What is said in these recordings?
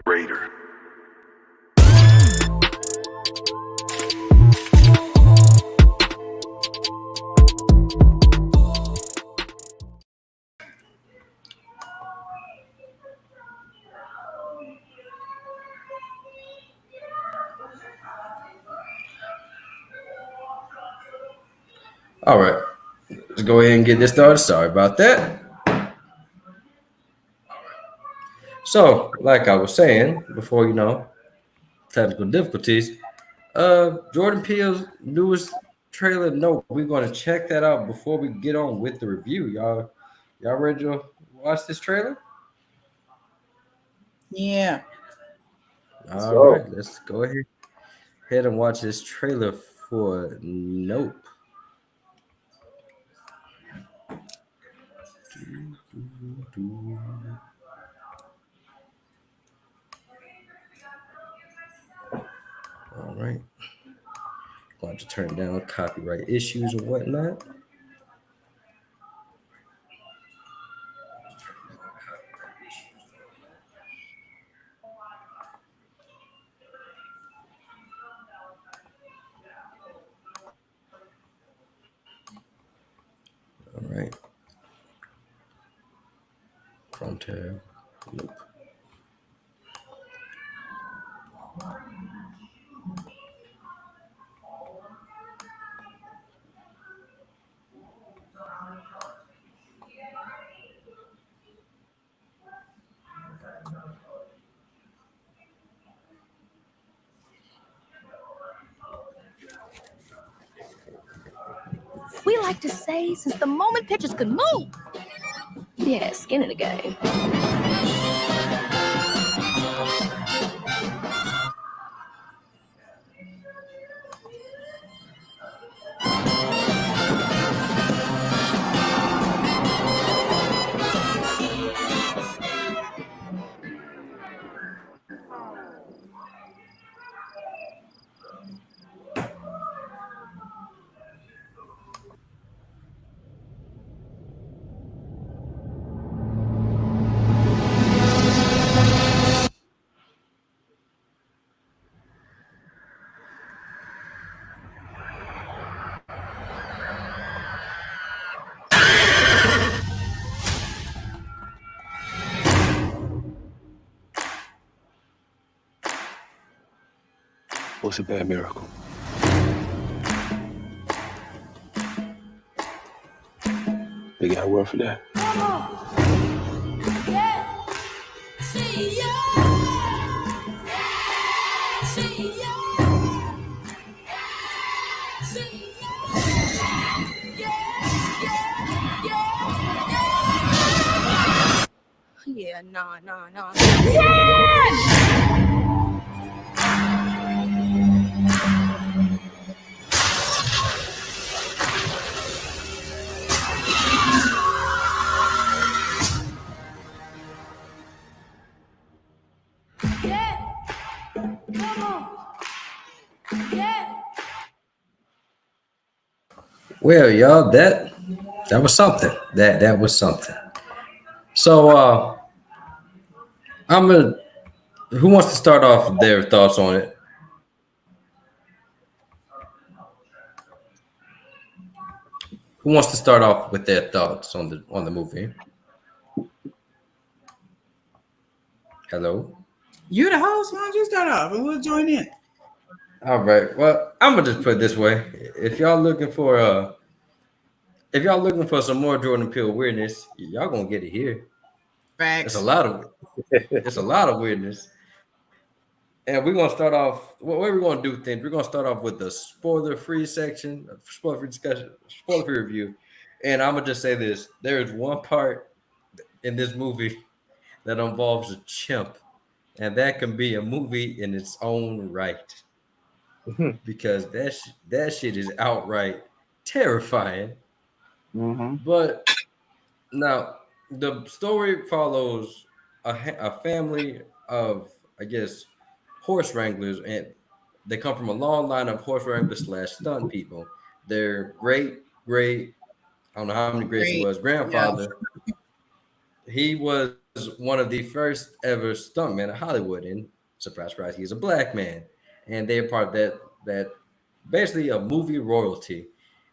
Raider. All right, let's go ahead and get this started. Sorry about that. So, like I was saying before, technical difficulties. Jordan Peele's newest trailer. No, we're going to check that out before we get on with the review. Y'all ready to watch this trailer? Yeah. All right, let's go ahead and watch this trailer for Nope. All right. Going to turn down copyright issues and whatnot. All right. Chrome tab. Nope. We like to say since the moment pitchers could move. Yeah, skin in the game. What's a bad miracle? They got a word for that. Yeah, nah. Well, y'all, that was something. That was something. So I'm gonna. Who wants to start off their thoughts on it? Who wants to start off with their thoughts on the movie? Hello. You the host, why don't you start off and we'll join in? All right. Well, I'm gonna just put it this way: if y'all looking for some more Jordan Peele weirdness, y'all gonna get it here. It's Facts. a lot of weirdness. And we're gonna start off. What way we're gonna do things? We're gonna start off with the spoiler-free section, spoiler-free discussion, spoiler-free review. And I'm gonna just say this: there is one part in this movie that involves a chimp, and that can be a movie in its own right because that shit is outright terrifying. Mm-hmm. But now the story follows a family of, I guess, horse wranglers, and they come from a long line of horse wranglers slash stunt people. Their great, I don't know how many greats he Great. was, Yeah. grandfather. he was one of the first ever stuntmen in Hollywood, and surprise, surprise, he's a black man, and they're part of that basically a movie royalty,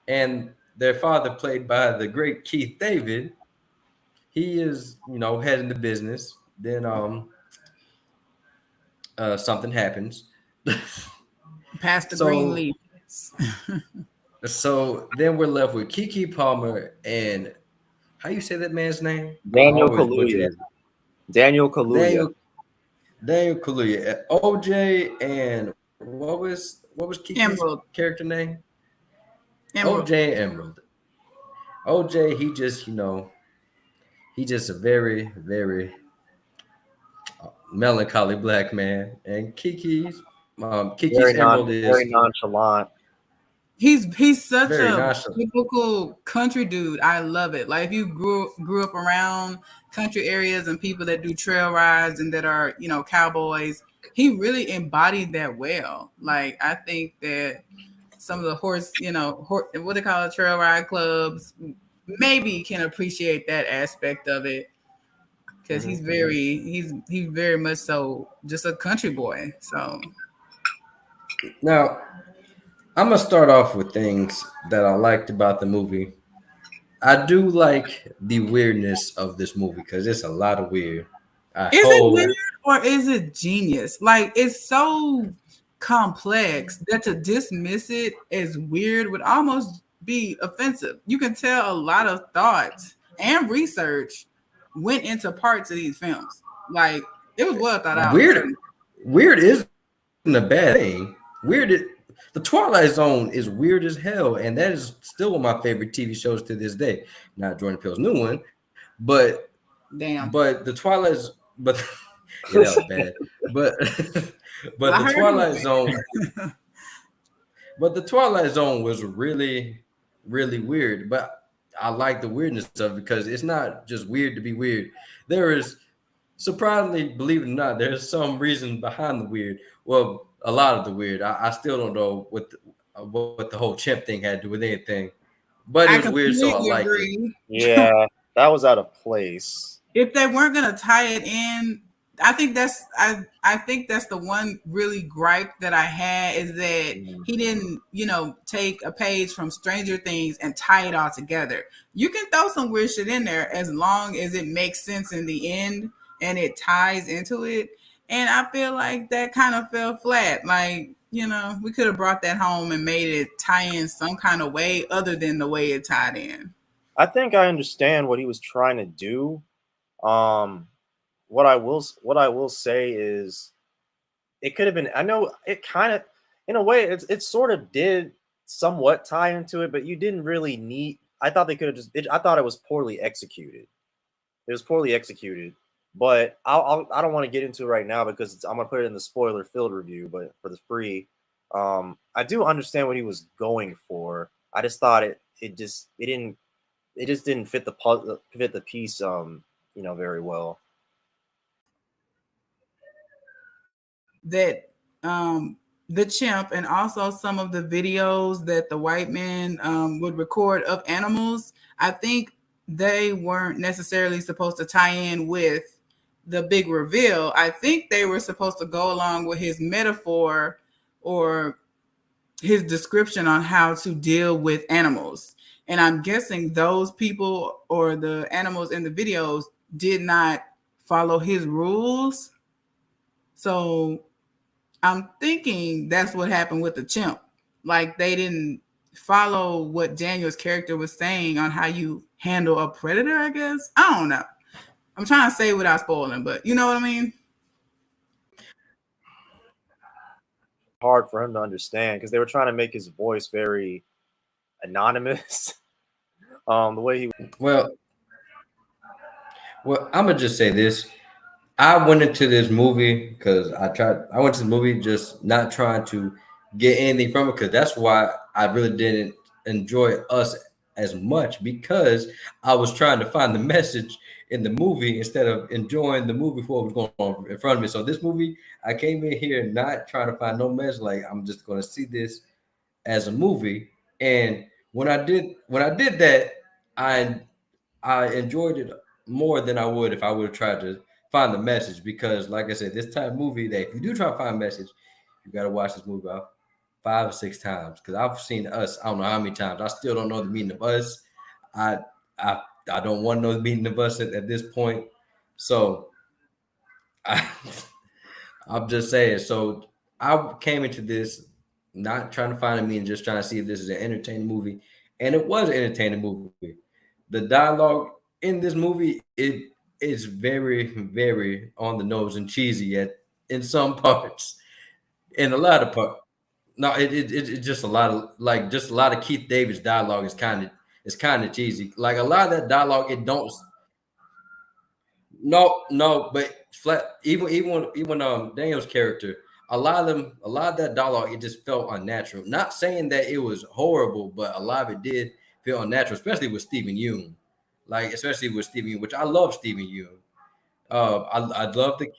and their father, played by the great Keith David, he is heading the business. Then something happens. Pastor so Greenleaf. so then we're left with Kiki Palmer and how you say that man's name? I Daniel always butcher Kaluuya. his Daniel Kaluuya. Daniel Kaluuya, OJ, and what was Kiki's Emerald. character name? Emerald. OJ and Emerald. OJ, he's just a very, very melancholy black man, and Kiki's Emerald is Very nonchalant. He's such very a nonchalant. typical country dude. I love it. Like if you grew up around country areas and people that do trail rides and that are, cowboys, he really embodied that well. Like I think that some of the what they call it, trail ride clubs, maybe can appreciate that aspect of it. Because he's very much so just a country boy. So Now, I'm gonna start off with things that I liked about the movie. I do like the weirdness of this movie because it's a lot of weird. is it weird or is it genius? Like it's so complex that to dismiss it as weird would almost be offensive. You can tell a lot of thoughts and research went into parts of these films. Like it was well thought out. Weird isn't a bad thing. The Twilight Zone is weird as hell, and that is still one of my favorite TV shows to this day. Not Jordan Peele's new one, but damn. But the Twilight, but yeah, that was bad. But the Twilight Zone, but the Twilight Zone was really, really weird. But I like the weirdness of it because it's not just weird to be weird. There is, surprisingly, believe it or not, there's some reason behind the weird. Well, a lot of the weird. I still don't know what the whole chimp thing had to do with anything, but it was weird, so I liked it. Yeah, that was out of place. If they weren't gonna tie it in, I think that's the one really gripe that I had is that he didn't, take a page from Stranger Things and tie it all together. You can throw some weird shit in there as long as it makes sense in the end and it ties into it. And I feel like that kind of fell flat. Like, we could have brought that home and made it tie in some kind of way other than the way it tied in. I think I understand what he was trying to do. What I will say is it could have been, I know it kind of, in a way, it sort of did somewhat tie into it, but you didn't really need, I thought they could have I thought it was poorly executed. It was poorly executed. But I don't want to get into it right now because I'm gonna put it in the spoiler-filled review. But for the free, I do understand what he was going for. I just thought it just didn't fit the piece very well. That the chimp and also some of the videos that the white man would record of animals, I think they weren't necessarily supposed to tie in with the big reveal. I think they were supposed to go along with his metaphor or his description on how to deal with animals. And I'm guessing those people or the animals in the videos did not follow his rules. So I'm thinking that's what happened with the chimp. Like they didn't follow what Daniel's character was saying on how you handle a predator, I guess. I don't know. I'm trying to say without spoiling, but you know what I mean? Hard for him to understand because they were trying to make his voice very anonymous. The way he Well, I'm gonna just say this. I went into this movie because I went to the movie just not trying to get anything from it because that's why I really didn't enjoy Us as much because I was trying to find the message in the movie instead of enjoying the movie for what was going on in front of me. So this movie, I came in here not trying to find no message. Like I'm just going to see this as a movie. And when I did that, I enjoyed it more than I would if I would have tried to find the message. Because, like I said, this type of movie that if you do try to find a message, you got to watch this movie about 5 or 6 times. Because I've seen Us, I don't know how many times. I still don't know the meaning of Us. I I I don't want to know the meaning of Us at this point. So I, I'm just saying. So I came into this not trying to find a meaning, just trying to see if this is an entertaining movie, and it was an entertaining movie. The dialogue in this movie it is very, very on the nose and cheesy yet in some parts. In a lot of parts, no, it's just a lot of just a lot of Keith David's dialogue is kind of cheesy. Like a lot of that dialogue, it don't. No, but flat even Daniel's character, a lot of that dialogue, it just felt unnatural. Not saying that it was horrible, but a lot of it did feel unnatural, especially with Stephen Yeun. Especially with Stephen Yeun, which I love Stephen Yeun. I'd love to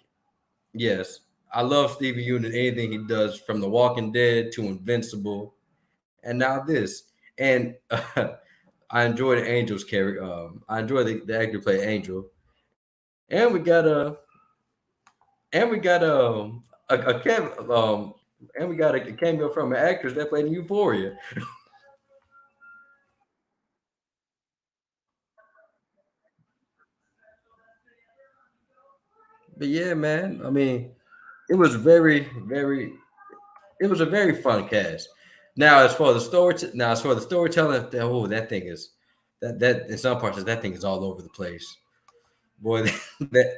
yes, I love Stephen Yeun and anything he does from The Walking Dead to Invincible, and now this. And I enjoy the Angel's character. I enjoy the actor play Angel, and we got a and we got a cameo from an actress that played in Euphoria. But yeah, man, I mean, it was it was a very fun cast. Now, as for the storytelling, that thing is that in some parts that thing is all over the place. Boy, that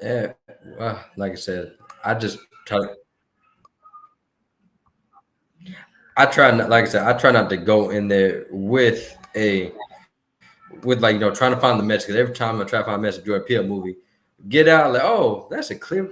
yeah, like I said, I just try. I try not, like I said, I try not to go in there with trying to find the message. Because every time I try to find a message during a Peele movie, get out like, oh, that's a clear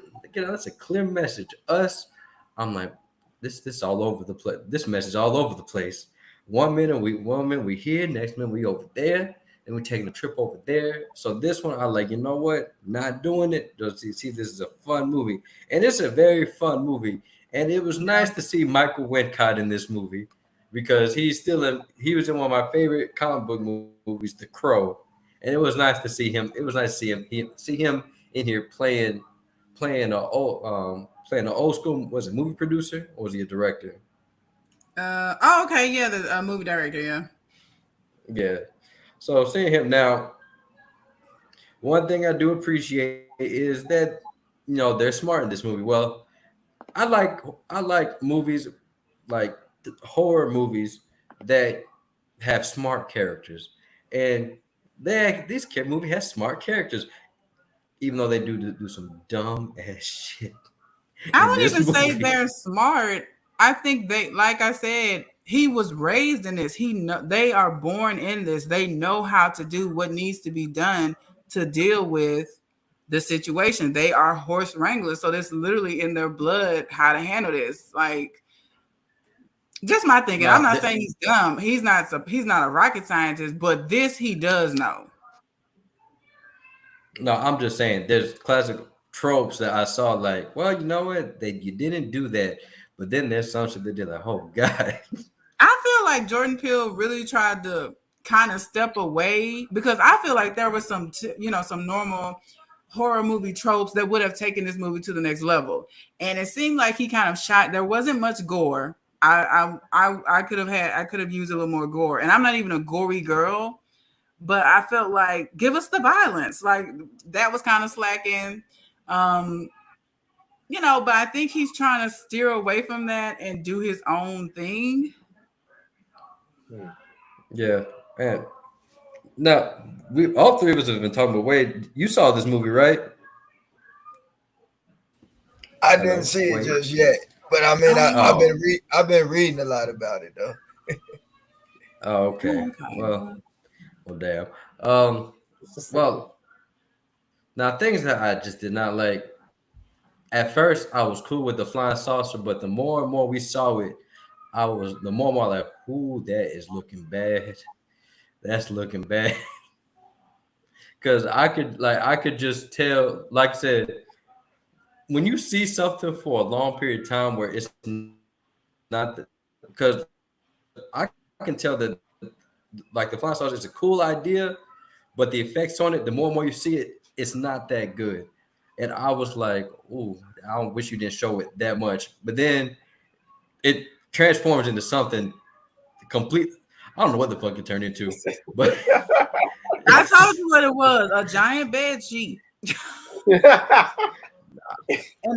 message. Us, I'm like, this all over the place. This message all over the place. One minute we here, next minute we over there, then we taking a trip over there. So this one, I like, you know what? Not doing it. Just see, this is a fun movie, and it's a very fun movie. And it was nice to see Michael Wincott in this movie because he was in one of my favorite comic book movies, The Crow, and it was nice to see him. It was nice to see him in here playing an old school. Was it movie producer or was he a director? Okay, yeah, the movie director, yeah. Yeah. So seeing him now, one thing I do appreciate is that they're smart in this movie. Well, I like movies like horror movies that have smart characters, and this movie has smart characters, even though they do some dumb ass shit. I wouldn't even say they're smart. I think they, like I said, he was raised in this. They are born in this. They know how to do what needs to be done to deal with the situation. They are horse wranglers, so it's literally in their blood how to handle this. Like, just my thinking. I'm not saying he's dumb. He's not a rocket scientist, but this he does know. No, I'm just saying there's classic tropes that I saw, like, well, you know what? You didn't do that. But then there's some shit that did, like, oh God. I feel like Jordan Peele really tried to kind of step away because I feel like there was some normal horror movie tropes that would have taken this movie to the next level. And it seemed like he kind of there wasn't much gore. I could have used a little more gore. And I'm not even a gory girl, but I felt like give us the violence. Like that was kind of slacking. You know, but I think he's trying to steer away from that and do his own thing. Yeah, man. Now we all three of us have been talking about. Wade, you saw this movie, right? I didn't see it Wait. just yet, but I mean, I've been reading a lot about it though. Oh, okay. Well, damn. Well, now things that I just did not like. At first, I was cool with the flying saucer, but the more and more we saw it, the more and more like, ooh, that is looking bad. That's looking bad. Because I could just tell, like I said, when you see something for a long period of time where it's not, because I can tell that like the flying saucer is a cool idea, but the effects on it, the more and more you see it, it's not that good. And I was like, ooh, I wish you didn't show it that much. But then it transforms into something complete. I don't know what the fuck it turned into, but I told you what it was, a giant bed sheet. And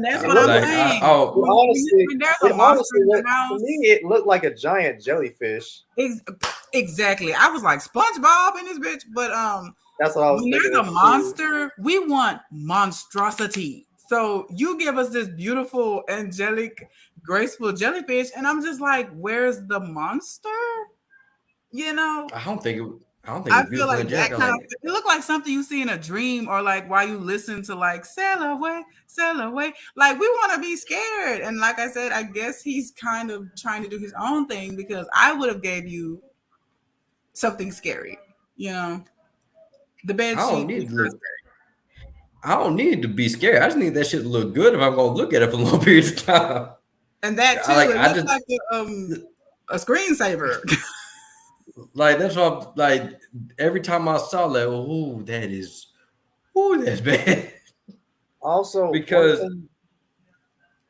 that's what I'm saying. Honestly, to me, it looked like a giant jellyfish. Exactly. I was like SpongeBob in this bitch, but that's what I was when thinking. there's a monster, we want monstrosity. So you give us this beautiful, angelic, graceful jellyfish, and I'm just like, where's the monster? You know, I feel like that kind of it looked like something you see in a dream, or like while you listen to like sail away. Like we want to be scared, and like I said, I guess he's kind of trying to do his own thing because I would have gave you something scary, you know. The bed sheet. I don't need to be scared. I just need that shit to look good if I'm gonna look at it for long periods of time. And that too, it looks like a screensaver. Like that's what I'm, like every time I saw that, ooh, that's bad. Also, because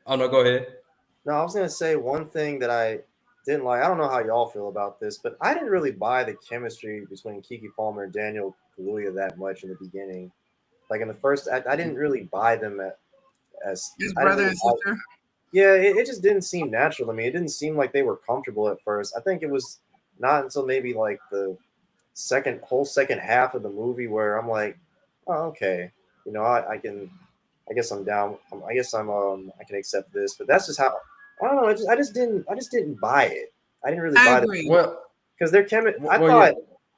oh no, go ahead. No, I was gonna say one thing that I didn't like. I don't know how y'all feel about this, but I didn't really buy the chemistry between Keke Palmer and Daniel Kaluuya that much in the beginning. Like in the first act, I didn't really buy them as his brother and sister. Yeah, it just didn't seem natural to me. It didn't seem like they were comfortable at first. I think it was not until maybe like the whole second half of the movie where I'm like, oh, okay, you know, I guess I'm down. I can accept this. But that's just how. I don't know. I just didn't buy it. I didn't really buy it. Well, because they're I thought,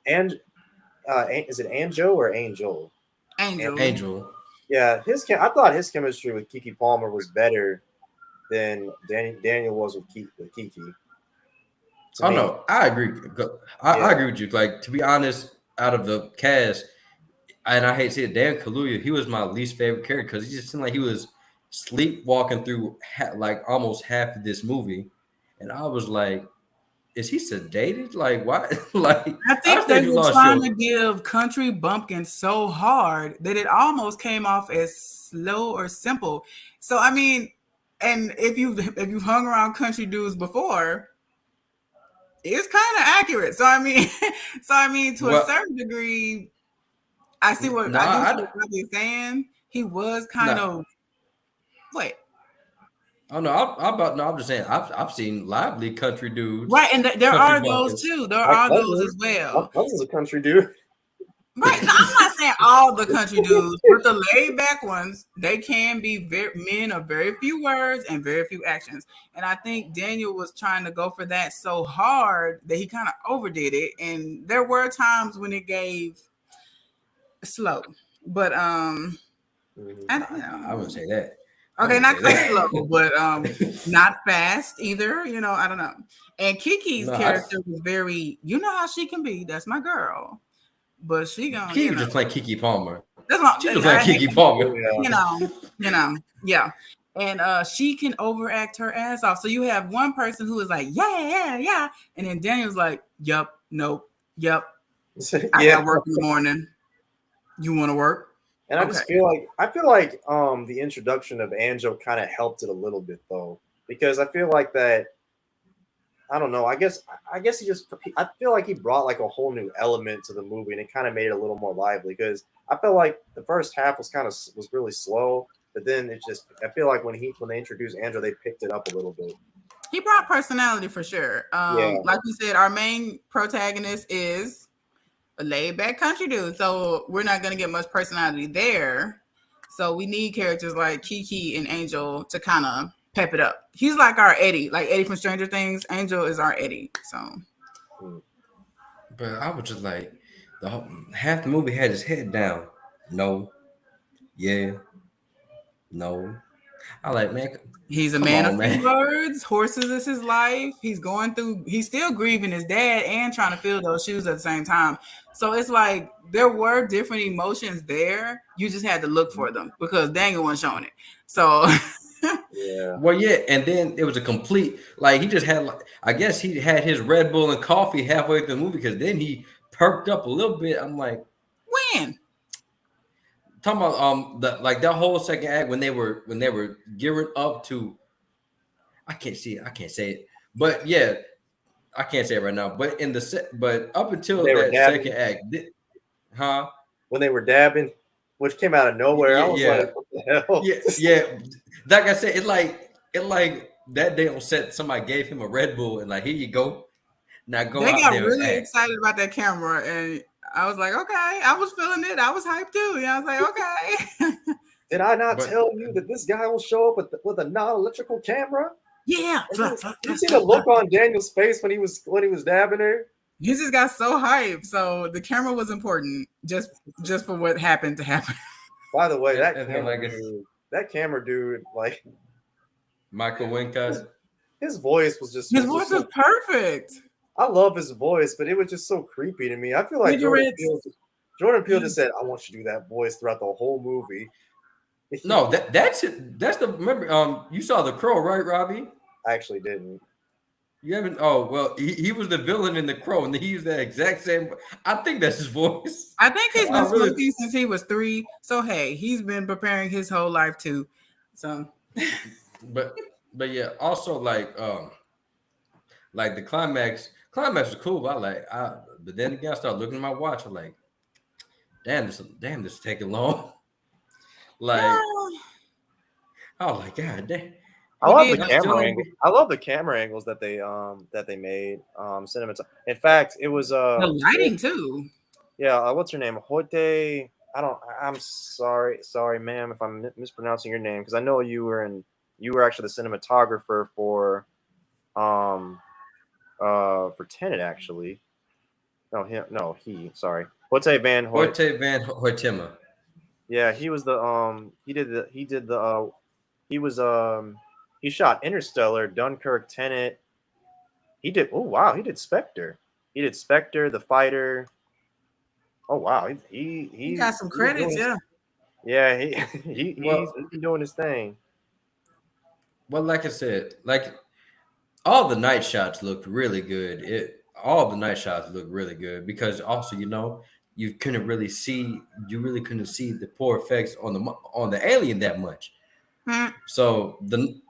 is it Anjo or Angel? Angel. Yeah, I thought his chemistry with Keke Palmer was better than Daniel was with Keke. Oh no, I agree. I agree with you. Like, to be honest, out of the cast, and I hate to say it, Dan Kaluuya, he was my least favorite character because he just seemed like he was sleepwalking through like almost half of this movie, and I was like, is he sedated? Like, why? Like, I think they were trying to give Country Bumpkin so hard that it almost came off as slow or simple. So I mean, and if you've hung around country dudes before, it's kind of accurate. So I mean, to a certain degree, I see what you're saying. He was kind of what. Oh no, I'm just saying I've seen lively country dudes. Right, and there are those too. There are those as well. My cousin's a country dude. Right. Now, I'm not saying all the country dudes, but the laid back ones, they can be men of very few words and very few actions. And I think Daniel was trying to go for that so hard that he kind of overdid it. And there were times when it gave slow, but I wouldn't say that. Okay, not slow, but not fast either. You know, I don't know. And Kiki's character was very, you know how she can be. That's my girl, but she gonna. Kiki just playing Keke Palmer. That's not. She just playing Keke Palmer. You know, yeah. And she can overact her ass off. So you have one person who is like, yeah, and then Daniel's like, yup, nope, yup. I got work in the morning. You want to work? And I just feel like the introduction of Anjo kind of helped it a little bit though, because I feel like that I don't know. I guess I feel like he brought like a whole new element to the movie, and it kind of made it a little more lively. Because I felt like the first half was really slow, but then I feel like when they introduced Andrew, they picked it up a little bit. He brought personality for sure. Yeah. Like you said, our main protagonist is a laid-back country dude, so we're not gonna get much personality there. So we need characters like Kiki and Angel to kind of pep it up. He's like our Eddie, like Eddie from Stranger Things. Angel is our Eddie. So, but I was just like, half the movie had his head down. No, yeah, no. I like, man. He's a man of few words. Horses is his life. He's still grieving his dad and trying to fill those shoes at the same time. So it's like there were different emotions there. You just had to look for them because Daniel wasn't showing it. So yeah. Well, yeah, and then it was a complete like he just had I guess he had his Red Bull and coffee halfway through the movie because then he perked up a little bit. I'm like, when? Talking about that whole second act when they were gearing up to I can't say it. But yeah, I can't say it right now. But up until that second act, when they were dabbing, which came out of nowhere, I was like, what the hell? Yeah. Like I said, it like that day on set, somebody gave him a Red Bull and like, here you go. Now go they out got there really excited about that camera, and I was like, okay, I was feeling it. I was hyped too. Yeah, I was like, okay. Did I not tell you that this guy will show up with a non-electrical camera? Yeah. You see the look on Daniel's face when he was dabbing her? He just got so hyped. So the camera was important just for what happened to happen. By the way, that camera dude, like Michael Wincott, his voice was just was perfect. I love his voice, but it was just so creepy to me. I feel like Jordan Peele just said, "I want you to do that voice throughout the whole movie." No, that's it. That's the remember. You saw The Crow, right, Robbie? I actually didn't. You haven't? Oh well, he was the villain in The Crow, and he used that exact same. I think that's his voice. I think he's been smoking since he was 3. So hey, he's been preparing his whole life too. So, but yeah, also like the climax was cool. But but then again, I started looking at my watch. I'm like, damn, this is taking long. Like, I was like, God damn. I love the camera angle. I love the camera angles that they made. Cinema. In fact, it was the lighting too. Yeah, what's her name? Hoyte. I'm sorry, ma'am, if I'm mispronouncing your name, because I know you were actually the cinematographer for Tenet, actually. He. Sorry, Hoyte van Hoytema. Yeah, he was he shot Interstellar, Dunkirk, Tenet. He did Spectre. He did Spectre, The Fighter. Oh wow, he got some credits, Yeah, he's been doing his thing. Well, like I said, like all the night shots looked really good. All the night shots looked really good because also, you couldn't really see the poor effects on the alien that much. So the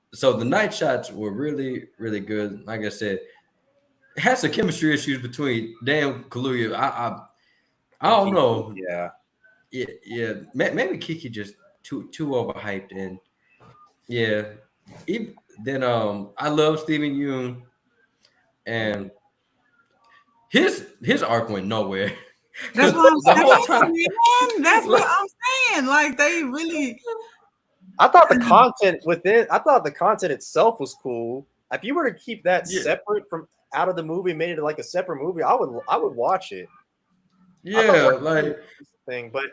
night shots were really, really good. Like I said, it had some chemistry issues between Dan Kaluuya. I don't know. Yeah. Maybe Kiki just too overhyped, and then I love Steven Yeun, and his arc went nowhere. That's what I'm saying, man. That's what I'm saying. Like they really. I thought the content itself was cool. If you were to keep that separate from out of the movie, made it like a separate movie, I would watch it. Yeah, like thing. But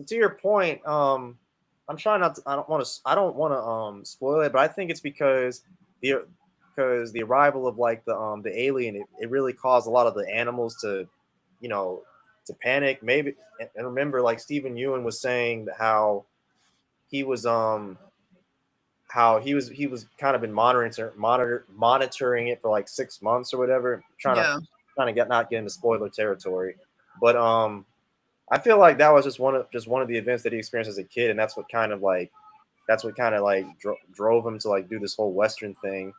to your point, I'm trying not to. I don't want to spoil it, but I think it's because the arrival of like the alien, it really caused a lot of the animals to panic. Maybe, and remember, like Steven Yeun was saying how he was kind of been monitoring it for like 6 months or whatever, trying to not get into spoiler territory. But I feel like that was just one of the events that he experienced as a kid, and that's what kind of drove him to like do this whole Western thing.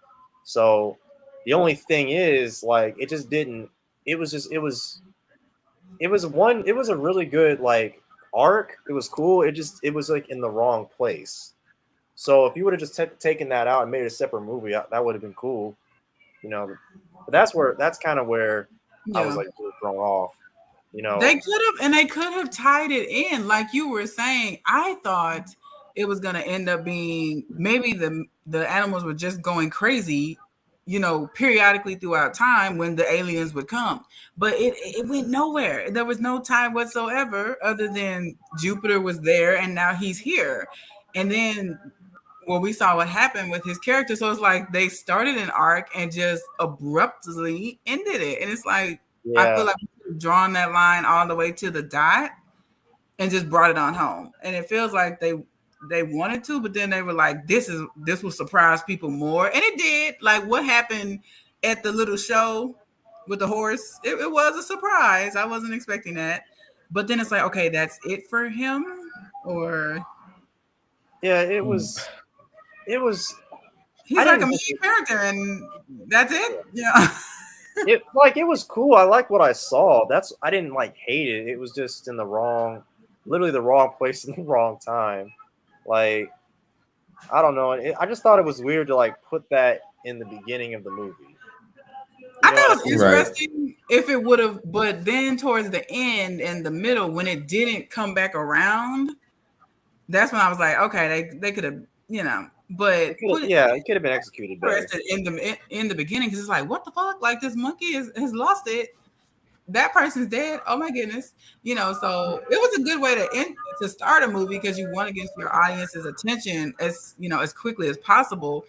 So The only thing is, like, it just didn't. It was a really good like arc. It was cool. It was like in the wrong place. So if you would have just taken that out and made it a separate movie, that would have been cool, you know. But that's kind of where I was like really thrown off, you know. They could have tied it in, like you were saying. I thought it was gonna end up being maybe the animals were just going crazy, you know, periodically throughout time when the aliens would come. But it went nowhere. There was no tie whatsoever other than Jupiter was there and now he's here. And then we saw what happened with his character. So it's like they started an arc and just abruptly ended it. And it's like, I feel like we've drawn that line all the way to the dot and just brought it on home. And it feels like they wanted to, but then they were like, this will surprise people more. And it did. Like what happened at the little show with the horse, it was a surprise. I wasn't expecting that. But then it's like, okay, that's it for him? Or it was he's like a main character and that's it. Yeah. It was cool. I like what I saw. I didn't like hate it. It was just in literally the wrong place in the wrong time. Like, I don't know. I just thought it was weird to like put that in the beginning of the movie. I thought it was interesting if it would have, but then towards the end and the middle, when it didn't come back around, that's when I was like, okay, they could have, you know, but it could have been executed better in the beginning, because it's like, what the fuck? Like this monkey has lost it. That person's dead. Oh my goodness, you know. So it was a good way to start a movie, because you want to get your audience's attention as quickly as possible.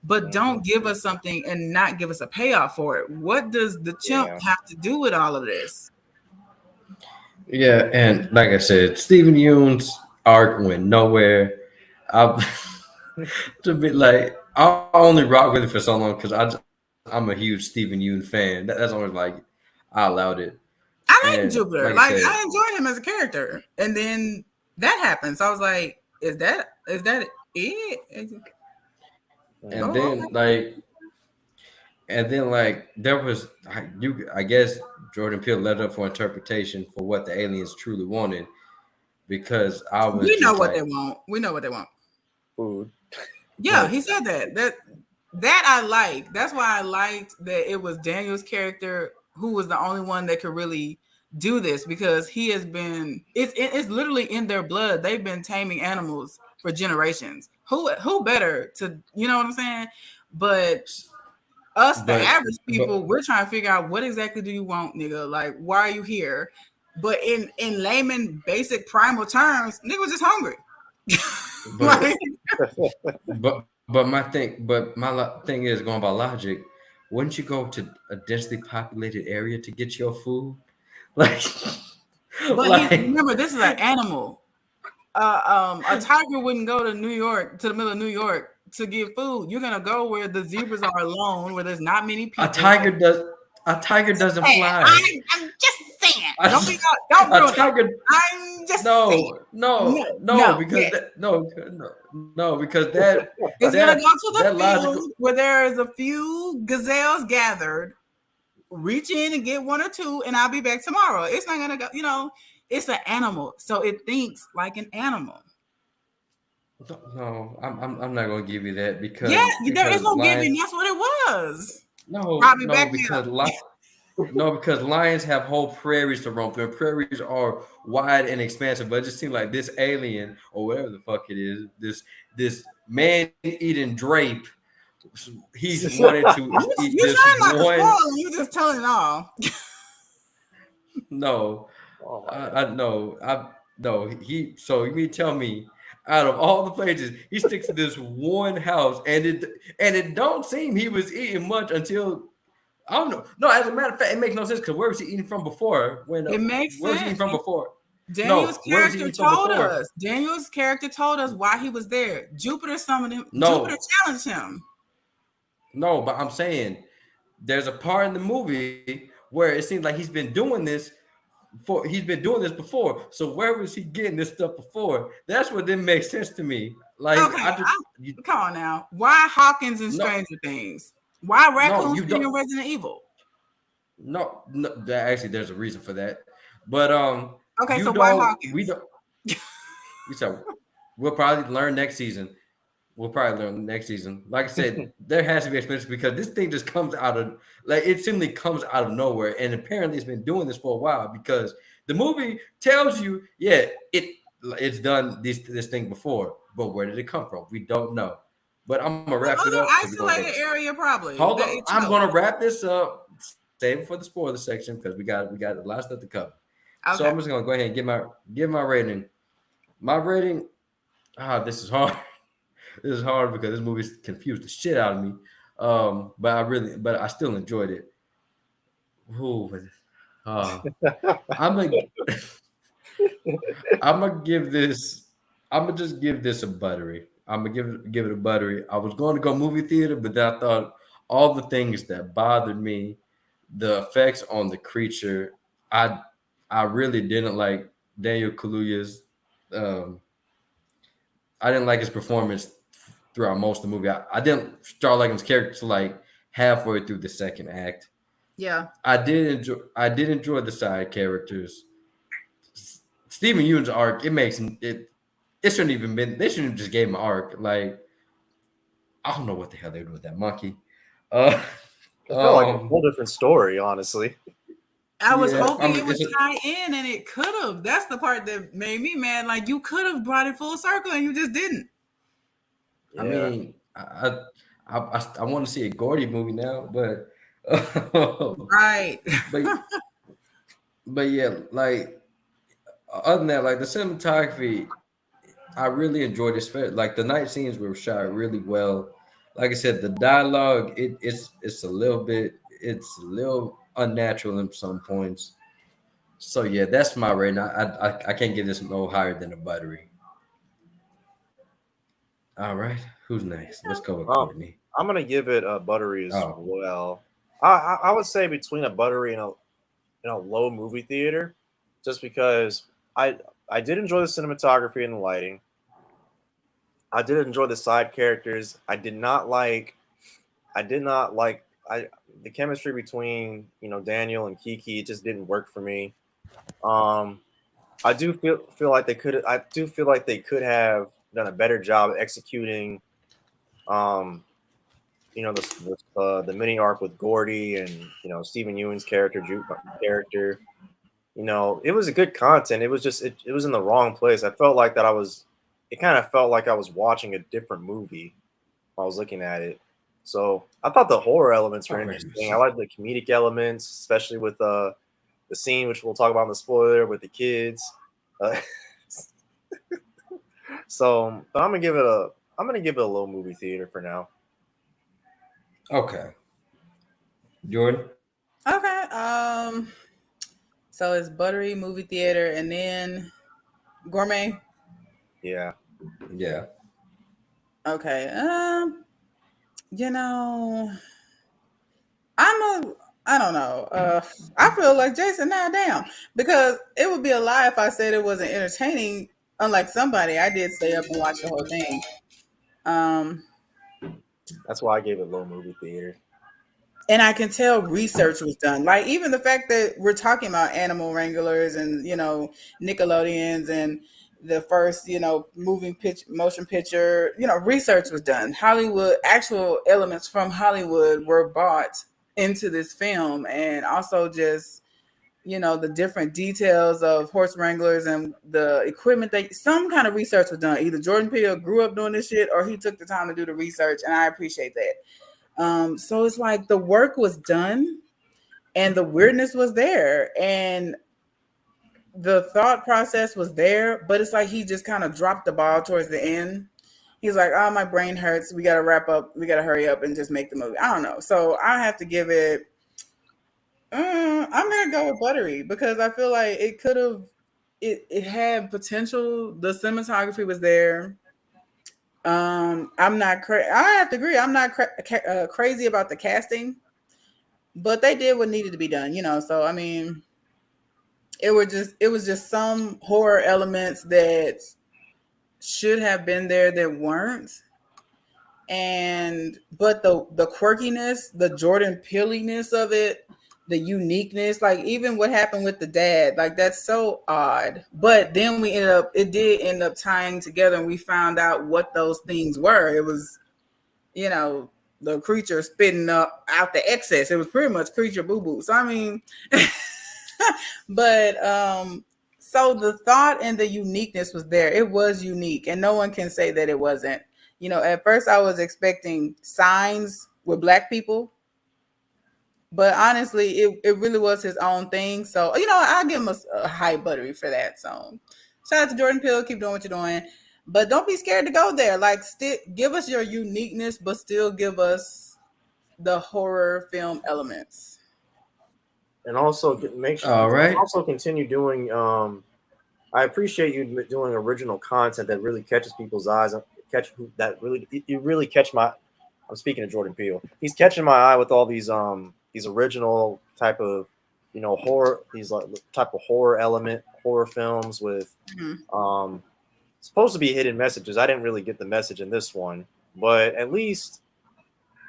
But don't give us something and not give us a payoff for it. What does the chimp have to do with all of this? Yeah, and like I said, Stephen Yeun's arc went nowhere. To be like, I only rock with it for so long because I'm a huge Stephen Yeun fan. That's always like I allowed it. I like Jupiter. Like I enjoyed him as a character, and then that happened. So I was like, "Is that it?" And then there was I guess Jordan Peele left up for interpretation for what the aliens truly wanted, because we know what they want. We know what they want. Food. Yeah, he said that I like. That's why I liked that it was Daniel's character who was the only one that could really do this, because he has been. It's literally in their blood. They've been taming animals for generations. Who better to, you know what I'm saying? But us, the average people, we're trying to figure out, what exactly do you want, nigga? Like, why are you here? But in layman, basic, primal terms, nigga was just hungry. But my thing is, going by logic, wouldn't you go to a densely populated area to get your food? Remember, this is an animal. A tiger wouldn't go to New York, to the middle of New York, to get food. You're gonna go where the zebras are alone, where there's not many people. A tiger doesn't fly. I'm just saying. Don't ruin it. I'm just saying. Because that it's gonna go to the field where there is a few gazelles gathered. Reach in and get one or two, and I'll be back tomorrow. It's not gonna go. You know, it's an animal, so it thinks like an animal. No, I'm not gonna give you that, because there is no giving. That's what it was. Because lions have whole prairies to roam through, and prairies are wide and expansive. But it just seems like this alien, or whatever the fuck it is, this man-eating drape, he's wanted to eat this one. You just telling it all. No, So you mean tell me, out of all the places, he sticks to this one house, and it don't seem he was eating much until, I don't know. No, as a matter of fact, it makes no sense, because where was he eating from before? It makes sense. Where was he eating from before? Daniel's character told us. Daniel's character told us why he was there. Jupiter summoned him. Jupiter challenged him. No, but I'm saying there's a part in the movie where it seems like he's been doing this before. So where was he getting this stuff before? That's what didn't make sense to me. Like, okay, come on now. Why Hawkins and Stranger Things? Why No, raccoons you being don't. Resident Evil? No, actually, there's a reason for that. But Okay, you so why don't. We Hawkins? don't. You said we'll probably learn next season. We'll probably learn next season. Like I said, there has to be explanation because this thing just comes out of it simply comes out of nowhere, and apparently it's been doing this for a while because the movie tells you, yeah, it's done this thing before, but where did it come from? We don't know. But I'm gonna wrap it up because we're gonna go. Isolated area, probably. Hold on, I'm gonna wrap this up. Save it for the spoiler section because we got a lot of stuff to cover. Okay. So I'm just gonna go ahead and give my rating. My rating. This is hard. This is hard because this movie confused the shit out of me. But I still enjoyed it. I'm gonna give this. I'm gonna just give this a buttery. I'm gonna give it a buttery. I was going to go movie theater, but then I thought all the things that bothered me, the effects on the creature, I really didn't like Daniel Kaluuya's. I didn't like his performance throughout most of the movie. I didn't start liking his character till like halfway through the second act. Yeah, I did enjoy the side characters. Stephen Ewan's arc, it shouldn't even been. They shouldn't have just gave him an arc. Like I don't know what the hell they were doing with that monkey. It felt like a whole different story, honestly. I was hoping it would tie in, and it could have. That's the part that made me mad. Like you could have brought it full circle, and you just didn't. Yeah. I mean, I want to see a Gordy movie now, but right. But yeah, like other than that, like the cinematography, I really enjoyed this. Like the night scenes were shot really well. Like I said, the dialogue it's a little unnatural in some points. So yeah, that's my rating. I can't give this no higher than a buttery. All right, who's next? Let's go with Courtney. I'm gonna give it a buttery as well. I would say between a buttery and a low movie theater, just because I did enjoy the cinematography and the lighting. I did enjoy the side characters. I did not like the chemistry between Daniel and Kiki. It just didn't work for me. I do feel like they could have done a better job executing the mini arc with Gordy and Stephen Ewan's character, character. It was a good content. It was just it was in the wrong place. I felt like that it kind of felt like I was watching a different movie while I was looking at it. So I thought the horror elements were interesting. I like the comedic elements, especially with the scene, which we'll talk about in the spoiler, with the kids. So but I'm gonna give it a low movie theater for now. Okay. Jordan. Okay. So it's buttery movie theater and then gourmet. Yeah. Yeah. Okay. I don't know. I feel like Jason now damn, because it would be a lie if I said it wasn't entertaining. Unlike somebody, I did stay up and watch the whole thing. That's why I gave it low movie theater. And I can tell research was done. Like even the fact that we're talking about animal wranglers and Nickelodeons and the first motion picture, research was done. Hollywood, actual elements from Hollywood were bought into this film, and also just the different details of horse wranglers and the equipment. Some kind of research was done. Either Jordan Peele grew up doing this shit or he took the time to do the research, and I appreciate that. So it's like the work was done and the weirdness was there and the thought process was there, but it's like he just kind of dropped the ball towards the end. He's like, oh, my brain hurts. We got to wrap up. We got to hurry up and just make the movie. I don't know. So I have to give it, I'm going to go with buttery because I feel like it could have, it had potential. The cinematography was there. I'm not crazy. I have to agree. I'm not crazy about the casting, but they did what needed to be done, So I mean, it was just some horror elements that should have been there that weren't. but the quirkiness, the Jordan Peele-ness of it, the uniqueness, like even what happened with the dad, like that's so odd. But then it did end up tying together, and we found out what those things were. It was, the creature spitting up out the excess. It was pretty much creature boo-boo. So I mean, but so the thought and the uniqueness was there. It was unique, and no one can say that it wasn't. At first I was expecting Signs with Black people, but honestly, it really was his own thing. So, I'll give him a high buttery for that. So shout out to Jordan Peele. Keep doing what you're doing. But don't be scared to go there. Like, give us your uniqueness, but still give us the horror film elements. And also make sure also continue doing I appreciate you doing original content that really catches people's eyes, you really catch my I'm speaking of Jordan Peele. He's catching my eye with all these original type of horror, these type of horror films with supposed to be hidden messages. I didn't really get the message in this one, but at least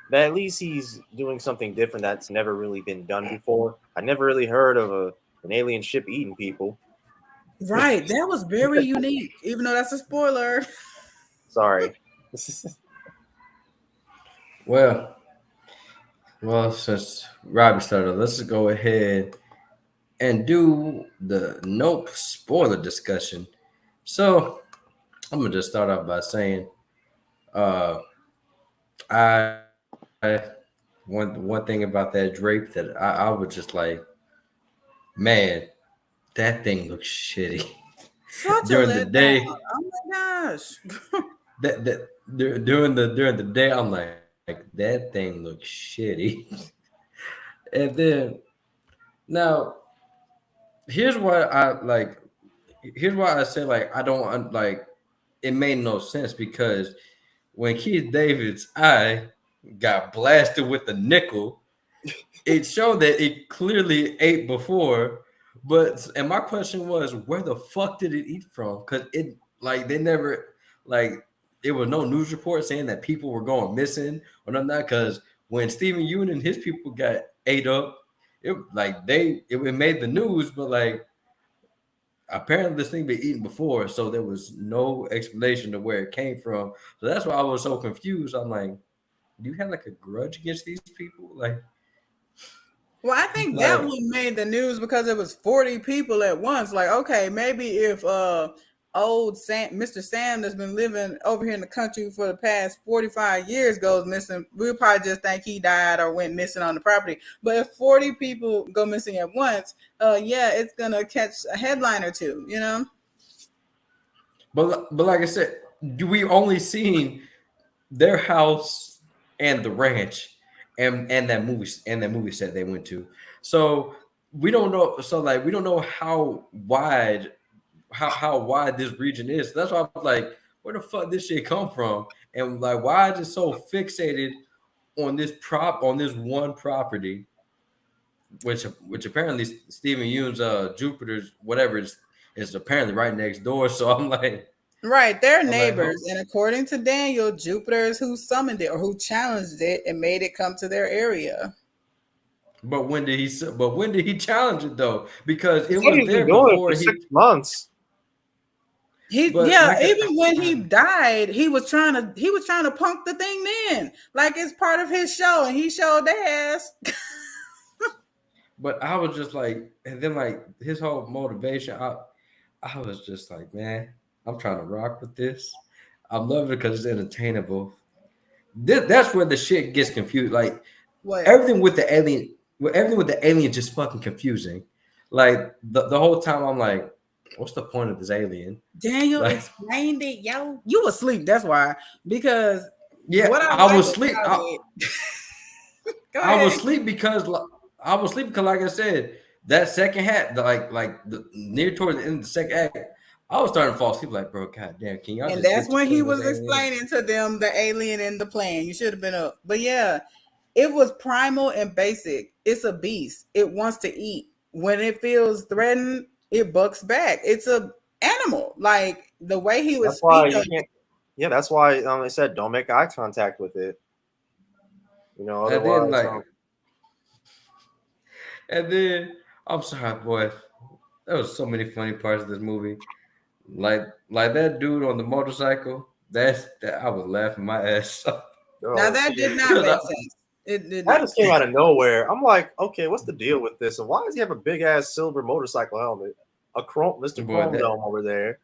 he's doing something different that's never really been done before. I never really heard of an alien ship eating people. Right, that was very unique, even though that's a spoiler. Sorry. Well, since Robbie started, let's just go ahead and do the Nope spoiler discussion. So I'm gonna just start off by saying, one thing about that drape that I was just like, man, that thing looks shitty. During the day, oh my gosh. during the day, I'm like that thing looks shitty. And then now here's why I said like I don't like it made no sense, because when Keith David's eye got blasted with a nickel, it showed that it clearly ate before. And my question was, where the fuck did it eat from? Because it they never it was no news report saying that people were going missing or nothing. Because when Stephen Yeun and his people got ate up, it made the news, but apparently this thing been eaten before, so there was no explanation of where it came from. So that's why I was so confused. I'm like, do you have a grudge against these people? Well, I think that one made the news because it was 40 people at once. Okay, maybe if old Mr. Sam that's been living over here in the country for the past 45 years goes missing, we'll probably just think he died or went missing on the property. But if 40 people go missing at once, it's gonna catch a headline or two, But like I said, we only seen their house and the ranch and that movie set they went to. So we don't know. So we don't know how wide this region is. So that's why I was like, where the fuck this shit come from? And why is it so fixated on this one property, which apparently Stephen Yeun's Jupiter's whatever is apparently right next door. So I'm like, right, they're neighbors, and according to Daniel, Jupiter is who summoned it or who challenged it and made it come to their area. But when did he challenge it though? Because it was there before 6 months. Even when he died, he was trying to punk the thing in, it's part of his show, and he showed their ass. But I was just and then his whole motivation, I was just like, man, I'm trying to rock with this. I'm loving it because it's entertainable. That's where the shit gets confused. Everything with the alien just fucking confusing. The whole time I'm like, what's the point of this alien? Daniel explained it, yo. You were asleep, that's why. Because I was asleep. I was asleep because like I said, that second half, near towards the end of the second act, I was starting to fall asleep. Bro, goddamn, can y'all? And that's when he was explaining to them the alien and the plan. You should have been up, but yeah, it was primal and basic. It's a beast. It wants to eat. When it feels threatened, it bucks back. It's a animal. The way he was. That's why you can't. Yeah, that's why they said don't make eye contact with it. You know, And then otherwise. and then I'm sorry, boy. There was so many funny parts of this movie. Like that dude on the motorcycle. That I was laughing my ass off. Now that did not make sense. It did That not. just came out of nowhere. I'm like, okay, what's the deal with this? And why does he have a big ass silver motorcycle helmet? A Mr. Chrome Dome over there.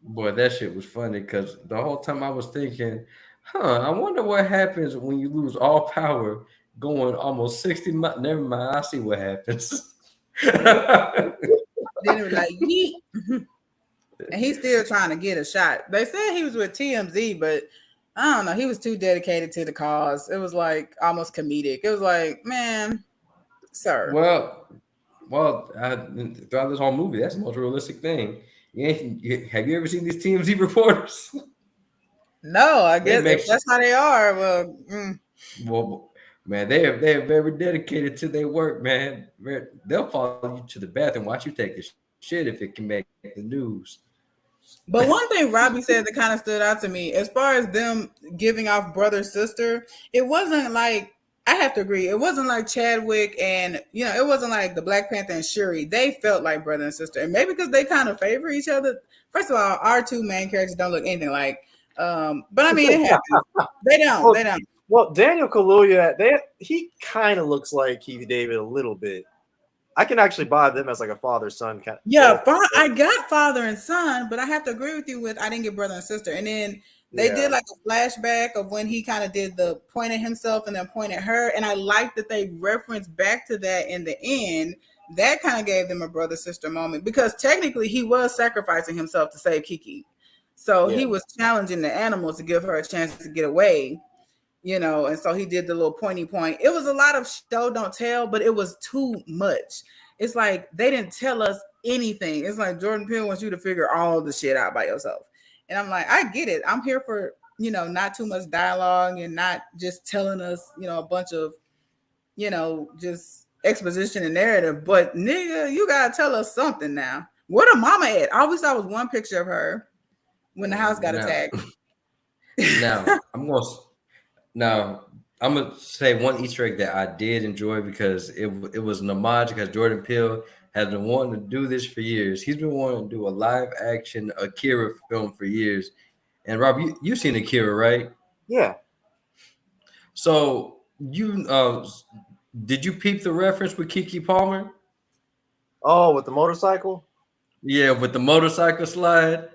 Boy, that shit was funny because the whole time I was thinking, I wonder what happens when you lose all power going almost 60 miles. Never mind, I see what happens. Then it was like, yeet. And he's still trying to get a shot. They said he was with TMZ, but I don't know. He was too dedicated to the cause. It was like almost comedic. It was like, man, sir. Well, throughout this whole movie, that's the most realistic thing. Have you ever seen these TMZ reporters? No, I guess if that's how they are. Well, man, they're very dedicated to their work, man. They'll follow you to the bathroom, watch you take this shit if it can make the news. But one thing Robbie said that kind of stood out to me, as far as them giving off brother sister, it wasn't like, I have to agree, it wasn't like Chadwick and it wasn't like the Black Panther and Shuri. They felt like brother and sister, and maybe because they kind of favor each other. First of all, our two main characters don't look anything like. But I mean, it happens. They don't. They don't. Well, Daniel Kaluuya, he kind of looks like Keith David a little bit. I can actually buy them as like a father-son kind of. Yeah, I got father and son, but I have to agree with you I didn't get brother and sister. And then they did like a flashback of when he kind of did the point at himself and then point at her. And I like that they referenced back to that in the end. That kind of gave them a brother-sister moment because technically he was sacrificing himself to save Kiki. So he was challenging the animals to give her a chance to get away. And so he did the little pointy point. It was a lot of show, don't tell, but it was too much. It's like they didn't tell us anything. It's like Jordan Peele wants you to figure all the shit out by yourself. And I'm like, I get it. I'm here for, not too much dialogue and not just telling us, a bunch of, just exposition and narrative. But nigga, you gotta tell us something now. Where the mama at? All we saw was one picture of her when the house got attacked. Now, I'm gonna say one Easter egg that I did enjoy because it was an homage because Jordan Peele has been wanting to do this for years. He's been wanting to do a live action Akira film for years. And Rob, you've seen Akira, right? Yeah. So did you peep the reference with Keke Palmer? Oh, with the motorcycle? Yeah, with the motorcycle slide.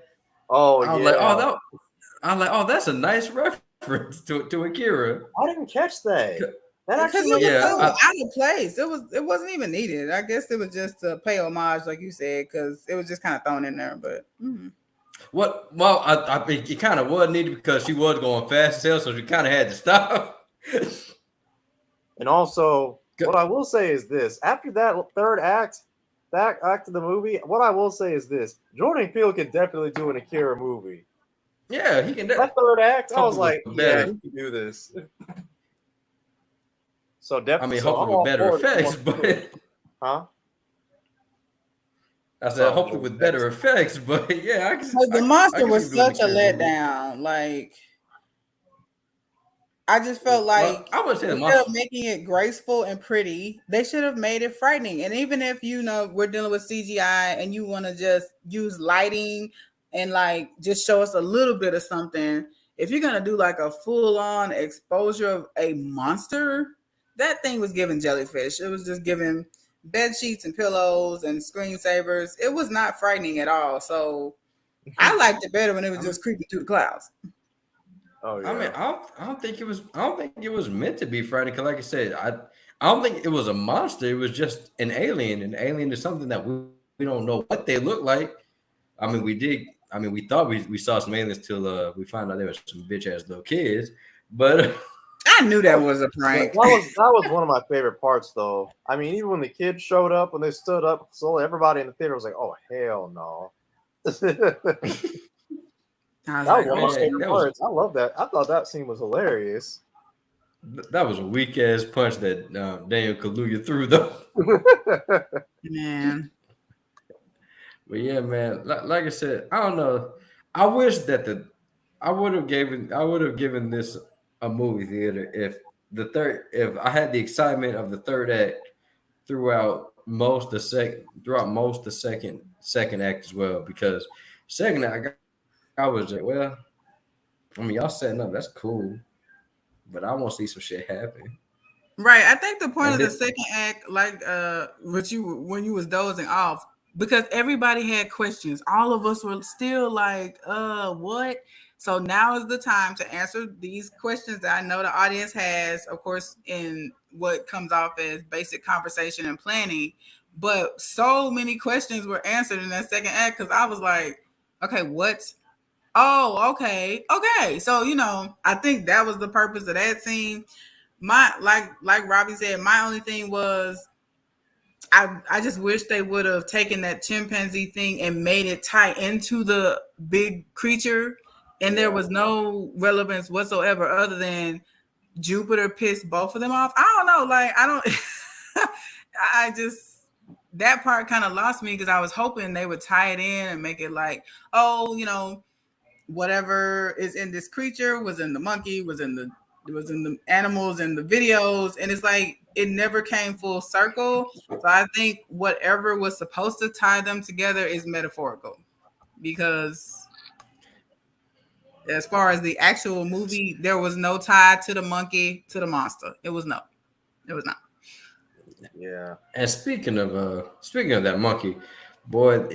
Oh, I was like, that's a nice reference to Akira. I didn't catch that. That actually was out of place. It wasn't even needed. I guess it was just to pay homage, like you said, because it was just kind of thrown in there. But what? Well, I think it kind of was needed because she was going fast as hell, so she kind of had to stop. And also, what I will say is this: after that third act, that act of the movie, what I will say is this: Jordan Peele could definitely do an Akira movie. Yeah, he can. That third act, I was like, yeah, he can do this. So definitely, hopefully with better effects, but huh? I said hopefully with better effects, but yeah, the monster was such a letdown. Like, I just felt like I would say instead of making it graceful and pretty, they should have made it frightening. And even if we're dealing with CGI and you want to just use lighting and like just show us a little bit of something, if you're gonna do like a full-on exposure of a monster, that thing was giving jellyfish. It was just giving bed sheets and pillows and screensavers. It was not frightening at all. So I liked it better when it was just creeping through the clouds. Oh yeah. I mean, I don't think it was meant to be frightening. Because like I said, I don't think it was a monster. It was just an alien. An alien is something that we don't know what they look like. I mean, we thought we saw some aliens till we found out there was some bitch ass little kids. But I knew that was a prank. That was one of my favorite parts, though. I mean, even when the kids showed up, when they stood up, so everybody in the theater was like, "Oh hell no!" That was one of my favorite parts. I love that. I thought that scene was hilarious. That was a weak ass punch that Daniel Kaluuya threw, though. Man. But yeah, man. Like I said, I don't know. I wish that I would have given this a movie theater if I had the excitement of the third act throughout most the second act as well, because second act I was like, well, I mean, y'all setting up, that's cool, but I want to see some shit happen. Right. I think the point And of the then, second act, like when you was dozing off, because everybody had questions. All of us were still like, what? So now is the time to answer these questions that I know the audience has, of course, in what comes off as basic conversation and planning. But so many questions were answered in that second act because I was like, okay, what's okay. So, I think that was the purpose of that scene. My like Robbie said, my only thing was I just wish they would have taken that chimpanzee thing and made it tie into the big creature, and there was no relevance whatsoever other than Jupiter pissed both of them off. I don't know, like I don't I just that part kind of lost me because I was hoping they would tie it in and make it like, oh, whatever is in this creature was in the monkey, was in the animals and the videos, and it's like it never came full circle. So I think whatever was supposed to tie them together is metaphorical, because as far as the actual movie, there was no tie to the monkey to the monster. It was not. Yeah. and speaking of that monkey, boy,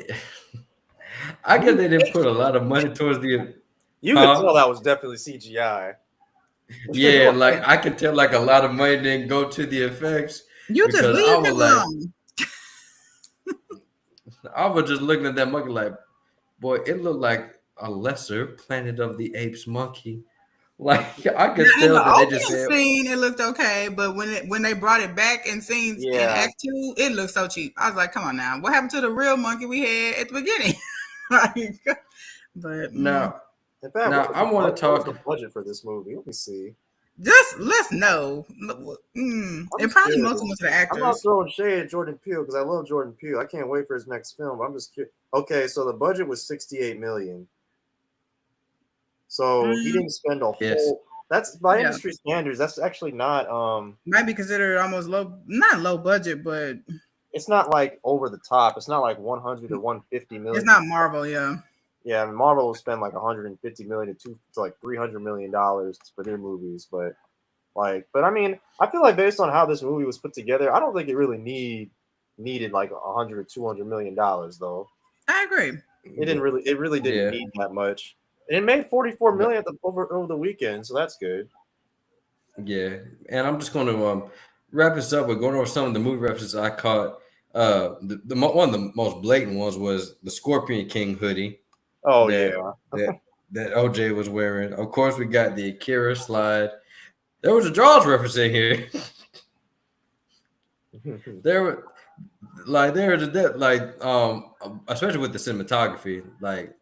I guess they didn't put a lot of money towards the. You could tell that was definitely CGI. Yeah, like I could tell, like a lot of money didn't go to the effects. You just because leave it alone. I was just looking at that monkey like, boy, it looked like a lesser Planet of the Apes monkey. Like I could tell that they just said, scene, it looked okay, but when they brought it back in scenes in Act 2, it looked so cheap. I was like, come on now, what happened to the real monkey we had at the beginning? But now in fact, now I want to talk the budget for this movie. Let me see. Just let's know. And probably most of the actors. I'm not throwing shade at Jordan Peele because I love Jordan Peele. I can't wait for his next film. I'm just curious. Okay, so the budget was $68 million. So he didn't spend a whole. That's by industry standards. That's actually not. Might be considered almost not low budget, but it's not like over the top. It's not like 100 or 150 million. It's not Marvel, yeah. Yeah, I mean, Marvel will spend like 150 million to like $300 million for their movies, but I mean, I feel like based on how this movie was put together, I don't think it really needed like 100 or 200 million dollars though. I agree. It really didn't need that much. And it made 44 million over the weekend, so that's good. Yeah, and I'm just going to wrap this up with going over some of the movie references I caught. One of the most blatant ones was the Scorpion King hoodie. Oh that OJ was wearing. Of course, we got the Akira slide. There was a Jaws reference in here. Especially with the cinematography, like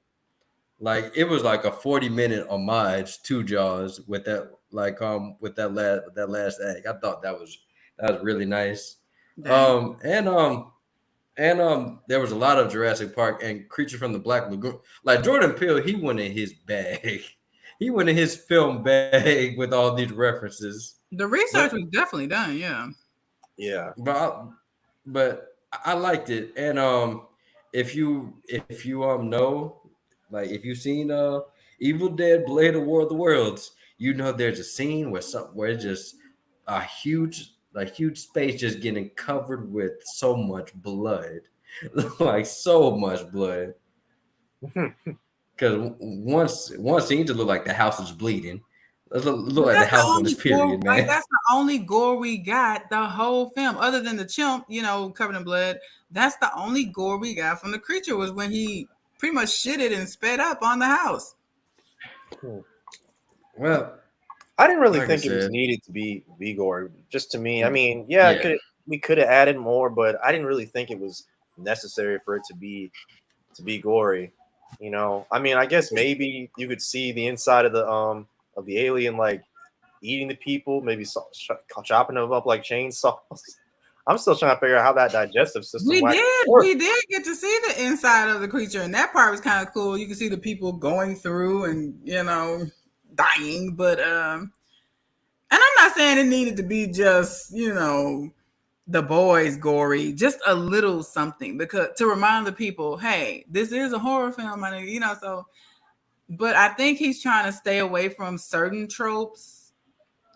it was like a 40-minute homage to Jaws with that last act. I thought that was really nice. And there was a lot of Jurassic Park and Creature from the Black Lagoon. Like Jordan Peele, he went in his bag. He went in his film bag with all these references. The research was definitely done, yeah. But I liked it. And if you know, like if you've seen Evil Dead: Blade of War of the Worlds, you know there's a scene where it's just a huge space just getting covered with so much blood. Like so much blood. Because one scene to look like the house is bleeding. It look like the house on this period, man. Like that's the only gore we got the whole film, other than the chimp, covered in blood. That's the only gore we got from the creature was when he pretty much shitted and sped up on the house. Well, I didn't really think it was needed to be gore. Just to me, I mean, we could have added more, but I didn't really think it was necessary for it to be gory. I mean, I guess maybe you could see the inside of the alien like eating the people, maybe chopping them up like chainsaws. I'm still trying to figure out how that digestive system. We did get to see the inside of the creature, and that part was kind of cool. You can see the people going through and dying, but and I'm not saying it needed to be just the boys gory, just a little something because to remind the people, hey, this is a horror film, so. But I think he's trying to stay away from certain tropes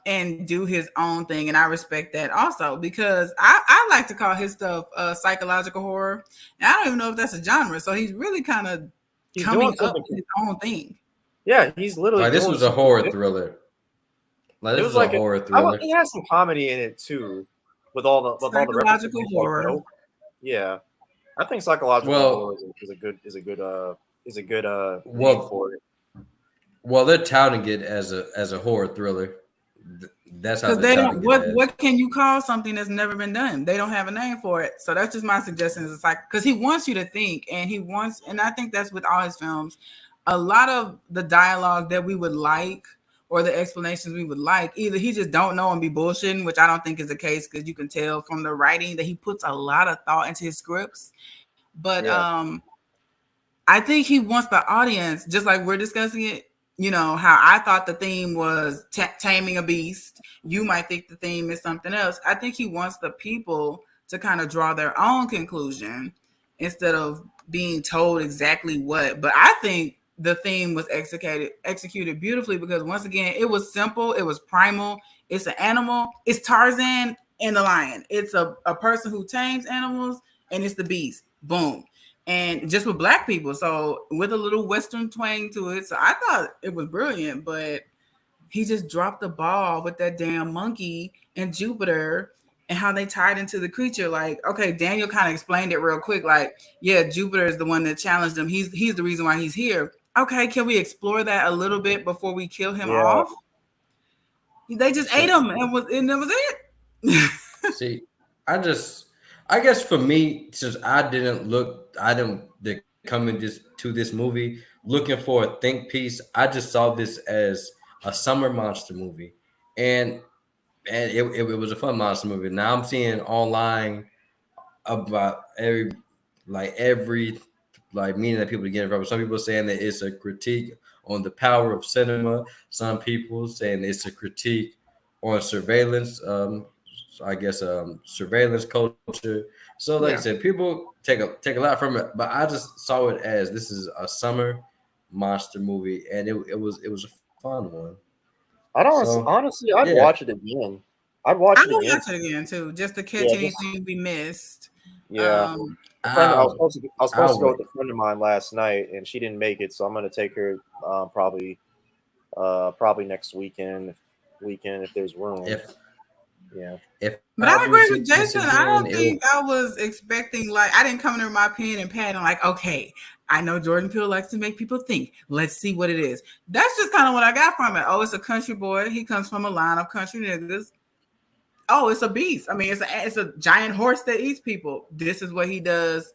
and do his own thing. And I respect that also because I like to call his stuff psychological horror. And I don't even know if that's a genre. So he's really kind of coming up with his own thing. Yeah, he's literally this was a horror thriller. Like this was like a horror thriller. It has some comedy in it too, with all the psychological horror. Yeah, I think psychological horror is a good name for it. Well, they're touting it as a horror thriller. That's how they don't. What can you call something that's never been done? They don't have a name for it. So that's just my suggestion. It's like because he wants you to think, and I think that's with all his films. A lot of the dialogue that we would like or the explanations we would like, either he just don't know and be bullshitting, which I don't think is the case because you can tell from the writing that he puts a lot of thought into his scripts. But I think he wants the audience, just like we're discussing it, how I thought the theme was taming a beast. You might think the theme is something else. I think he wants the people to kind of draw their own conclusion instead of being told exactly what. But I think the theme was executed beautifully because once again, it was simple. It was primal. It's an animal. It's Tarzan and the lion. It's a person who tames animals and it's the beast. Boom. And just with Black people. So with a little Western twang to it. So I thought it was brilliant, but he just dropped the ball with that damn monkey and Jupiter and how they tied into the creature. Like, okay, Daniel kind of explained it real quick. Like, yeah, Jupiter is the one that challenged him. He's the reason why he's here. Okay, can we explore that a little bit before we kill him off? They just ate him and that was it. See, I guess for me, since I didn't come into this movie looking for a think piece. I just saw this as a summer monster movie, and it was a fun monster movie. Now I'm seeing online about every meaning that people are getting from. Some people saying that it's a critique on the power of cinema. Some people saying it's a critique on surveillance. I guess surveillance culture. So like I said, people take a lot from it, but I just saw it as this is a summer monster movie, and it was a fun one. I'd watch it again. I'd watch it again too, just to catch anything we missed. Yeah. I was supposed to go with a friend of mine last night, and she didn't make it, so I'm gonna take her probably next weekend if there's room. But I agree with Jason. I don't think I was expecting, I didn't come in with my pen and pad and okay, I know Jordan Peele likes to make people think. Let's see what it is. That's just kind of what I got from it. Oh, it's a country boy. He comes from a line of country niggas. Oh, it's a beast. I mean, it's a giant horse that eats people. This is what he does.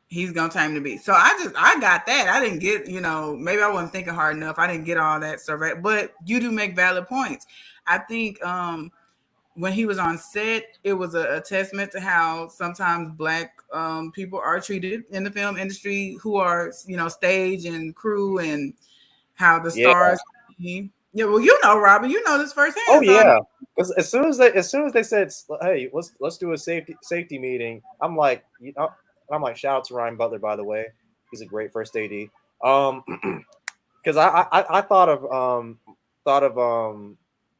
He's gonna tame the beast. So I got that. I didn't get, maybe I wasn't thinking hard enough. I didn't get all that survey, but you do make valid points. I think when he was on set, it was a testament to how sometimes Black people are treated in the film industry, who are, stage and crew, and how the stars. Yeah, well, Robert, this firsthand. Oh yeah, because as soon as they said, "Hey, let's do a safety meeting," I'm like, shout out to Ryan Butler, by the way, he's a great first AD. Because I thought of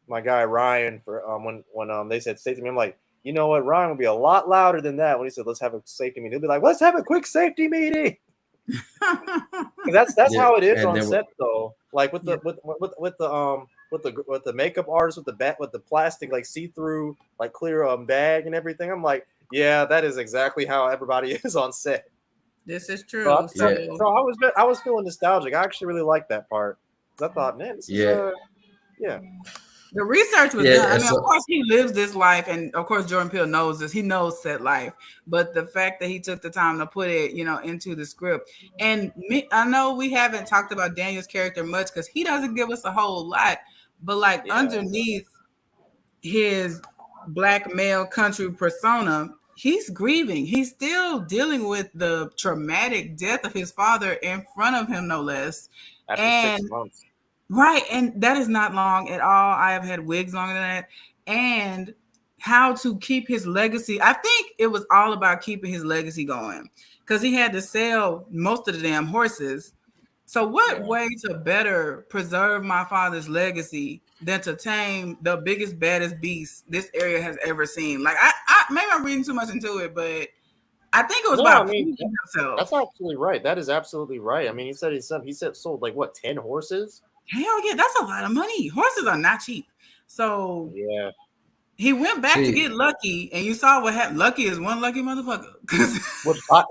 my guy Ryan for when they said safety meeting. I'm like, you know what, Ryan would be a lot louder than that when he said let's have a safety meeting. He'll be like, let's have a quick safety meeting. That's how it is on set though. Like with the makeup artist with the plastic see-through clear bag and everything. I'm like, yeah, that is exactly how everybody is on set. This is true. So I was feeling nostalgic. I actually really liked that part. I thought, man, this is the research was done. I mean, of course, he lives this life, and of course, Jordan Peele knows this. He knows set life, but the fact that he took the time to put it, into the script, and I know we haven't talked about Daniel's character much because he doesn't give us a whole lot, but underneath his black male country persona, he's grieving. He's still dealing with the traumatic death of his father in front of him, no less. After And 6 months. right, and that is not long at all. I have had wigs longer than that. And how to keep his legacy. I think it was all about keeping his legacy going because he had to sell most of the damn horses. So what way to better preserve my father's legacy than to tame the biggest, baddest beast this area has ever seen? Like I maybe I'm reading too much into it, but I think it was about proving himself. That's absolutely right. That is absolutely right. I mean, he said sold like what, 10 horses? Hell yeah, that's a lot of money. Horses are not cheap. So yeah, he went back to get Lucky, and you saw what happened. Lucky is one lucky motherfucker.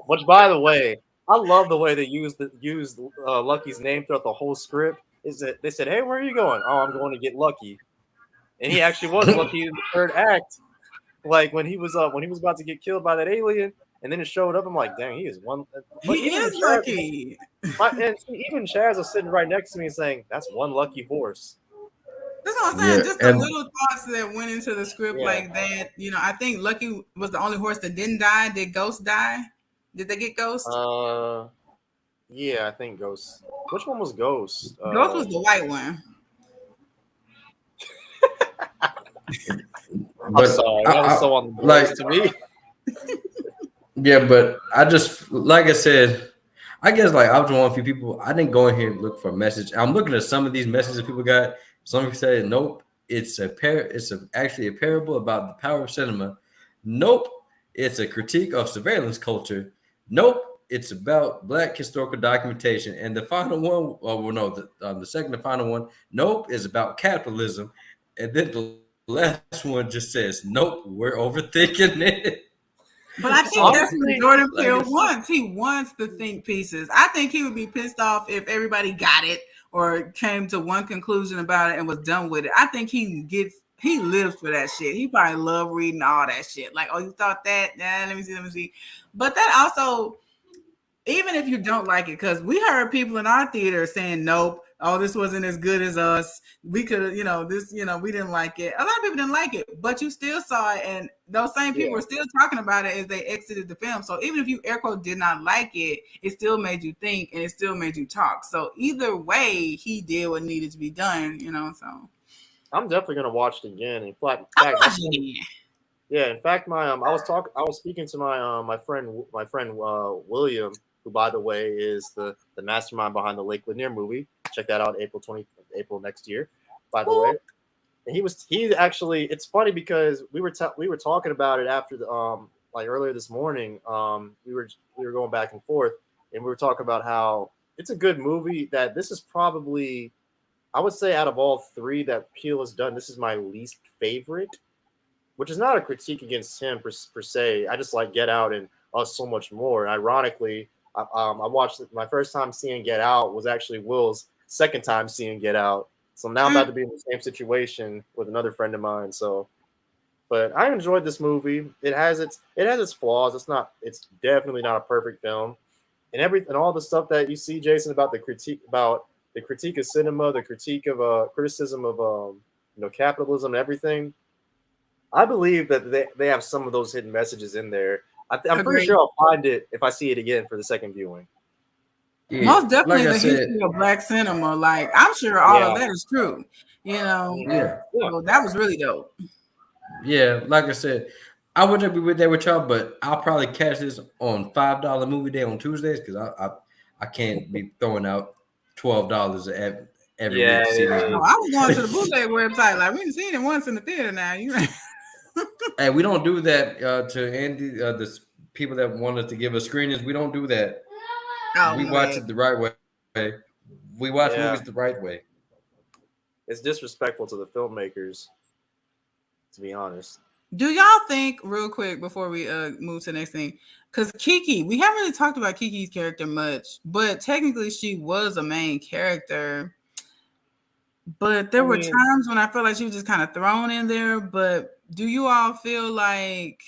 which by the way, I love the way they used Lucky's name throughout the whole script. Is that they said, "Hey, where are you going?" "Oh, I'm going to get Lucky," and he actually was Lucky in the third act. Like when he was about to get killed by that alien, and then it showed up. I'm like, dang, he is one. He is lucky. And even Chaz was sitting right next to me saying, "That's one lucky horse." That's what I'm saying. Just the little thoughts that went into the script like that. You know, I think Lucky was the only horse that didn't die. Did Ghost die? Did they get Ghost? Yeah, I think Ghost. Which one was Ghost? Ghost was the white one. I'm sorry, that was so on the like to me. Yeah, but I just like I said, I guess like I was one of a few people. I didn't go in here and look for a message. I'm looking at some of these messages people got. Some people say, nope, it's actually a parable about the power of cinema. Nope, it's a critique of surveillance culture. Nope, it's about Black historical documentation. And the final one, the second and final one, nope, is about capitalism. And then the last one just says, nope, we're overthinking it. But I think that's what Jordan Peele wants. He wants the think pieces. I think he would be pissed off if everybody got it or came to one conclusion about it and was done with it. I think he lives for that shit. He probably love reading all that shit. Like, oh, you thought that? Yeah, let me see. But that also, even if you don't like it, because we heard people in our theater saying, nope, oh, this wasn't as good as us. We could, we didn't like it. A lot of people didn't like it, but you still saw it. And those same people were still talking about it as they exited the film. So even if you, air quote, did not like it, it still made you think and it still made you talk. So either way, he did what needed to be done, so. I'm definitely going to watch it again. In fact, yeah, in fact, I was speaking to my friend William, who, by the way, is the mastermind behind the Lake Lanier movie. Check that out, April next year. By the way, and he actually. It's funny because we were talking about it after the like earlier this morning. We were going back and forth, and we were talking about how it's a good movie. That this is probably, I would say, out of all three that Peele has done, this is my least favorite. Which is not a critique against him per se. I just like Get Out and so much more. Ironically, I watched it. My first time seeing Get Out was actually Will's second time seeing Get Out. So now I'm about to be in the same situation with another friend of mine. So, but I enjoyed this movie. It has its flaws. It's definitely not a perfect film. And all the stuff that you see, Jason, about the critique of cinema, the critique of criticism of capitalism and everything. I believe that they have some of those hidden messages in there. I'm pretty sure I'll find it if I see it again for the second viewing. Yeah. Most definitely the history of Black cinema. Like, I'm sure all of that is true. Yeah. So that was really dope. Yeah, like I said, I wouldn't be there with y'all, but I'll probably catch this on $5 movie day on Tuesdays because I can't be throwing out $12 every week to see these movies. I was going to the bootleg website. Like, we didn't see it once in the theater now. Hey, we don't do that to Andy, the people that want us to give us screenings. We don't do that. We watch it the right way. We watch movies the right way. It's disrespectful to the filmmakers, to be honest. Do y'all think, real quick, before we move to the next thing, because Kiki, we haven't really talked about Kiki's character much, but technically she was a main character. But there were times when I felt like she was just kind of thrown in there. But do you all feel like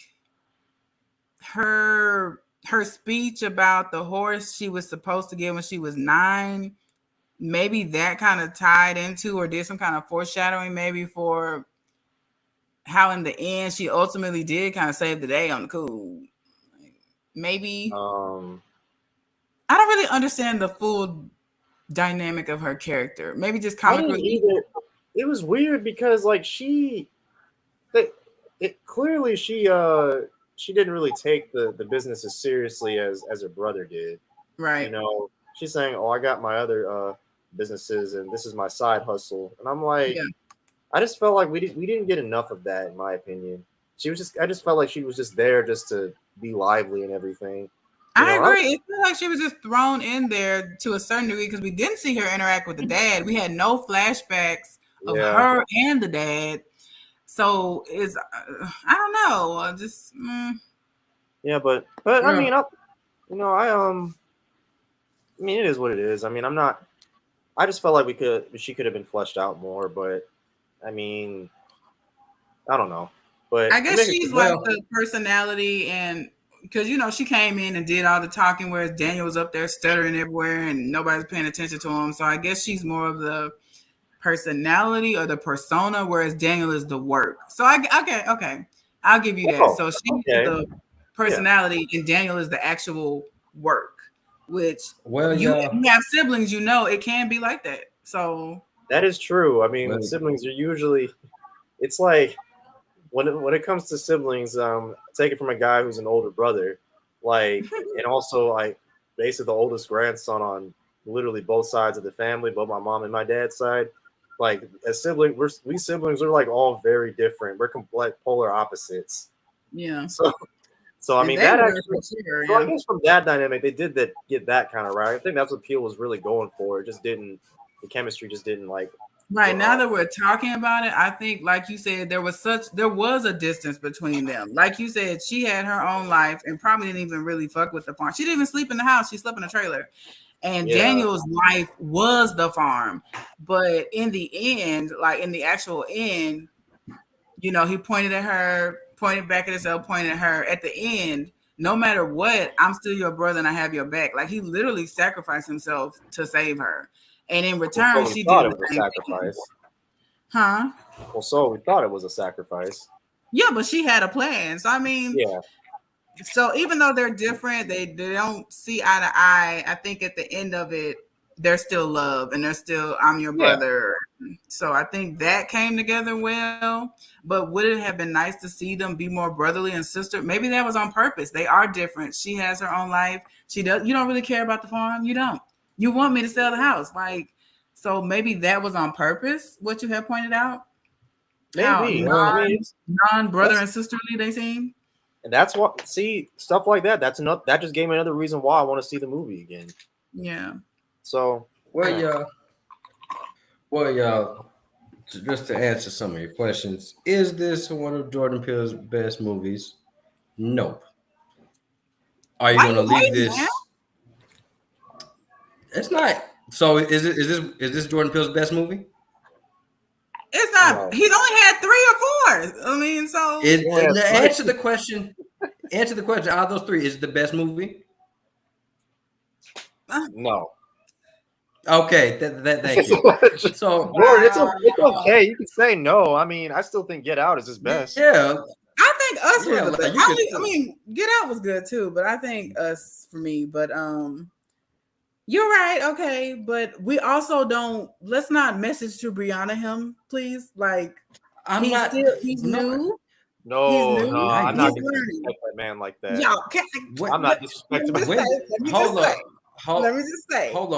her speech about the horse she was supposed to get when she was 9, maybe that kind of tied into or did some kind of foreshadowing maybe for how in the end she ultimately did kind of save the day on the cool. Maybe I don't really understand the full dynamic of her character. Maybe just comic relief. It was weird because like clearly she didn't really take the business as seriously as her brother did. Right. You know, she's saying, "Oh, I got my other businesses, and this is my side hustle." And I'm like, I just felt like we didn't get enough of that, in my opinion. I just felt like she was just there just to be lively and everything. I agree. It felt like she was just thrown in there to a certain degree because we didn't see her interact with the dad. We had no flashbacks of her and the dad. So I don't know. Just yeah, but I mean, I mean, it is what it is. I mean, I just felt like she could have been fleshed out more, but I mean, I don't know. But I guess she's like the personality, and because she came in and did all the talking, whereas Daniel was up there stuttering everywhere and nobody's paying attention to him. So I guess she's more of the personality or the persona, whereas Daniel is the work. So okay, I'll give you that. So she's the personality, and Daniel is the actual work. Which if you have siblings, it can be like that. So that is true. I mean, siblings are usually, it's like when it comes to siblings, take it from a guy who's an older brother, like, and also like basically the oldest grandson on literally both sides of the family, both my mom and my dad's side. Like as siblings, we siblings are like all very different. We're complete polar opposites. Yeah. So I mean that actually, I guess from that dynamic, they did get that kind of right. I think that's what Peele was really going for. It just didn't, the chemistry just didn't like. Right now that we're talking about it, I think, like you said, there was a distance between them. Like you said, she had her own life and probably didn't even really fuck with the farm. She didn't even sleep in the house. She slept in a trailer. And Daniel's life was the farm. But in the end, like in the actual end, he pointed at her, pointed back at himself, pointed at her. At the end, no matter what, I'm still your brother and I have your back. Like he literally sacrificed himself to save her. And in return, she did the same sacrifice. Huh? Well, so we thought it was a sacrifice. Yeah, but she had a plan. So I mean, so even though they're different, they don't see eye to eye. I think at the end of it, they're still love and they're still I'm your brother. So I think that came together well. But would it have been nice to see them be more brotherly and sister? Maybe that was on purpose. They are different. She has her own life. She does. You don't really care about the farm. You don't. You want me to sell the house, like, so maybe that was on purpose. What you have pointed out, maybe non-brother and sisterly they seem. And that's what stuff like that. That's enough. That just gave me another reason why I want to see the movie again. Yeah. So y'all. Just to answer some of your questions, is this one of Jordan Peele's best movies? Nope. Are you going to leave this? Man? It's not. So is this Jordan Peele's best movie? It's not. No. He's only had 3 or 4. I mean, so answer the question. Answer the question. Out of those 3, is it the best movie? No. Okay. Thank you. So, Jordan, it's okay. You can say no. I mean, I still think Get Out is his best. Yeah. I think Us was the best. I mean, Get Out was good too, but I think Us for me. But you're right, okay, but we also don't. Let's not message to Brianna him, please. Like he's new. No, I'm not disrespecting that man like that. I'm not disrespecting him. Let me just say. Hold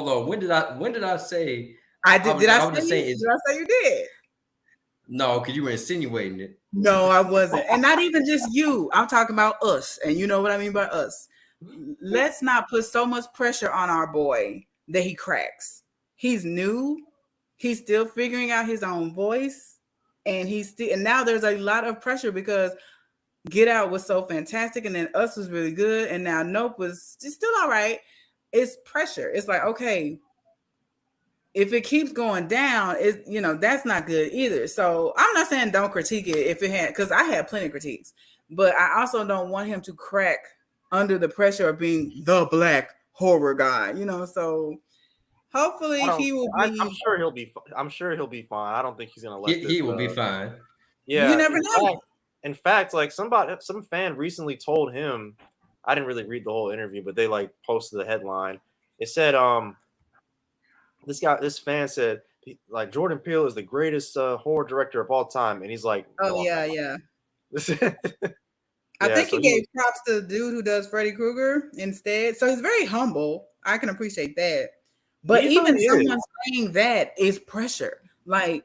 on. When did I say? I did. Did I say you did? No, because you were insinuating it. No, I wasn't, and not even just you. I'm talking about us, and you know what I mean by us. Let's not put so much pressure on our boy that he cracks. He's new. He's still figuring out his own voice. And now there's a lot of pressure because Get Out was so fantastic. And then Us was really good. And now Nope was still all right. It's pressure. It's like, okay, if it keeps going down, that's not good either. So I'm not saying don't critique it if it had, because I had plenty of critiques, but I also don't want him to crack under the pressure of being the black horror guy, so hopefully he will be. I'm sure he'll be fine. I don't think he's gonna let he will be fine. Yeah, You never know. In fact, like some fan recently told him, I didn't really read the whole interview, but they like posted the headline. It said, this fan said, like, Jordan Peele is the greatest horror director of all time, and he's like, Oh no, yeah, yeah. I Yeah, think so he gave props to the dude who does Freddy Krueger instead. So he's very humble. I can appreciate that. But He even really someone is. saying that is pressure. Like,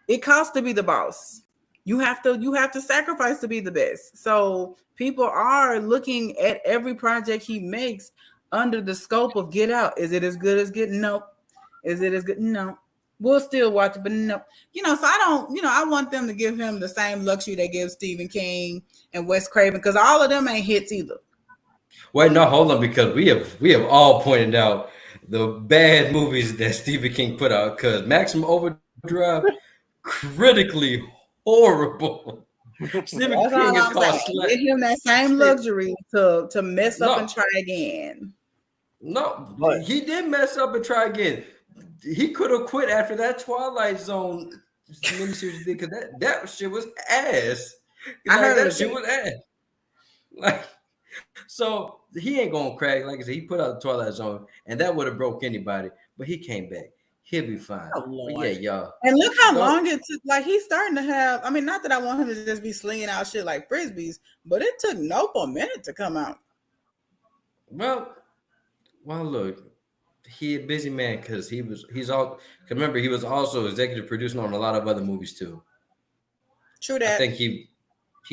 it costs to be the boss. You have to sacrifice to be the best. So people are looking at every project he makes under the scope of Get Out. Is it as good as Get? Nope. Is it as good? No. We'll still watch it, but no. So I don't, I want them to give him the same luxury they give Stephen King and Wes Craven, because all of them ain't hits either. Wait, no, hold on, because we have all pointed out the bad movies that Stephen King put out, because Maximum Overdrive, critically horrible. Stephen That's King all is I'm called saying. Give him that same luxury to mess up No. and try again. No, But- he did mess up and try again. He could have quit after that Twilight Zone miniseries because that shit was ass. I heard that of shit it. was ass. Like, so he ain't gonna crack. Like I said, he put out the Twilight Zone, and that would have broke anybody. But he came back. He'll be fine. Oh, But Lord. yeah, y'all. And look how Don't- long it took. Like, he's starting to have, I mean, not that I want him to just be slinging out shit like Frisbees, but it took Nope a minute to come out. Well, look, he a busy man because remember, he was also executive producing on a lot of other movies too. True I that. think he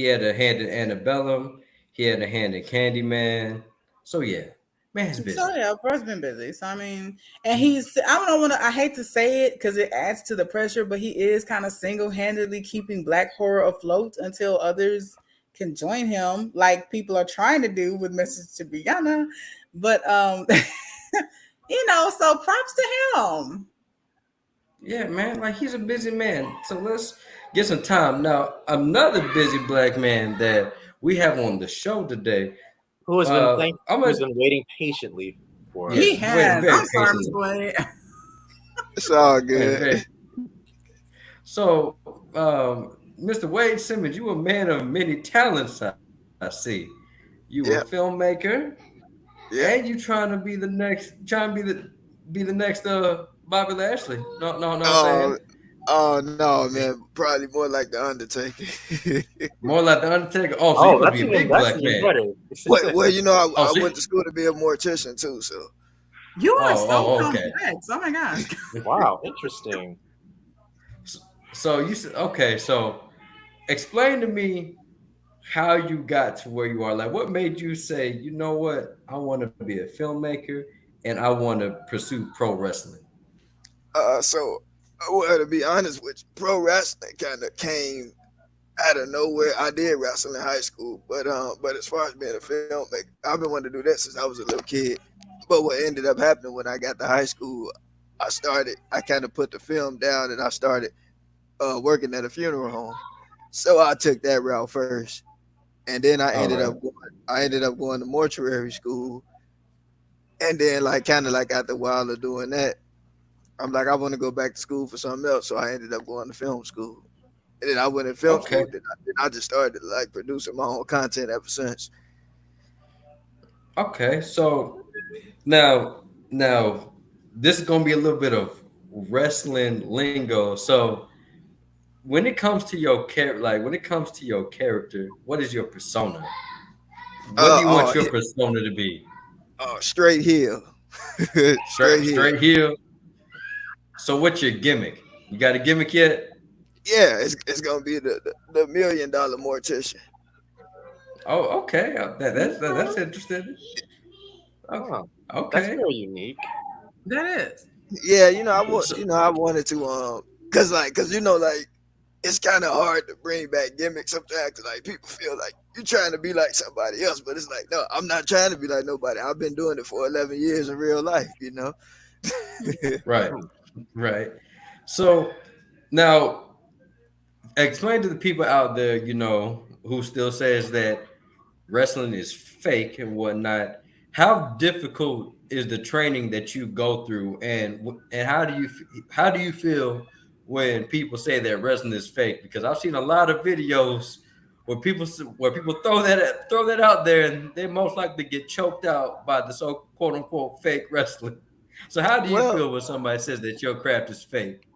had a hand in Antebellum. He had a hand in Candyman. So yeah, man's busy. So yeah, Bro's been busy. So I mean, and I hate to say it because it adds to the pressure, but he is kind of single-handedly keeping Black horror afloat until others can join him, like people are trying to do with Message to Brianna. But so props to him. Yeah, man, like he's a busy man. So let's get some time. Now, another busy Black man that we have on the show today. Who has been waiting patiently for us. He Yes, has. very I'm sorry, patiently. Mr. Wade. It's all good. So, Mr. Wade Simmons, you a man of many talents, I see. You a filmmaker, and you trying to be the next Bobby Lashley. No, I'm saying. Oh no, man! Probably more like the Undertaker. More like the Undertaker. Oh, so you must be a big Black man. Well, I went to school to be a mortician too. So You are okay. complex. Oh my gosh. Wow, interesting. So you said okay. So explain to me how you got to where you are. Like, what made you say, you know what, I want to be a filmmaker and I want to pursue pro wrestling? Well, to be honest with you, pro wrestling kind of came out of nowhere. I did wrestle in high school, but as far as being a filmmaker, I've been wanting to do that since I was a little kid. But what ended up happening when I got to high school, I kind of put the film down and I started working at a funeral home. So I took that route first, and then I ended up going to mortuary school, and then after a while of doing that, I'm like, I want to go back to school for something else. So I ended up going to film school. And then I went in film school. Then I just started producing my own content ever since. Okay, so now this is gonna be a little bit of wrestling lingo. So when it comes to your character, what is your persona? What do you want your persona to be? Straight heel. Straight heel. So what's your gimmick? You got a gimmick yet? Yeah, it's gonna be the $1 million mortician. Oh, okay. That's interesting. Oh, okay. That's very unique. That is. Yeah, I wanted to cause it's kind of hard to bring back gimmicks sometimes. People feel like you're trying to be like somebody else, but it's like, no, I'm not trying to be like nobody. I've been doing it for 11 years in real life, Right. So now explain to the people out there, who still says that wrestling is fake and whatnot. How difficult is the training that you go through, and how do you feel when people say that wrestling is fake, because I've seen a lot of videos where people throw that out there, and they most likely get choked out by the so quote unquote fake wrestling. So how do you Well, feel when somebody says that your craft is fake?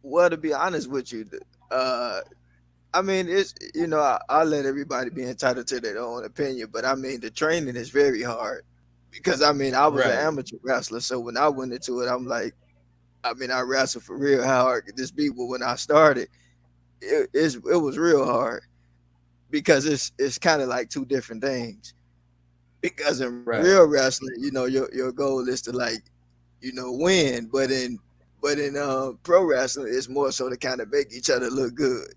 well, to be honest with you, uh, I mean, it's I let everybody be entitled to their own opinion, but I mean, the training is very hard because I mean, I was an Right, amateur wrestler, so when I went into it, I'm like, I mean, I wrestled for real. How hard could this be? But when I started, it was real hard because it's kind of like two different things. Because in right, real wrestling, your goal is to like, win, but in pro wrestling, it's more so to kind of make each other look good.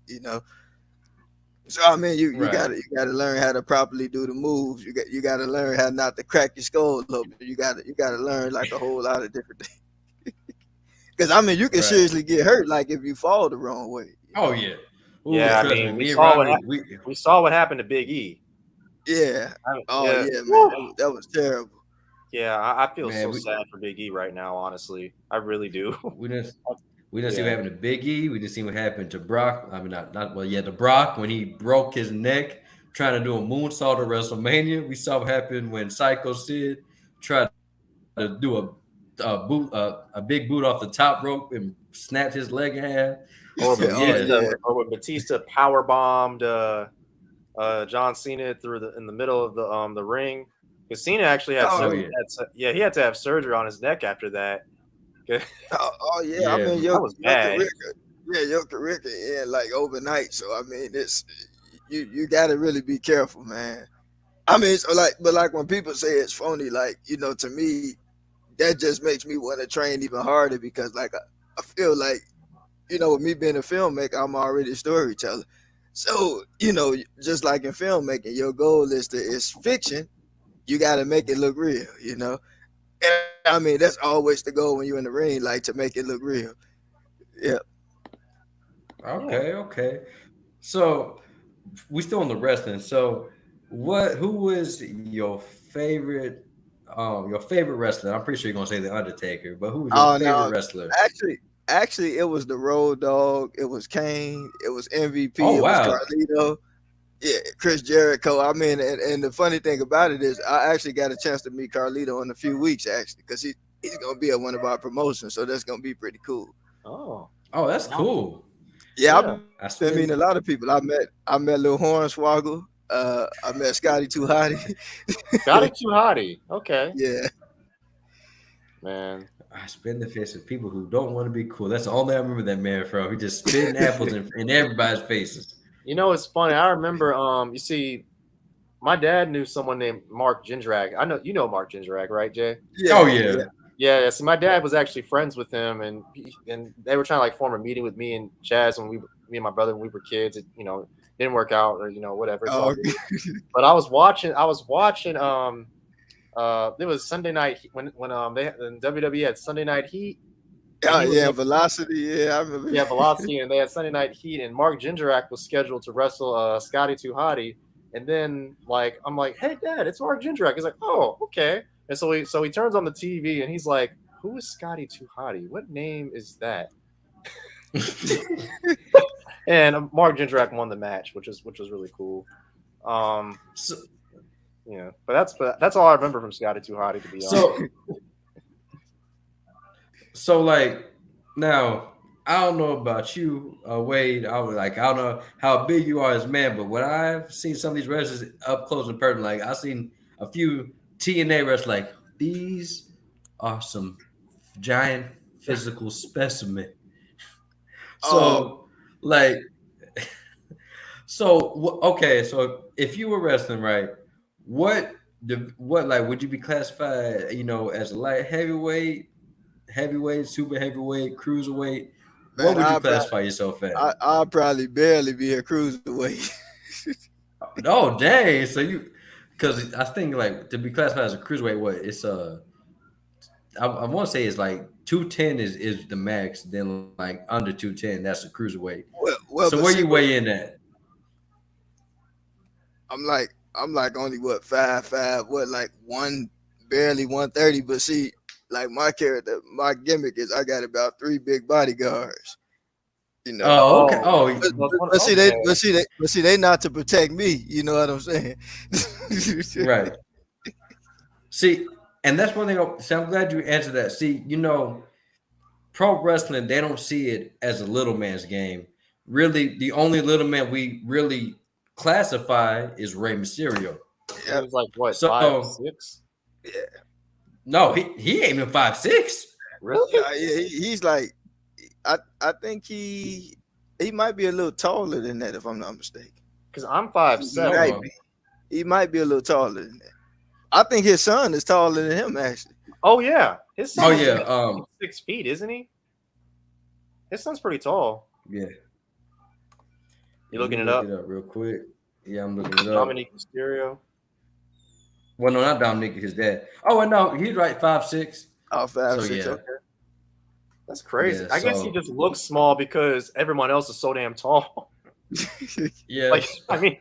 So I mean, you right, gotta learn how to properly do the moves. You gotta learn how not to crack your skull open. You gotta learn like a whole lot of different things. Because I mean, you can right. seriously get hurt like if you fall the wrong way. Oh yeah. Ooh, Yeah, I trust me, mean, me and Ronnie, we we saw what happened to Big E. Yeah. Oh Yeah, yeah, man, woo! that was terrible. Yeah, I feel man, so sad for Big E right now. Honestly, I really do. we didn't we didn't see what Yeah. happened to Big E. We didn't see what happened to Brock. I mean, not well, yeah, to Brock when he broke his neck trying to do a moonsault at WrestleMania. We saw what happened when Psycho Sid tried to do a big boot off the top rope and snapped his leg in half. Or So Oh yeah, yeah. When Batista power bombed John Cena in the middle of the ring. Because Cena actually had oh Oh, yeah, he had to have surgery on his neck after that. oh yeah. I yeah, mean, That was bad. your career can end like overnight. So I mean, it's you got to really be careful, man. I mean, so like, but like when people say it's phony, like to me, that just makes me want to train even harder because like I feel like with me being a filmmaker, I'm already a storyteller. So just like in filmmaking, your goal is fiction. You got to make it look real. And I mean, that's always the goal when you're in the ring, like to make it look real. Yeah. Yeah. okay. So we still on the wrestling. So who was your favorite wrestler? I'm pretty sure you're gonna say the Undertaker, but who was your Oh favorite no, wrestler? actually, it was the Road Dog. It was Kane. It was MVP. Oh It was wow. Carlito. Yeah, Chris Jericho. I mean, and the funny thing about it is, I actually got a chance to meet Carlito in a few weeks, actually, because he's gonna be at one of our promotions, so that's gonna be pretty cool. Oh, Oh, that's wow. cool. Yeah, Yeah. I I've been spent meeting a lot of people. I met Lil Hornswoggle. I met Scotty Too Hottie. Got it too hottie. Okay, Yeah. man. I spit in the face of people who don't want to be cool. That's all I remember that man from. He just spitting apples in everybody's faces. It's funny. I remember. You see, my dad knew someone named Mark Jindrak. I know you know Mark Jindrak, right, Jay? Oh Yeah. yeah. Yeah. Yeah. So my dad was actually friends with him, and they were trying to like form a meeting with me and Chaz when me and my brother when we were kids. It didn't work out, or whatever. It's all Oh, good. But I was watching. It was Sunday night when WWE had Sunday Night Heat. And he was yeah. Velocity. Yeah, I remember. Yeah, Velocity, and they had Sunday Night Heat, and Mark Jindrak was scheduled to wrestle Scotty Too Hottie. And then I'm like, hey Dad, it's Mark Jindrak. He's like, oh, okay. And so he turns on the TV and he's like, who is Scotty Too Hottie? What name is that? And Mark Jindrak won the match, which was really cool. So, Yeah, but that's all I remember from Scotty Too Hottie, to be honest. so like now I don't know about you, Wade. I don't know how big you are as a man, but when I've seen some of these wrestlers up close and personal, like I've seen a few TNA wrestlers, like these are some giant physical specimen. So like, okay. So if you were wrestling, right, what like would you be classified, as a light heavyweight, super heavyweight, cruiserweight? What Man, would you classify yourself as? I'll probably barely be a cruiserweight. Oh dang! So because I think like to be classified as a cruiserweight, what it's I want to say it's like 210 is the max. Then like under 210, that's a cruiserweight. well, So but where see, you weigh in at? I'm like only what 5'5", what like barely 130. But see, like my character, my gimmick is I got about 3 big bodyguards. You know. Oh, okay. Oh, But see, they not to protect me. You know what I'm saying? right. See, and that's one thing. See, I'm glad you answered that. See, pro wrestling, they don't see it as a little man's game. Really, the only little man we really classify is Rey Mysterio. He was like what, So 5'6"? Yeah. no, he ain't even 5'6". Really? Yeah, he's like, I think he might be a little taller than that if I'm not mistaken. Because I'm He 5'7". might be. He might be a little taller than that. I think his son is taller than him actually. Oh yeah, his son. Oh is yeah, 6 feet, isn't he? His son's pretty tall. yeah. You looking it Look up? it up real quick. Yeah, I'm looking it up. Dominic Mysterio. Well, no, not Dominic, his dad. Oh, and no, he's right, 5'6". Oh, 5'6". So yeah, Okay. That's crazy. Yeah, I guess so- he just looks small because everyone else is so damn tall. yeah. Like, I mean,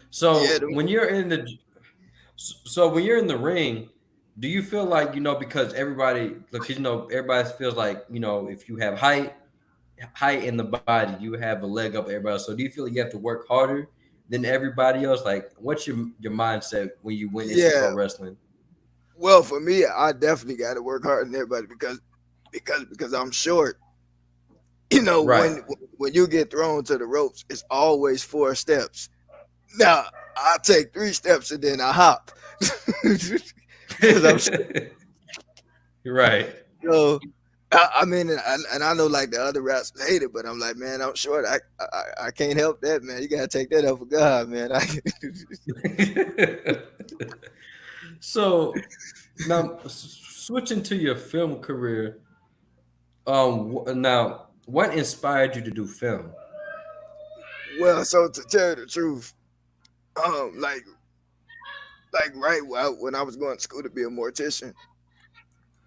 So Yeah, when you're in the ring, do you feel like because everybody everybody feels like if you have height in the body, you have a leg up everybody else. So do you feel like you have to work harder than everybody else? Like, what's your mindset when you went into pro wrestling? Well, for me, I definitely got to work harder than everybody because I'm short. Right. When you get thrown to the ropes, it's always 4 steps. Now I take 3 steps and then I hop. 'Cause I'm short. Right. So I mean, and I know like the other wrestlers hate it, but I'm like, man, I'm short. I can't help that, man. You gotta take that up for God, man. So now switching to your film career, now what inspired you to do film? Well, so to tell you the truth, like right when I was going to school to be a mortician,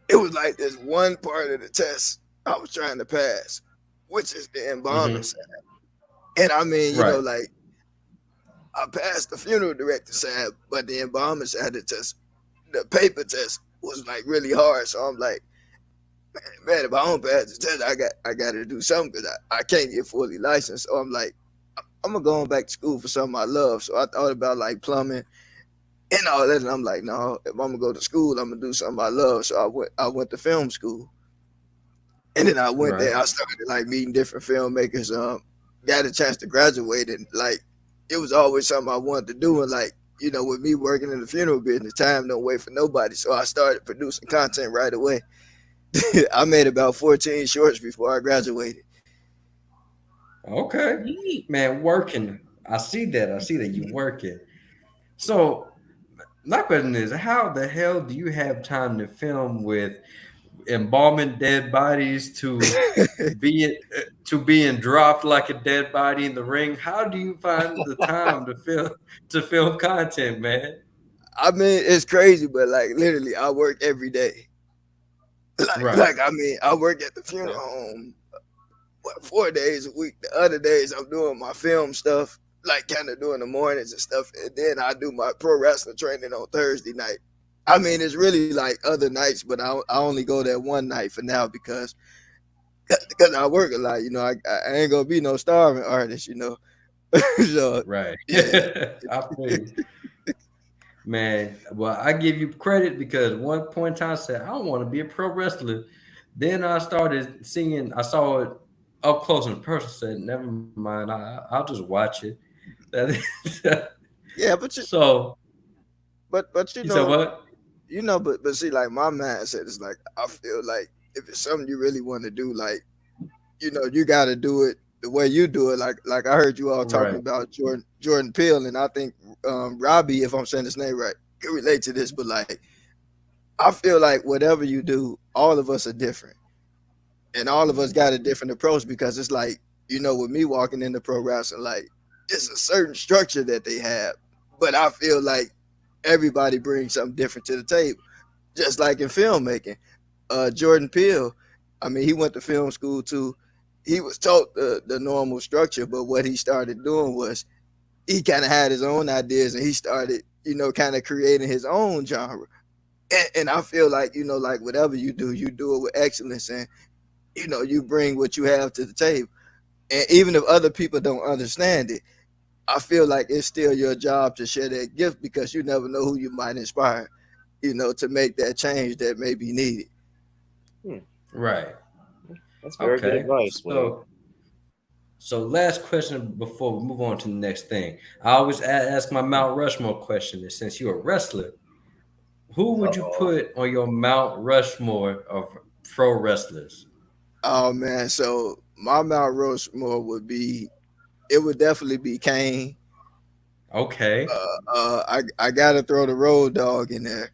it was like this one part of the test I was trying to pass, which is the embalming side. And I mean, you know, like I passed the funeral director side, but the embalming side of the test, the paper test was like really hard. So I'm like, man, if I don't pass the test, I got to do something because I can't get fully licensed. So I'm like, I'm gonna go back to school for something I love. So I thought about like plumbing and all that, and I'm like, no, if I'm gonna go to school, I'm gonna do something I love. So I went to film school, and then I went there. I started like meeting different filmmakers. Got a chance to graduate, and like it was always something I wanted to do. And like with me working in the funeral business, time don't wait for nobody. So I started producing content right away. I made about 14 shorts before I graduated. Okay, man, working. I see that you working. So my question is, how the hell do you have time to film with embalming dead bodies to being dropped like a dead body in the ring? How do you find the time to film content, man? I mean, it's crazy, but like literally, I work every day. Like I mean, I work at the funeral home 4 days a week. The other days I'm doing my film stuff, like kind of doing the mornings and stuff, and then I do my pro wrestling training on Thursday night. I mean, it's really like other nights, but I only go there one night for now because I work a lot. I ain't gonna be no starving artist. So, right. Yeah. I feel you. Man, well, I give you credit because one point in time I said I don't want to be a pro wrestler. Then I started seeing, I saw it up close and personal. Said, never mind, I'll just watch it. Yeah, but but you said what? But see, like my mindset is like I feel like if it's something you really want to do, like you got to do it the way you do it. Like I heard you all talking about Jordan Peele, and I think Robbie, if I'm saying his name right, can relate to this. But like I feel like whatever you do, all of us are different, and all of us got a different approach because it's like with me walking into pro wrestling, like it's a certain structure that they have, but I feel like everybody brings something different to the table. Just like in filmmaking, Jordan Peele, I mean, he went to film school too. He was taught the normal structure, but what he started doing was he kind of had his own ideas and he started, kind of creating his own genre. And I feel like, like whatever you do it with excellence. And you bring what you have to the table. And even if other people don't understand it, I feel like it's still your job to share that gift because you never know who you might inspire, to make that change that may be needed. Right. That's very good Okay. advice, Will. So last question before we move on to the next thing. I always ask my Mount Rushmore question. And since you're a wrestler, who would you put on your Mount Rushmore of pro wrestlers? Oh man, so my Mount Rushmore would definitely be Kane. Okay. I gotta throw the Road Dog in there.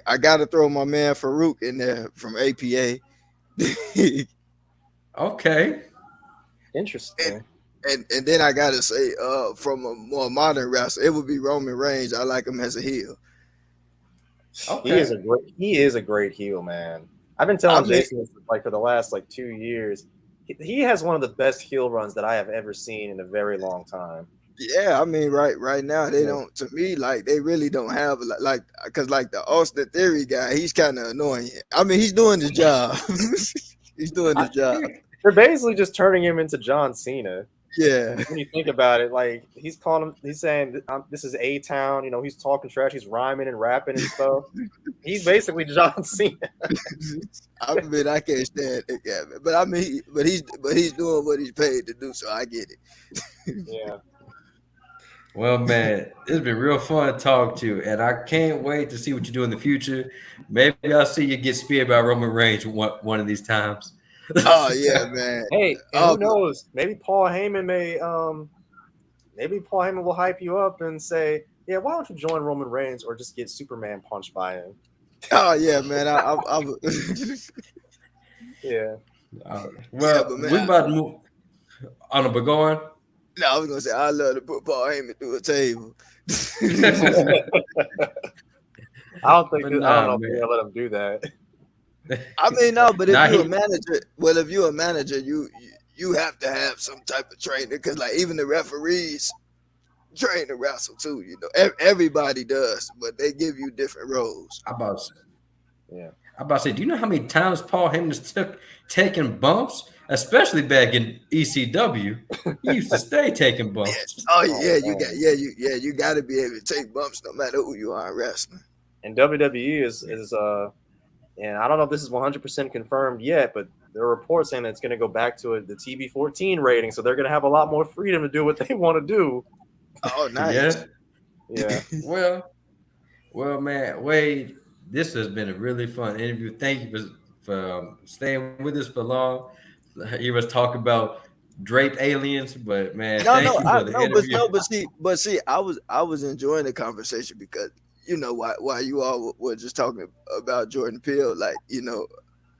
I gotta throw my man Farouk in there from APA. Okay. Interesting. And then I gotta say, from a more modern wrestler, it would be Roman Reigns. I like him as a heel. Okay. He is a great heel, man. I've been telling Jason this like for the last 2 years. He has one of the best heel runs that I have ever seen in a very long time. Yeah, I mean, right now they don't. To me, they really don't have because the Austin Theory guy, he's kind of annoying. I mean, he's doing his job. He's doing his job. They're basically just turning him into John Cena. Yeah. When you think about it, he's saying this is A-Town. He's talking trash. He's rhyming and rapping and stuff. He's basically John Cena. I mean, I can't stand it, yeah, but I mean, he's doing what he's paid to do, so I get it. Yeah. Well, man, it's been real fun to talk to you, and I can't wait to see what you do in the future. Maybe I'll see you get speared by Roman Reigns one of these times. Oh yeah, man. Hey, who knows? Maybe Paul Heyman will hype you up and say, "Yeah, why don't you join Roman Reigns or just get Superman punched by him?" Oh yeah, man. Yeah. Well, man, we're about to move on, but go on. No, I was gonna say I love to put Paul Heyman through a table. I don't know if we're gonna let him do that. I mean, no, but if you're a manager, you have to have some type of training because, even the referees train to wrestle too. Everybody does, but they give you different roles. I'm about to say, do you know how many times Paul Heyman has taken bumps, especially back in ECW? He used to stay taking bumps. You got to be able to take bumps no matter who you are in wrestling. And WWE is and I don't know if this is 100% confirmed yet, but there are reports saying that it's going to go back to the TV 14 rating, so they're going to have a lot more freedom to do what they want to do. Oh, nice. Yeah. Well, man, Wade, this has been a really fun interview. Thank you for staying with us for long. You was talking about draped aliens, but man, thank you for the interview. But see, I was enjoying the conversation because why you all were just talking about Jordan Peele,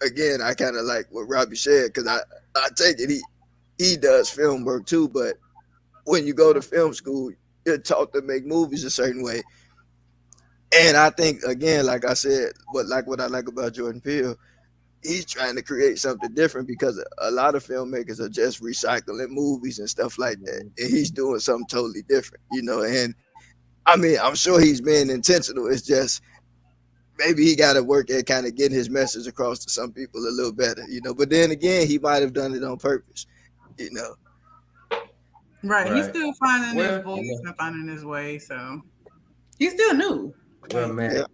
again, I kind of like what Robbie said because I take it he does film work too, but when you go to film school, you're taught to make movies a certain way. And I think, again, like I said, what I like about Jordan Peele, he's trying to create something different because a lot of filmmakers are just recycling movies and stuff like that. And he's doing something totally different, and I mean, I'm sure he's being intentional. It's just maybe he got to work at kind of getting his message across to some people a little better, But then again, he might have done it on purpose, Right. He's still finding his voice and finding his way. So he's still new. Well, man.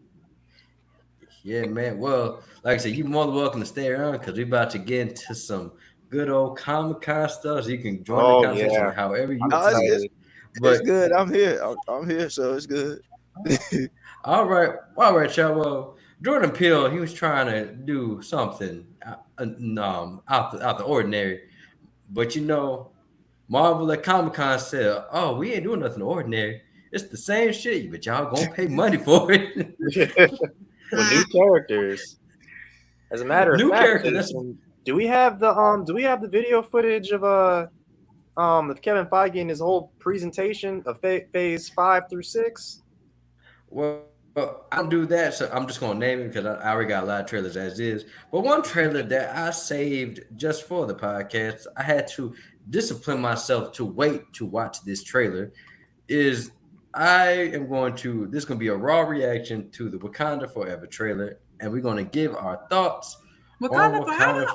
Yeah, man. Well, like I said, you're more than welcome to stay around because we're about to get into some good old Comic-Con stuff. So you can join the conversation however you excited. It's good. I'm here. I'm here, so it's good. All right, y'all. Well, Jordan Peele, he was trying to do something out the ordinary, but Marvel at Comic-Con said, "Oh, we ain't doing nothing ordinary. It's the same shit, but y'all gonna pay money for it." With new characters. As a matter of fact, do we have the video footage of Kevin Feige and his whole presentation of phase 5 through 6? Well, I'll do that. So I'm just gonna name it because I already got a lot of trailers as is. But one trailer that I saved just for the podcast, I had to discipline myself to wait to watch this trailer. This is going to be a raw reaction to the Wakanda Forever trailer, and we're going to give our thoughts Wakanda Forever.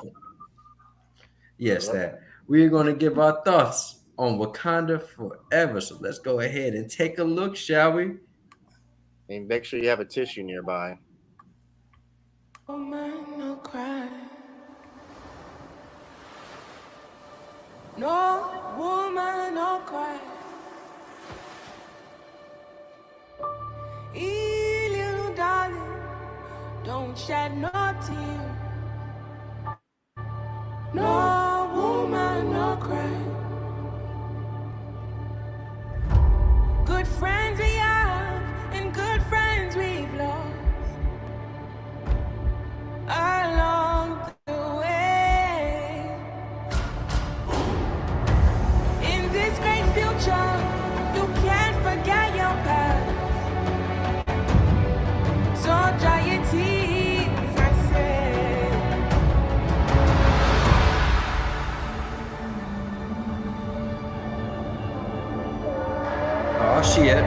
Yes, that. We're going to give our thoughts on Wakanda Forever. So let's go ahead and take a look, shall we? And make sure you have a tissue nearby. No man, no cry. No woman, no cry. Hey, little darling, don't shed no tear. No woman, no cry. Good friends we have, and good friends we've lost along the way. In this great future, you can't forget your past. So dry your tears, I say. Oh, shit.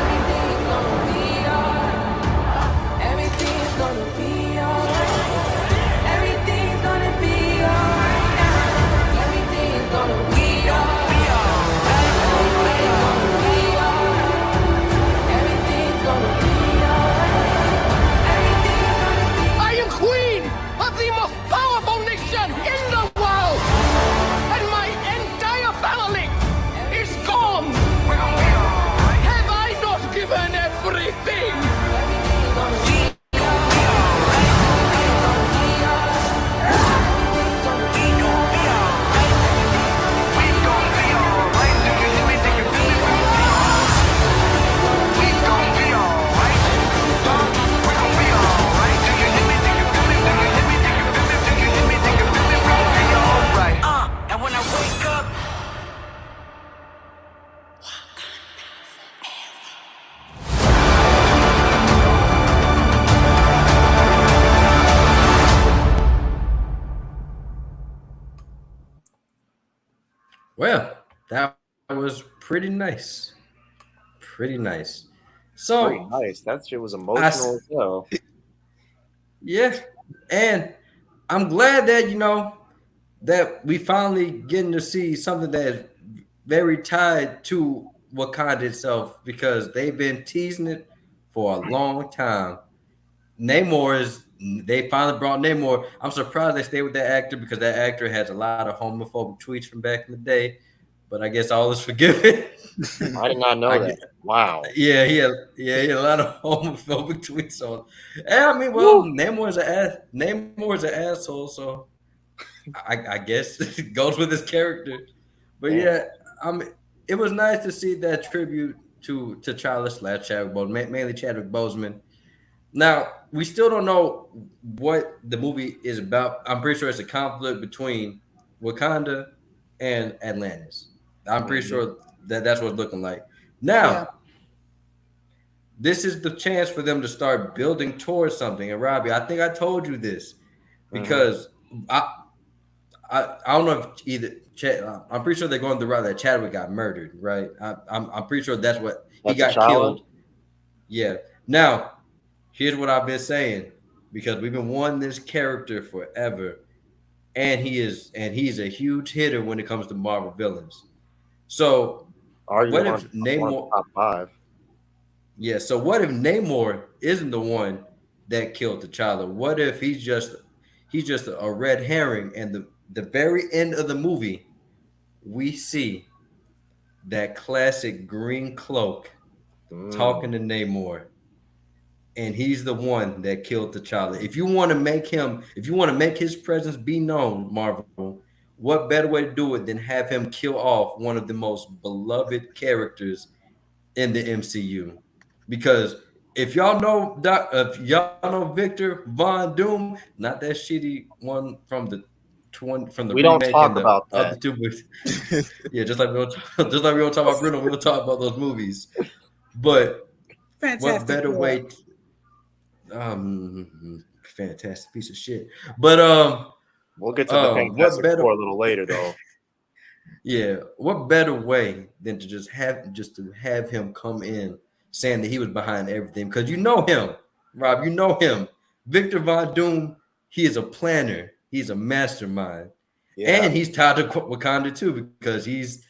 Everything's gonna be alright. Everything's gonna be alright now. Everything's gonna be alright. Everything's gonna be alright. Everything's gonna be alright. I am queen of the most powerful nation in the world, and my entire family is gone. Have I not given everything? And when I wake up, Well, that was pretty nice. Pretty nice. So, Pretty nice. That shit was emotional as well. yeah, and I'm glad that that we finally getting to see something that is very tied to Wakanda itself, because they've been teasing it for a long time. They finally brought Namor. I'm surprised they stayed with that actor, because that actor has a lot of homophobic tweets from back in the day, but I guess all is forgiven. I did not know that. Wow. Yeah, he had a lot of homophobic tweets on. And I mean, well, Namor is an asshole, so I guess it goes with his character. But yeah, it was nice to see that tribute to T'Challa / Chadwick Boseman, mainly Chadwick Boseman. Now, we still don't know what the movie is about. I'm pretty sure it's a conflict between Wakanda and Atlantis. I'm pretty sure that's what it's looking like. Now, this is the chance for them to start building towards something. And Robbie, I think I told you this because I don't know if I'm pretty sure they're going the route that Chadwick got murdered, right? I'm pretty sure that's what he got killed. Yeah. Now, here's what I've been saying, because we've been wanting this character forever, and he's a huge hitter when it comes to Marvel villains. So, what if Namor top 5? Yeah, so what if Namor isn't the one that killed T'Challa? What if he's just a red herring, and the very end of the movie, we see that classic green cloak talking to Namor, and he's the one that killed T'Challa. If you want to make his presence be known, Marvel, what better way to do it than have him kill off one of the most beloved characters in the MCU? Because if y'all know Victor Von Doom, not that shitty one from the we don't remake talk and the about that. other two movies. Yeah, just like we don't talk about Bruno, we don't talk about those movies. But Fantastic. what better way? Fantastic piece of shit. But we'll get to the Fantastic Four a little later, though. Yeah, what better way than to have him come in saying that he was behind everything because you know him, Rob. You know him, Victor Von Doom. He is a planner. He's a mastermind, and he's tied to Wakanda too because he's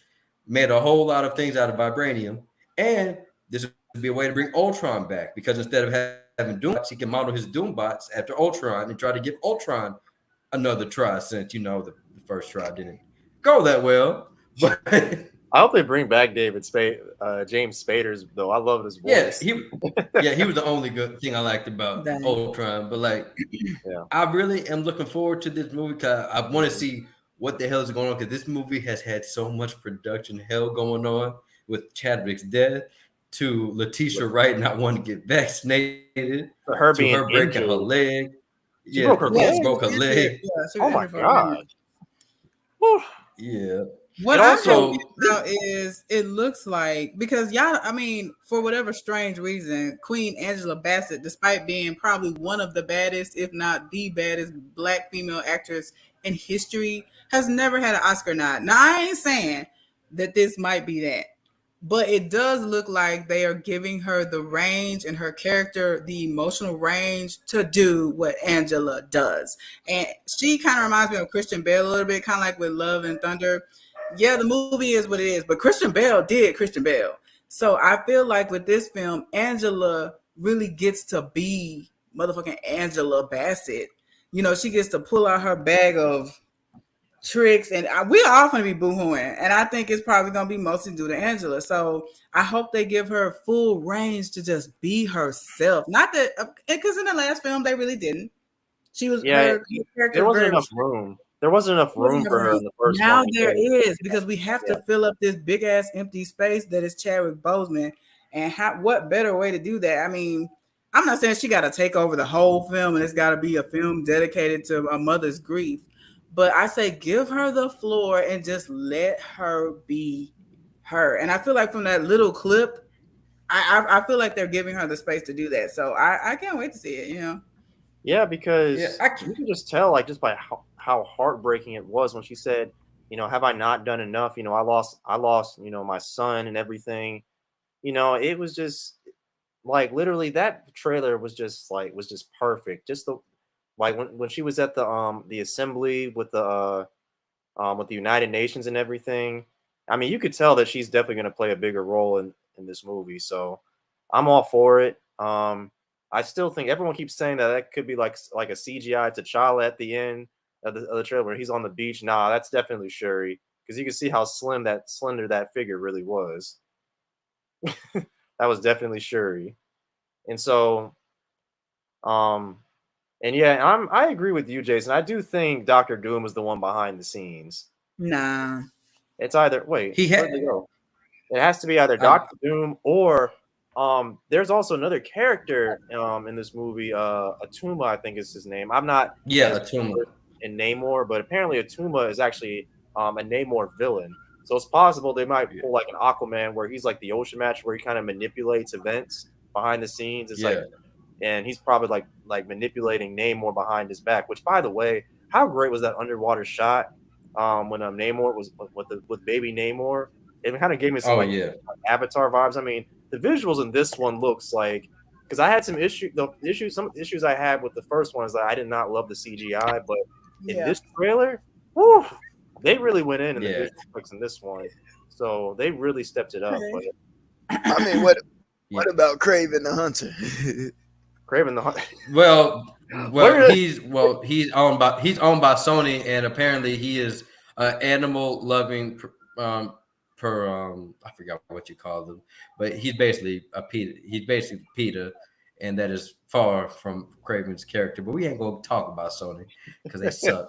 made a whole lot of things out of vibranium, and this would be a way to bring Ultron back because instead of having Doombots, he can model his Doombots after Ultron and try to give Ultron another try since the first try didn't go that well. But I hope they bring back James Spader's though. I love his voice. He was the only good thing I liked about Ultron. But like, I really am looking forward to this movie because I want to see what the hell is going on because this movie has had so much production hell going on with Chadwick's death to Letitia Wright not wanting to get vaccinated, to her breaking injured. her leg. She broke her leg. Broke her leg. Oh my god. Yeah. What I also is it looks like because for whatever strange reason, Queen Angela Bassett, despite being probably one of the baddest, if not the baddest Black female actress in history, has never had an Oscar nod. Now I ain't saying that this might be that, but it does look like they are giving her the range and her character the emotional range to do what Angela does. And she kind of reminds me of Christian Bale a little bit, kind of like with Love and Thunder. Yeah, the movie is what it is, but Christian Bale did Christian Bale. So I feel like with this film, Angela really gets to be motherfucking Angela Bassett. She gets to pull out her bag of tricks, and we're all going to be boohooing, and I think it's probably going to be mostly due to Angela. So I hope they give her full range to just be herself. Not that, because in the last film they really didn't. She was her character. There wasn't enough room. There wasn't enough room for her in the first one. Now there is, because we have to fill up this big ass empty space that is Chadwick Boseman. And what better way to do that? I mean, I'm not saying she got to take over the whole film and it's got to be a film dedicated to a mother's grief, but I say give her the floor and just let her be her. And I feel like from that little clip, I feel like they're giving her the space to do that. So I can't wait to see it. Yeah, because you can just tell, like, just by how heartbreaking it was when she said, have I not done enough? I lost, my son and everything. It was just like literally that trailer was just perfect. Just when she was at the assembly with the United Nations and everything. I mean, you could tell that she's definitely going to play a bigger role in this movie. So I'm all for it. I still think everyone keeps saying that could be like a CGI T'Challa at the end of the trailer where he's on the beach. Nah, that's definitely Shuri, because you can see how slender that figure really was. That was definitely Shuri. And so, I agree with you, Jason. I do think Dr. Doom was the one behind the scenes. Nah, it's either where'd they go? It has to be either Dr. Doom or there's also another character in this movie, Atuma, I think is his name. I'm not Atuma in Namor, but apparently Atuma is actually a Namor villain. So it's possible they might pull like an Aquaman where he's like the ocean match where he kind of manipulates events behind the scenes. It's and he's probably like manipulating Namor behind his back, which, by the way, how great was that underwater shot when Namor was with baby Namor? It kind of gave me some Avatar vibes. I mean, the visuals in this one looks like, because I had some issues I had with the first one is that I did not love the CGI, but in this trailer, whew, they really went in the visual effects in this one, so they really stepped it up. But I mean, what about Kraven the Hunter? Kraven the Hunter. Well, he's owned by Sony, and apparently he is animal loving. I forgot what you call them, but he's basically PETA. He's basically PETA, and that is far from Kraven's character. But we ain't gonna talk about Sony because they suck.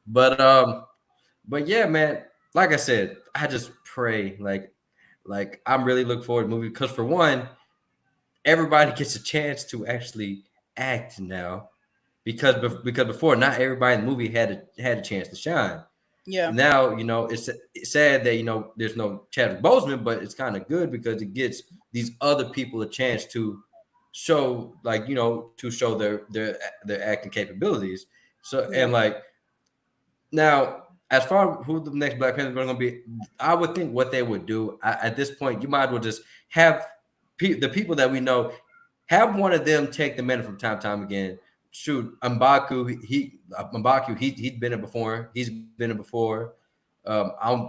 But yeah, man. Like I said, I just pray like I'm really looking forward to the movie because for one, everybody gets a chance to actually act now because before not everybody in the movie had a chance to shine. Yeah. Now, it's sad that, there's no Chadwick Boseman, but it's kind of good because it gets these other people a chance to show, to show their acting capabilities. So, and now, as far as who the next Black Panther is going to be, I would think what they would do at this point, you might as well just have the people that we know, have one of them take the mantle from time to time again. Shoot, M'Baku, he's been it before. He's been it before. Okoye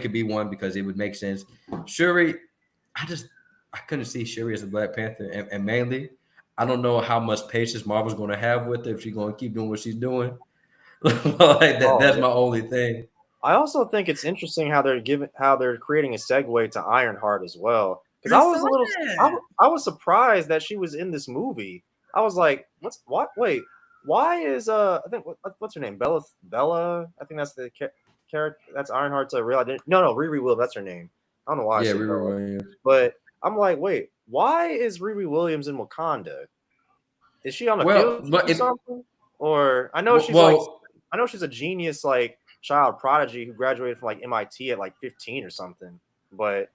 could be one because it would make sense. Shuri, I couldn't see Shuri as a Black Panther, and mainly, I don't know how much patience Marvel's going to have with her if she's going to keep doing what she's doing. That's my only thing. I also think it's interesting how they're creating a segue to Ironheart as well. Because I was surprised that she was in this movie. I was like, wait, why is I think what's her name? Bella? I think that's the character. That's Ironheart's real identity. No, Riri Williams, that's her name. I don't know why. Yeah, Riri Williams. But I'm like, wait, why is Riri Williams in Wakanda? Is she on a field or something? Or I know she's a genius like child prodigy who graduated from like MIT at like 15 or something. But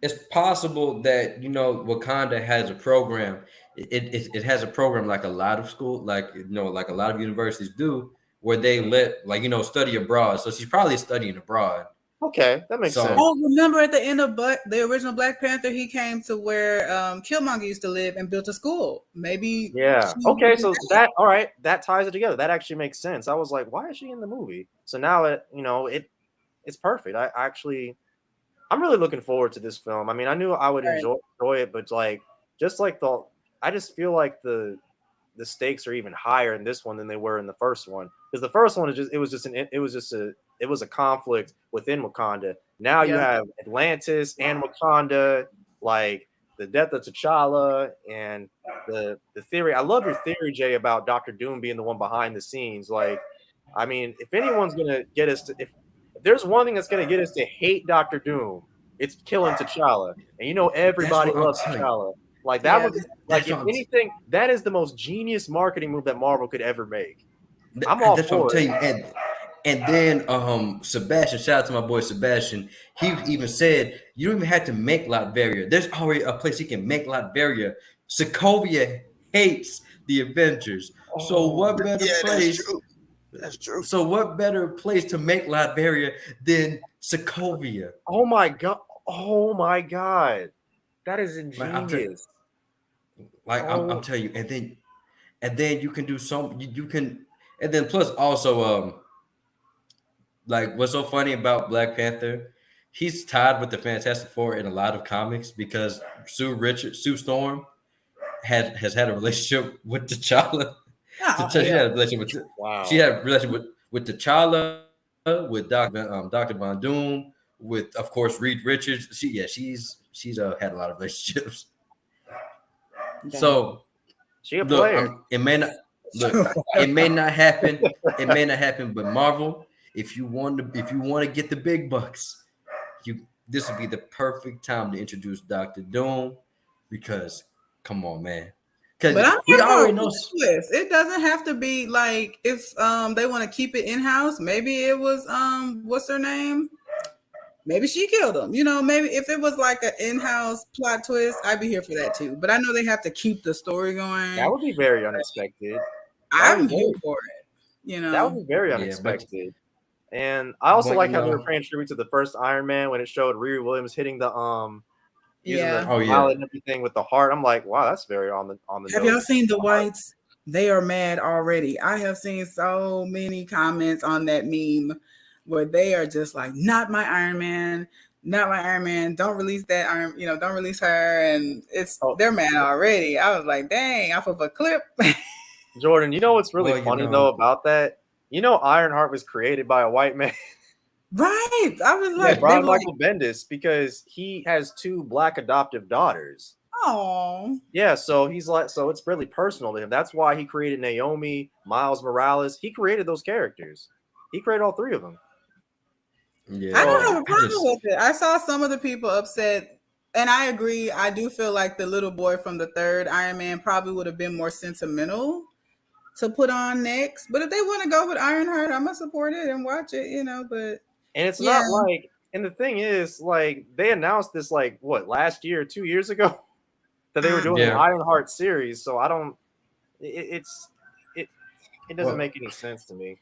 it's possible that Wakanda has a program. It has a program like a lot of school, like like a lot of universities do, where they let study abroad. So she's probably studying abroad. Okay, that makes sense. Oh, remember at the end of the original Black Panther, he came to where Killmonger used to live and built a school. Maybe. Yeah. Okay, so all right, that ties it together. That actually makes sense. I was like, why is she in the movie? So now it's perfect. I'm really looking forward to this film. I mean, I knew I would enjoy it, but I just feel like the stakes are even higher in this one than they were in the first one. Because the first one it was a conflict within Wakanda. Now you have Atlantis and Wakanda, like the death of T'Challa and the theory. I love your theory, Jay, about Dr. Doom being the one behind the scenes. Like, I mean, if anyone's gonna get us to, if there's one thing that's gonna get us to hate Dr. Doom, it's killing T'Challa. And everybody loves T'Challa. Like that was like, if anything, that is the most genius marketing move that Marvel could ever make. I'm all for it. And then Sebastian, shout out to my boy Sebastian. He even said you don't even have to make Latveria. There's already a place you can make Latveria. Sokovia hates the Avengers. So what better place? That's true. So what better place to make Latveria than Sokovia? Oh my god. That is ingenious. I'm telling you, and then you can do and then plus also what's so funny about Black Panther, he's tied with the Fantastic Four in a lot of comics because Sue Storm has had a relationship with T'Challa. She had a relationship with T'Challa, with Dr. Von Doom, with of course Reed Richards. She's had a lot of relationships. So she a player. It may not happen. It may not happen, but Marvel, if you want to get the big bucks, this would be the perfect time to introduce Dr. Doom, because come on, man. Because we already know it doesn't have to be like, if they want to keep it in-house, maybe it was what's her name? Maybe she killed him. Maybe if it was like an in-house plot twist, I'd be here for that too. But I know they have to keep the story going. That would be very unexpected. I'm here for it. That would be very unexpected. And I also like how they were paying tribute to the first Iron Man when it showed Riri Williams hitting the using the mallet and everything with the heart. I'm like, wow, that's very on the Have y'all seen the whites? They are mad already. I have seen so many comments on that meme where they are just like, not my Iron Man, don't release that Iron, don't release her. And they're mad already. I was like, dang, off of a clip. Jordan, what's really funny though about that? Ironheart was created by a white man. Right. I was like, Brian Michael Bendis, because he has 2 Black adoptive daughters. Oh. Yeah, so it's really personal to him. That's why he created Naomi, Miles Morales. He created those characters. He created all 3 of them. Yeah. I don't have a problem with it. I saw some of the people upset, and I agree. I do feel like the little boy from the 3rd Iron Man probably would have been more sentimental to put on next. But if they want to go with Ironheart, I'm gonna support it and watch it, but and it's not like, and the thing is, like, they announced this like last year, 2 years ago, that they were doing an Ironheart series. So I don't, it doesn't make any sense to me.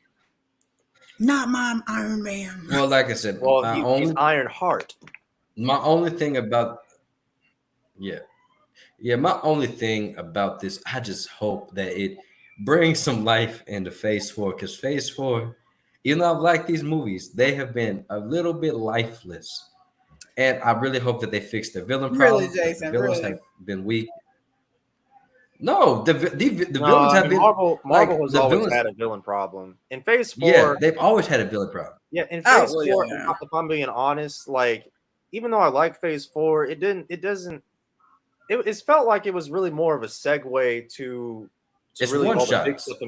Not my Iron Man. Well, like I said, he's Ironheart. My only thing about yeah, my only thing about this, I just hope that it brings some life into Phase 4, because Phase 4, even though I've liked these movies, they have been a little bit lifeless. And I really hope that they fix the villain Really, problem, because the Jason, villains really. have been weak. No, the No, villains I have mean been Marvel has the always villains. had a villain problem. In Phase Yeah, 4, they've always had a villain problem. yeah, in Oh, Phase well, 4, yeah. if I'm being honest, like even though I like Phase 4, it's felt like it was really more of a segue to It's really one all the big shots. stuff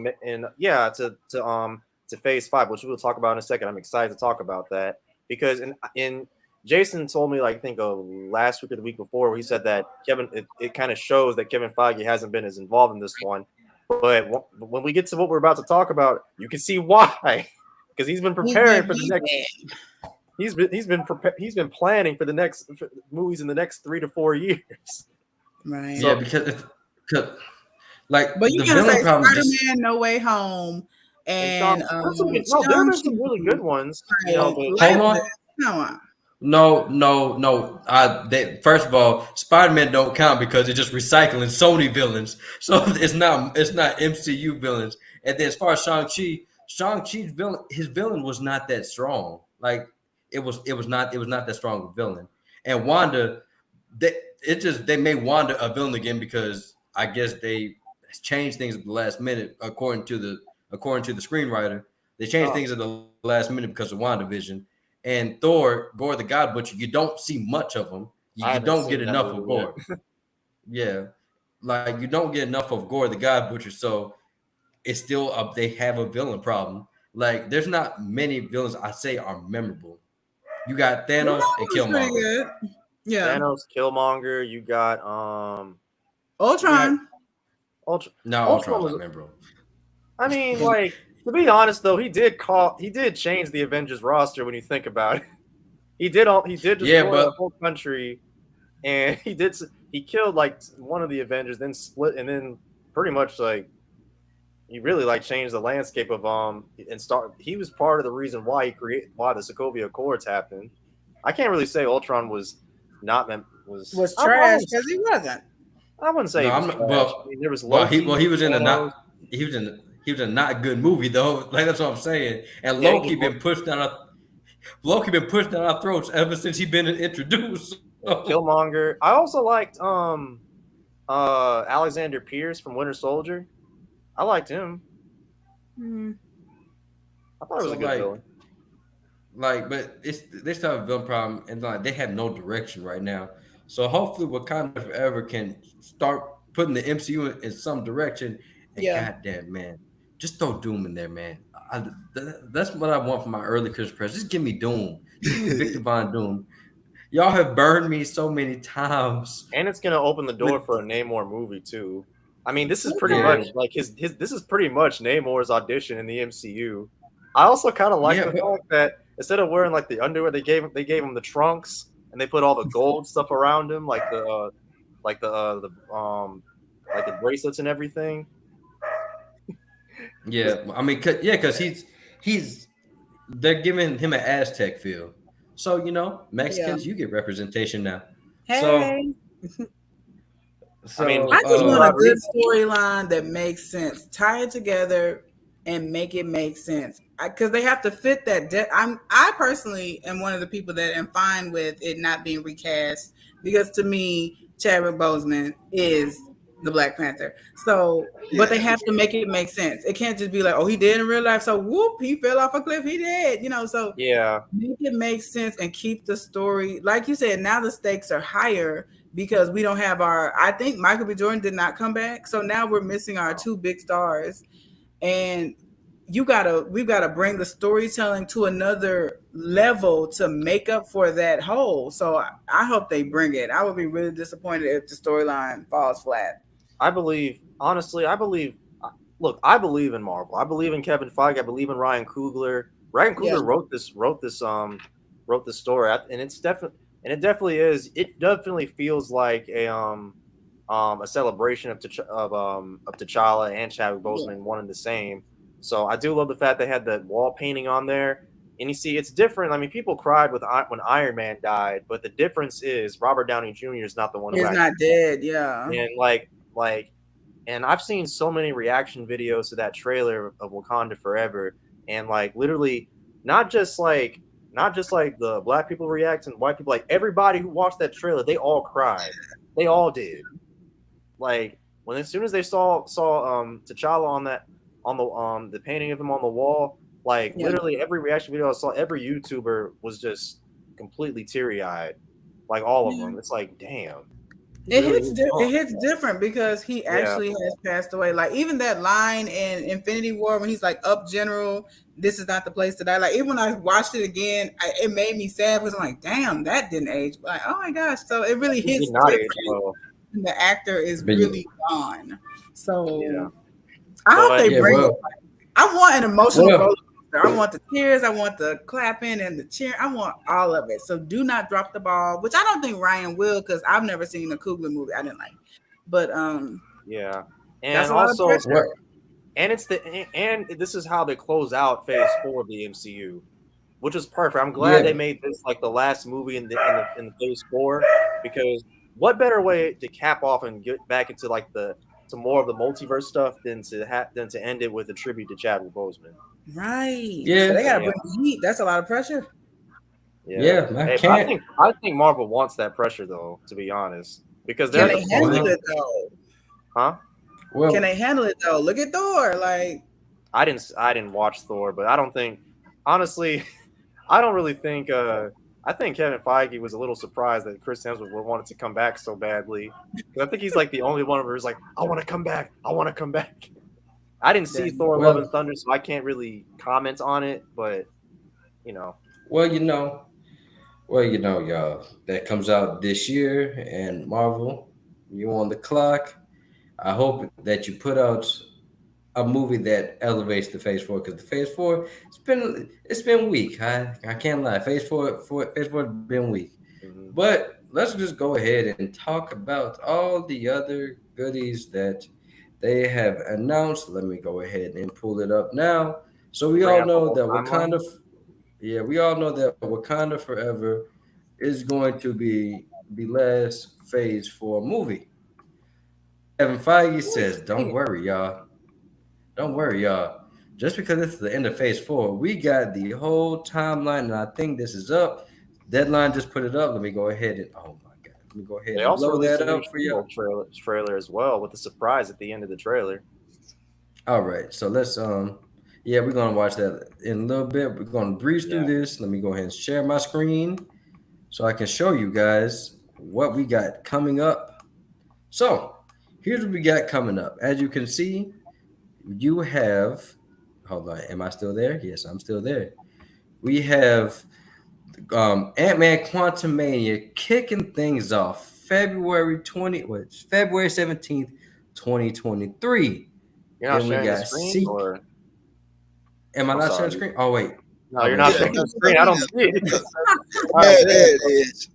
to Phase 5, which we'll talk about in a second. I'm excited to talk about that because in Jason told me, like, I think last week or the week before, where he said that it kind of shows that Kevin Feige hasn't been as involved in this one. But when we get to what we're about to talk about, you can see why, because he's been preparing for the next. He's been planning for the next movies in the next 3 to 4 years. Right. Yeah, because like But you the gotta villain say problem just Spider-Man No Way Home and there have been some really good ones, you know. But hold on. Come on. No. First of all, Spider-Man don't count because it's just recycling Sony villains. So it's not MCU villains. And then as far as Shang-Chi's villain, his villain was not that strong. Like it was not that strong of a villain. And Wanda, they made Wanda a villain again because I guess they changed things at the last minute according to the screenwriter. They changed things at the last minute because of WandaVision. And Thor, Gore the God Butcher, you don't see much of him. You don't get enough of Gore. Yeah. Like you don't get enough of Gore the God Butcher. So it's still they have a villain problem. Like there's not many villains I say are memorable. You got Thanos and Killmonger. Yeah. Thanos, Killmonger, you got Ultron. Ultron was memorable. I mean, like, to be honest though, he did change the Avengers roster when you think about it. He did destroy the whole country, and he killed like one of the Avengers, then split, and then pretty much like he really like changed the landscape of he was part of the reason why the Sokovia Accords happened. I can't really say Ultron was trash because he wasn't. I wouldn't say there was Loki. He was in a not good movie though. Like that's what I'm saying. And Loki been pushed down our throats ever since he been introduced. Killmonger. I also liked Alexander Pierce from Winter Soldier. I liked him. I thought it was a good villain. Like, but they still have a villain problem, and like they have no direction right now. So hopefully, Wakanda Forever can start putting the MCU in some direction. And goddamn, man, just throw Doom in there, man. That's what I want for my early Christmas present. Just give me Doom. Just give me Victor Von Doom. Y'all have burned me so many times. And it's gonna open the door for a Namor movie too. I mean, this is pretty much like his. This is pretty much Namor's audition in the MCU. I also kind of like the fact that instead of wearing like the underwear, they gave him the trunks, and they put all the gold stuff around him, like the bracelets and everything. Yeah, I mean, because they're giving him an Aztec feel. So Mexicans, you get representation now. Hey. So I mean, I just want a good storyline that makes sense. Tie it together and make it make sense. Because they have to fit that. I personally am one of the people that am fine with it not being recast. Because to me, Chadwick Boseman is the Black Panther. So, but they have to make it make sense. It can't just be like, oh, he did in real life. So whoop, he fell off a cliff. He did. So make it make sense and keep the story. Like you said, now the stakes are higher. Because we don't have I think Michael B. Jordan did not come back. So now we're missing our two big stars. And we've got to bring the storytelling to another level to make up for that hole. So I hope they bring it. I would be really disappointed if the storyline falls flat. I believe in Marvel. I believe in Kevin Feige. I believe in Ryan Coogler. Ryan Coogler wrote this story, and it's definitely. And it definitely feels like a celebration of T'Challa and Chadwick Boseman one and the same. So I do love the fact they had the wall painting on there. And you see, it's different. I mean, people cried when Iron Man died, but the difference is Robert Downey Jr. is not the one who He's not dead. Yeah. and and I've seen so many reaction videos to that trailer of Wakanda Forever, and like literally not just like the black people react and white people, like everybody who watched that trailer, they all cried. They all did. Like as soon as they saw T'Challa on the painting of him on the wall, like literally every reaction video I saw, every YouTuber was just completely teary-eyed. Like all of them. It's like, damn. It hits different because he actually has passed away. Like even that line in Infinity War when he's like, "Up, General, this is not the place to die." Like even when I watched it again, it made me sad because I'm like, "Damn, that didn't age." But like, oh my gosh, so it really hits different. And the actor is really gone. So I hope they bring. I want an emotional roller coaster. I want the tears. I want the clapping and the cheer. I want all of it. So do not drop the ball, which I don't think Ryan will because I've never seen a Coogler movie. I didn't like, but yeah, and also, and this is how they close out Phase 4 of the MCU, which is perfect. I'm glad they made this like the last movie in the Phase 4 because what better way to cap off and get back into like to more of the multiverse stuff than to end it with a tribute to Chadwick Boseman. Right. Yeah. So they gotta bring the heat. That's a lot of pressure. Yeah. I think Marvel wants that pressure though, to be honest. Because can they handle it though? Huh? Well, can they handle it though? Look at Thor. Like I didn't watch Thor, but I don't think honestly, I don't really think I think Kevin Feige was a little surprised that Chris Hemsworth wanted to come back so badly. I think he's like the only one who's like, I want to come back. I want to come back. I didn't see Thor Love and Thunder, so I can't really comment on it, but you know. Well, y'all, that comes out this year, and Marvel, you on the clock. I hope that you put out a movie that elevates the Phase 4 because the Phase 4 it's been weak. I can't lie. Phase 4 has been weak. Mm-hmm. But let's just go ahead and talk about all the other goodies that they have announced. Let me go ahead and pull it up now. So we all know that Wakanda Forever is going to be the last Phase 4 movie. Kevin Feige says, don't worry, y'all. Just because it's the end of Phase 4, we got the whole timeline, and I think this is up. Deadline just put it up. Let me go ahead and they also blow that up for you. Trailer as well with a surprise at the end of the trailer. All right, so let's we're gonna watch that in a little bit. We're gonna breeze through this. Let me go ahead and share my screen so I can show you guys what we got coming up. So here's what we got coming up. As you can see, you have. Hold on, am I still there? Yes, I'm still there. We have Ant-Man Quantumania kicking things off February 17th, 2023. You're not sharing the screen, or am I not sharing the screen? Oh wait, no, you're not sharing the screen. I don't see it. There it is.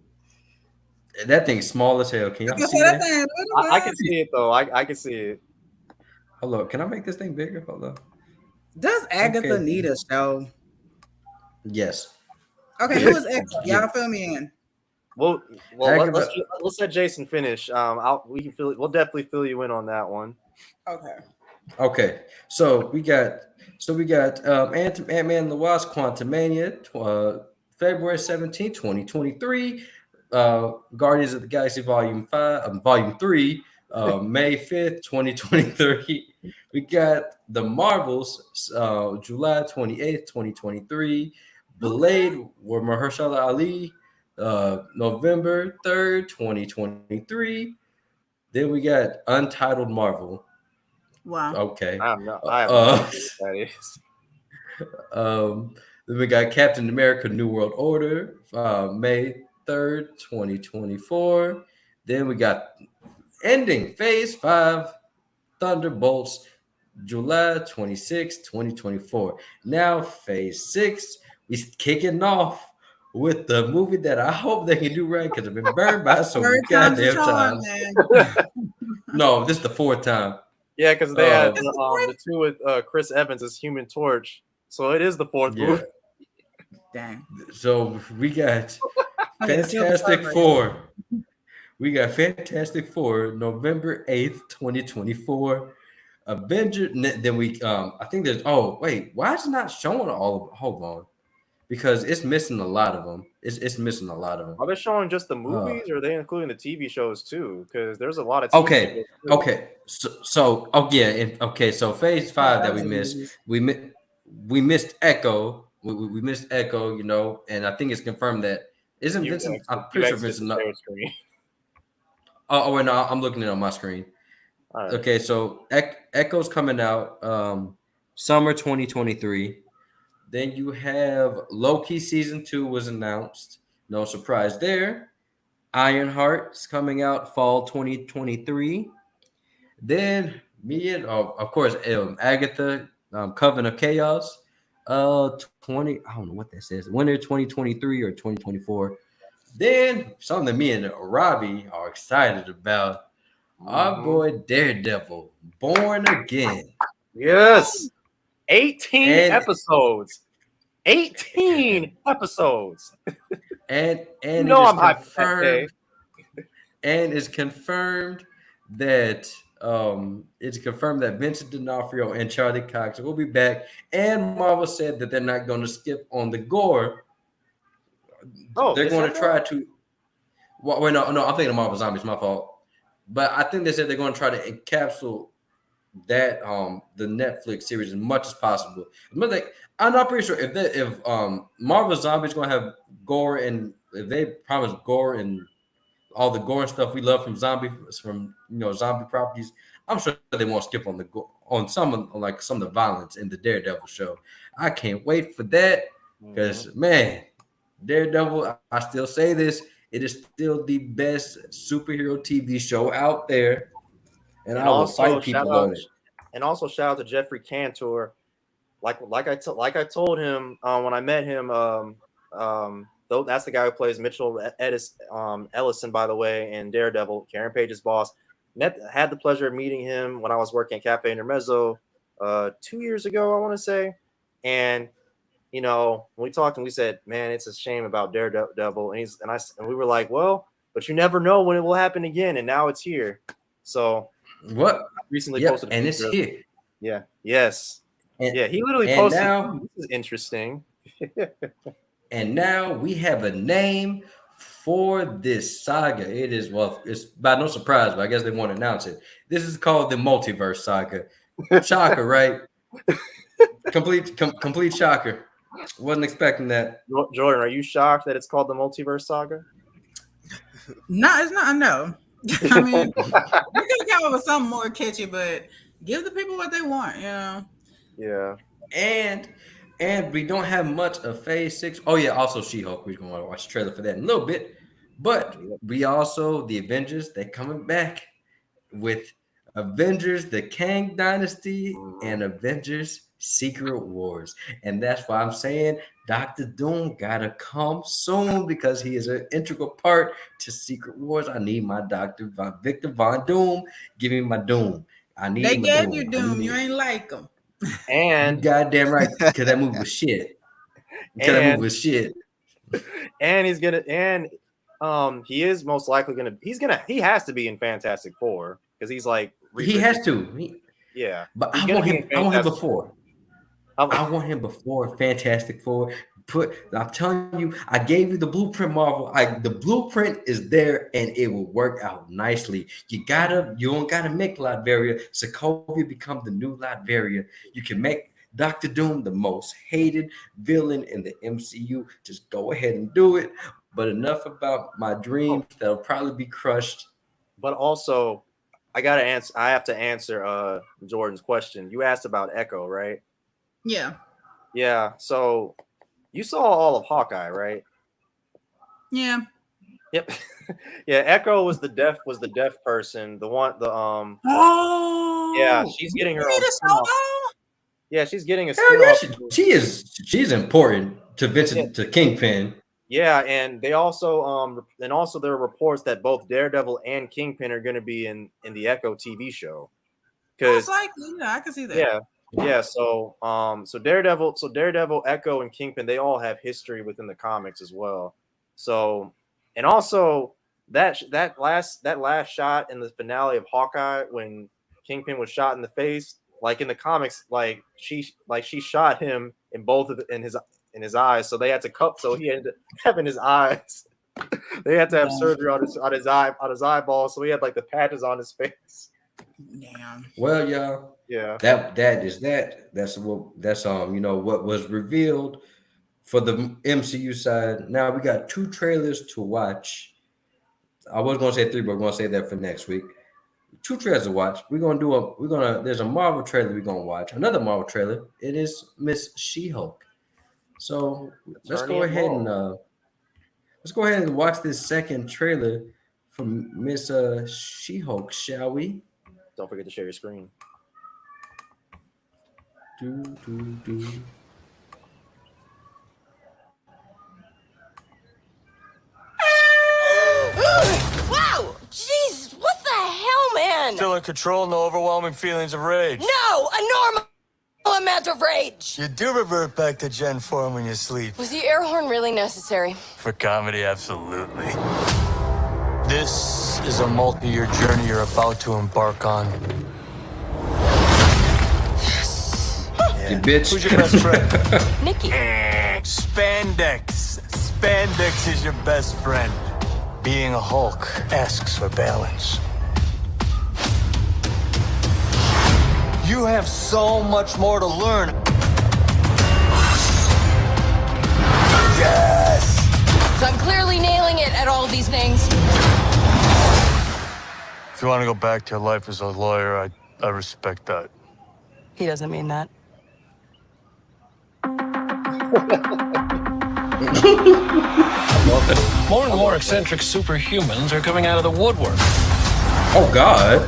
That thing's small as hell. Can y'all see that? I can see it though. I can see it. Hold on, can I make this thing bigger? Hold on. Does Agatha need a show? Yes. Okay, who is Agatha? Y'all fill me in. Well, let's let Jason finish. We'll definitely fill you in on that one. Okay. So we got Ant-Man and the Wasp Quantumania, February 17th, 2023. Guardians of the Galaxy Volume 3, May 5th, 2023. We got The Marvels, July 28th, 2023. Blade with Mahershala Ali, November 3rd, 2023. Then we got Untitled Marvel. Wow. Okay. I have no idea what that is. Then we got Captain America New World Order, May 3rd, 2024. Then we got ending Phase 5, Thunderbolts, July 26, 2024. Now Phase 6, we kicking off with the movie that I hope they can do right because I've been burned by so many goddamn times. No, this is the fourth time. Yeah, because they had the two with Chris Evans as Human Torch, so it is the fourth movie. Dang. So we got Okay, Fantastic Four. We got Fantastic Four, November 8th, 2024. Avenger. Then we I think there's why is it not showing all of hold on? Because it's missing a lot of them. It's missing a lot of them. Are they showing just the movies, or are they including the TV shows too? Because there's a lot of TV Okay. shows too. Okay. So Phase 5 that we missed. We missed Echo. We missed Echo, and I think it's confirmed that isn't Vincent. I'm pretty sure Vincent. Screen. Oh wait, no, I'm looking at it on my screen. All right. Okay, so Echo's coming out summer 2023. Then you have Loki season 2 was announced. No surprise there. Ironheart's coming out fall 2023. Then of course, Agatha, Coven of Chaos, 20. I don't know what that says. Winter 2023 or 2024. Then something that me and Robbie are excited about. Our boy Daredevil, Born Again. Yes. 18 episodes. 18 episodes. And I'm hyped for that day. And it's confirmed that Vincent D'Onofrio and Charlie Cox will be back. And Marvel said that they're not going to skip on the gore. They're going to try to. Well, wait, no, I'm thinking of Marvel Zombies. My fault. But I think they said they're going to try to encapsulate that the Netflix series as much as possible. I'm not pretty sure if Marvel Zombies going to have gore, and if they promise gore and all the gore and stuff we love from zombie properties, I'm sure they won't skip on some of the violence in the Daredevil show. I can't wait for that because man, Daredevil. I still say this. It is still the best superhero TV show out there, and I will fight people on it. And also shout out to Jeffrey Cantor. Like I told him when I met him. That's the guy who plays Mitchell Ellison, by the way, in Daredevil, Karen Page's boss. Had the pleasure of meeting him when I was working at Cafe Intermezzo 2 years ago, I want to say, and. When we talked and we said, man, it's a shame about Daredevil. And we were like, well, but you never know when it will happen again. And now it's here. So what I recently posted. And it's here. Yeah. Yes. He literally posted. Now, this is interesting. And now we have a name for this saga. It's by no surprise, but I guess they won't announce it. This is called the Multiverse Saga. Shocker, right? Complete shocker. Wasn't expecting that. Jordan, are you shocked that it's called the Multiverse Saga? No, it's not. No. I mean, we could have come up with something more catchy, but give the people what they want, Yeah. And we don't have much of Phase 6. Oh yeah, also She-Hulk. We're gonna watch the trailer for that in a little bit. But we also the Avengers. They're coming back with Avengers: The Kang Dynasty and Avengers: Secret Wars. And that's why I'm saying Dr. Doom gotta come soon because he is an integral part to Secret Wars. I need my Victor Von Doom. Give me my Doom. They gave you Doom. You ain't like him. And you goddamn right, because that movie was shit. And he's gonna he is most likely gonna he has to be in Fantastic Four because he's like he has to. Yeah, but I want him before. I want him before Fantastic Four. I'm telling you, I gave you the blueprint, Marvel. The blueprint is there, and it will work out nicely. You don't gotta make Latveria. Sokovia become the new Latveria. You can make Dr. Doom the most hated villain in the MCU. Just go ahead and do it. But enough about my dreams that'll probably be crushed. But also, I have to answer Jordan's question. You asked about Echo, right? Yeah. Yeah. So you saw all of Hawkeye, right? Yeah. Yep. Yeah. Echo was the deaf person. Oh. Yeah. She's getting her own. Yeah. She's getting a. She's important to Vincent to Kingpin. Yeah, and they also there are reports that both Daredevil and Kingpin are going to be in the Echo TV show. Most likely, yeah, I can see that. Yeah, Yeah, so Daredevil, Echo, and Kingpin, they all have history within the comics as well. So, and also that last shot in the finale of Hawkeye when Kingpin was shot in the face, like in the comics, like she shot him in both of in his eyes, so they had to cut, so he ended up having his eyes. They had to have surgery on his eyeball, so he had like the patches on his face. Damn. Well, y'all, Yeah. That's what was revealed for the MCU side. Now we got 2 trailers to watch. I was gonna say 3, but we're gonna say that for next week. 2 trailers to watch. There's a Marvel trailer we're gonna watch. Another Marvel trailer. It is Miss She-Hulk. So let's go ahead and watch this second trailer from Miss She-Hulk, shall we? Don't forget to share your screen. Wow! Jeez, what the hell, man? Still in control, no overwhelming feelings of rage. No! A normal amount of rage! You do revert back to Gen form when you sleep. Was the air horn really necessary? For comedy, absolutely. This is a multi-year journey you're about to embark on. You bitch. Who's your best friend? Nikki. Spandex. Spandex is your best friend. Being a Hulk asks for balance. You have so much more to learn. Yes! So I'm clearly nailing it at all these things. If you want to go back to your life as a lawyer, I respect that. He doesn't mean that. More and more eccentric superhumans are coming out of the woodwork. Oh, God.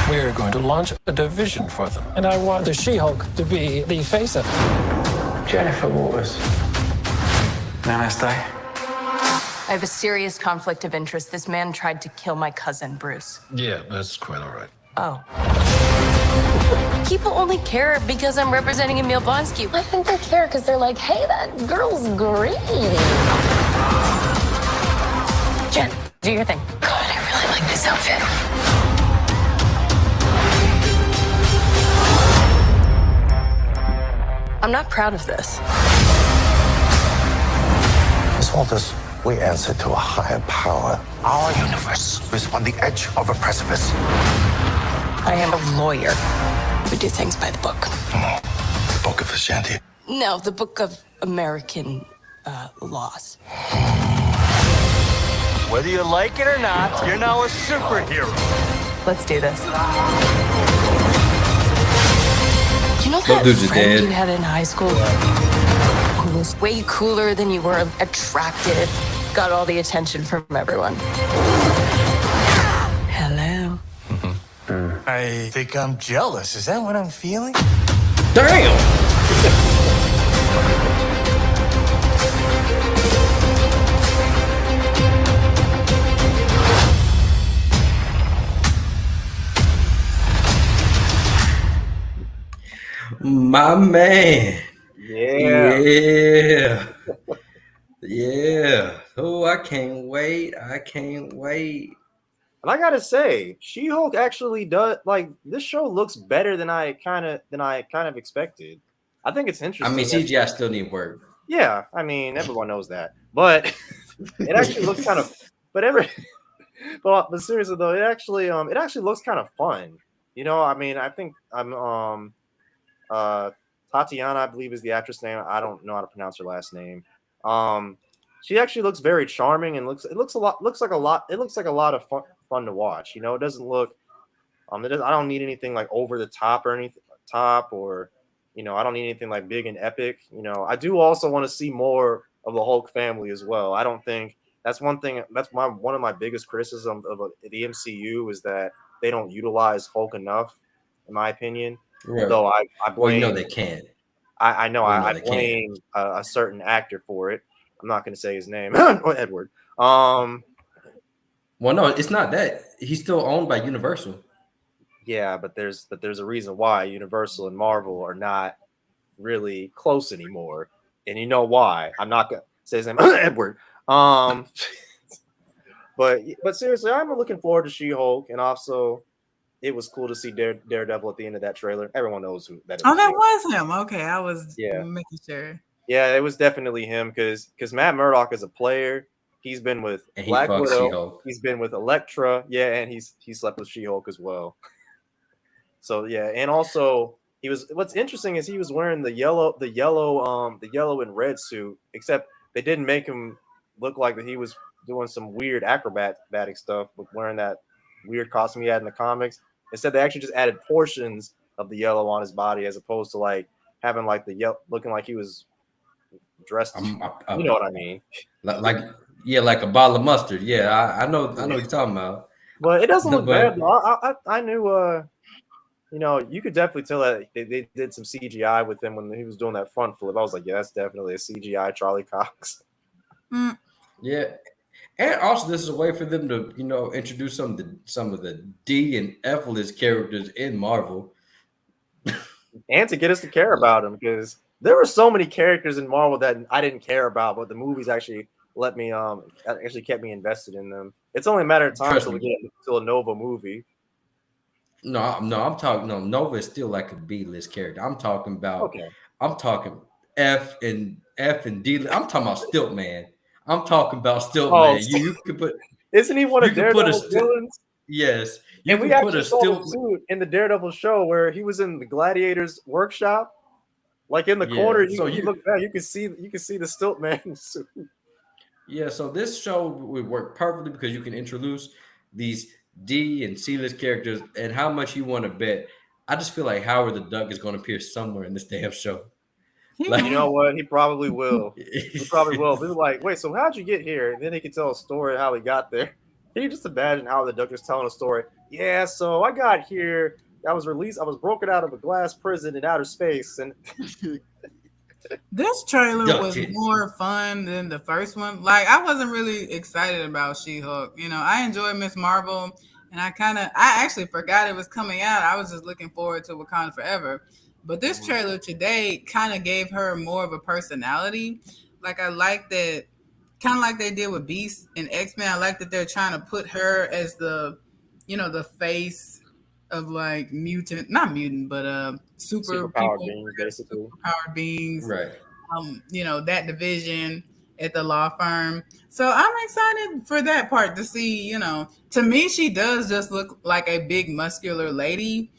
We're going to launch a division for them. And I want the She-Hulk to be the face of it. Jennifer Waters. Namaste. I have a serious conflict of interest. This man tried to kill my cousin, Bruce. Yeah, that's quite all right. Oh. People only care because I'm representing Emil Blonsky. I think they care because they're like, hey, that girl's green. Jen, do your thing. God, I really like this outfit. I'm not proud of this. Miss Walters, we answer to a higher power. Our universe is on the edge of a precipice. I am a lawyer. We do things by the book. The Book of Ashanti. No, the Book of American laws. Whether you like it or not, you're now a superhero. Let's do this. You know Those that dudes are friend dead. you had in high school who was way cooler than you were attractive, got all the attention from everyone? Hello. I think I'm jealous. Is that what I'm feeling? Damn! My man. Yeah. Yeah. Oh, I can't wait. And I gotta say, She-Hulk actually does like this show looks better than I kind of expected. I think it's interesting. I mean, CGI still need work. Yeah, I mean, everyone knows that, but it actually looks kind of. But seriously though, it actually looks kind of fun. You know, I mean, I think Tatiana, I believe, is the actress name. I don't know how to pronounce her last name. She actually looks very charming and looks like a lot of fun to watch. You know, it doesn't look I don't need anything like over the top or anything or you know, I don't need anything like big and epic. You know, I do also want to see more of the Hulk family as well. I don't think that's one thing. That's one of my biggest criticisms of the MCU is that they don't utilize Hulk enough, in my opinion. Right. Though I blame. Well, you know they can't. I know I blame a certain actor for it. I'm not going to say his name. Edward. Well, no, it's not that. He's still owned by Universal. Yeah, but there's a reason why Universal and Marvel are not really close anymore, and you know why. I'm not gonna say his name, Edward. But seriously, I'm looking forward to She-Hulk, and also it was cool to see Daredevil at the end of that trailer. Everyone knows who that is. Oh, that was him. Okay, I was making sure. Yeah, it was definitely him because Matt Murdock is a player. He's been with Black Widow. She-Hulk. He's been with Elektra. Yeah, and he slept with She-Hulk as well. So yeah, and also he was. What's interesting is he was wearing the yellow and red suit. Except they didn't make him look like that he was doing some weird acrobatic stuff with wearing that weird costume he had in the comics. Instead, they actually just added portions of the yellow on his body as opposed to like having like the yellow looking like he was dressed. You know what I mean? Like a bottle of mustard. Yeah, I know what you're talking about. But it doesn't look bad. I knew. You could definitely tell that they did some CGI with him when he was doing that front flip. I was like, yeah, that's definitely a CGI Charlie Cox. Yeah, and also this is a way for them to, introduce some of the D and F list characters in Marvel, and to get us to care about them because there were so many characters in Marvel that I didn't care about, but the movies actually kept me invested in them. It's only a matter of time until we get to a Nova movie. No, I'm talking. No, Nova is still like a B list character. I'm talking about. Okay. I'm talking F and D. I'm talking about Stiltman. I'm talking about Stiltman. You could put. Isn't he one of Daredevil's villains? Yes. And we actually saw him too in the Daredevil show where he was in the Gladiator's workshop, like in the corner. You look back, you can see the Stiltman suit. Yeah. So this show would work perfectly because you can introduce these D and C list characters, and how much you want to bet. I just feel like Howard the Duck is going to appear somewhere in this damn show. Like, you know what? He probably will. He probably will. They're like, wait, so how'd you get here? And then he can tell a story how he got there. Can you just imagine Howard the Duck is telling a story? Yeah, so I got here. I was released. I was broken out of a glass prison in outer space, and this trailer was more fun than the first one. Like, I wasn't really excited about She-Hulk. I enjoyed Miss Marvel, and I actually forgot it was coming out. I was just looking forward to Wakanda Forever. But this trailer today kind of gave her more of a personality. Like, I like that, kind of like they did with Beast and X-Men. I like that they're trying to put her as the face of like superpowered beings, basically. Superpowered beings, right? That division at the law firm. So I'm excited for that part to see. To me, she does just look like a big muscular lady.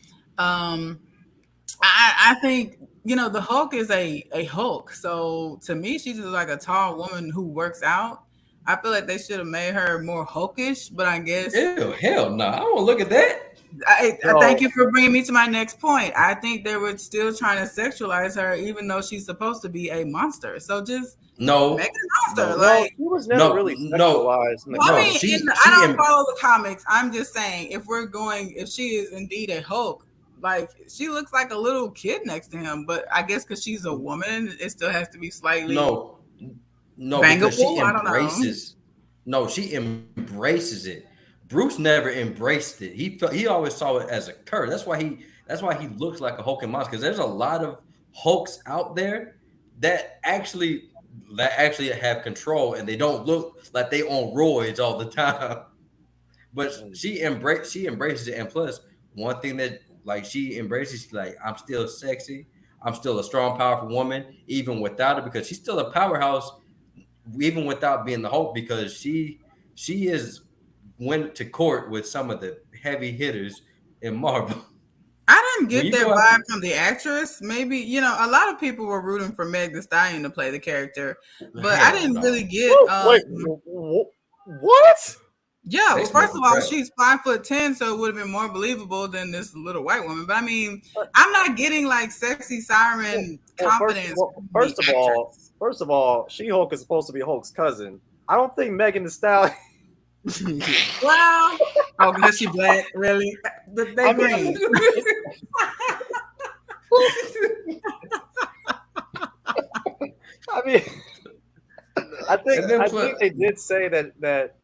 I think the Hulk is a Hulk. So to me, she's just like a tall woman who works out. I feel like they should have made her more Hulkish, but I guess. Ew, hell no! I don't look at that. I thank you for bringing me to my next point. I think they were still trying to sexualize her, even though she's supposed to be a monster. So just make her a monster. No, she was never really sexualized. I don't follow the comics. I'm just saying, if she is indeed a Hulk, like she looks like a little kid next to him. But I guess because she's a woman, it still has to be slightly no, bangable. Because she embraces. No, she embraces it. Bruce never embraced it. He always saw it as a curse. That's why he looks like a Hulk and monster. Because there's a lot of Hulks out there that actually have control, and they don't look like they on roids all the time. But she embraces it, and plus one thing that like she embraces, she's like, I'm still sexy. I'm still a strong, powerful woman, even without it, because she's still a powerhouse, even without being the Hulk, because she went to court with some of the heavy hitters in Marvel. I didn't get that vibe from the actress. Maybe, a lot of people were rooting for Meg Thee Stallion to play the character, but I didn't really get. Wait, what? Yeah, well, first of all, she's 5'10", so it would have been more believable than this little white woman. But I mean, I'm not getting like sexy siren confidence. First of all, She-Hulk is supposed to be Hulk's cousin. I don't think Megan Thee Stallion. Wow. Oh, because she black, really? They green. I think they did say that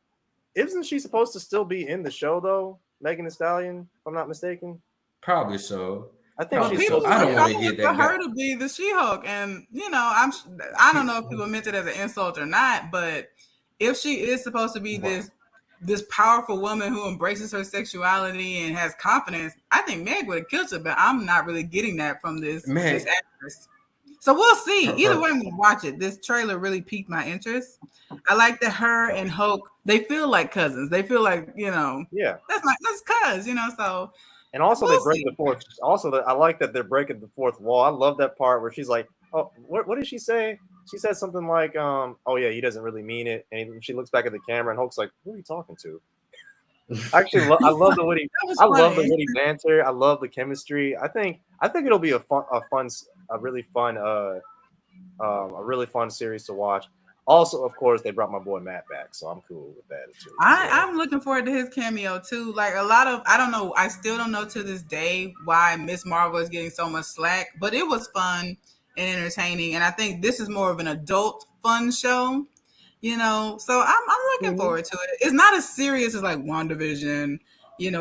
isn't she supposed to still be in the show though, Megan Thee Stallion, if I'm not mistaken? Probably so. I think But she's people I don't were want to calling hear for that guy. her to be the She-Hulk, and I don't know if people meant it as an insult or not, but if she is supposed to be this powerful woman who embraces her sexuality and has confidence, I think Meg would have killed her, but I'm not really getting that from this actress. So we'll see. Either way, I'm gonna watch it. This trailer really piqued my interest. I like that her and Hulk, they feel like cousins. They feel like, that's cuz, so. And also they break the fourth. Also, I like that they're breaking the fourth wall. I love that part where she's like, "Oh, what did she say?" She said something like, "Oh yeah, he doesn't really mean it." And she looks back at the camera, and Hulk's like, "Who are you talking to?" Actually, I love the witty. I love the witty banter. I love the chemistry. I think it'll be a really fun series to watch. Also, of course, they brought my boy Matt back, so I'm cool with that too. I'm looking forward to his cameo too. Like I don't know, I still don't know to this day why Miss Marvel is getting so much slack, but it was fun and entertaining, and I think this is more of an adult fun show, So I'm looking forward to it. It's not as serious as like WandaVision,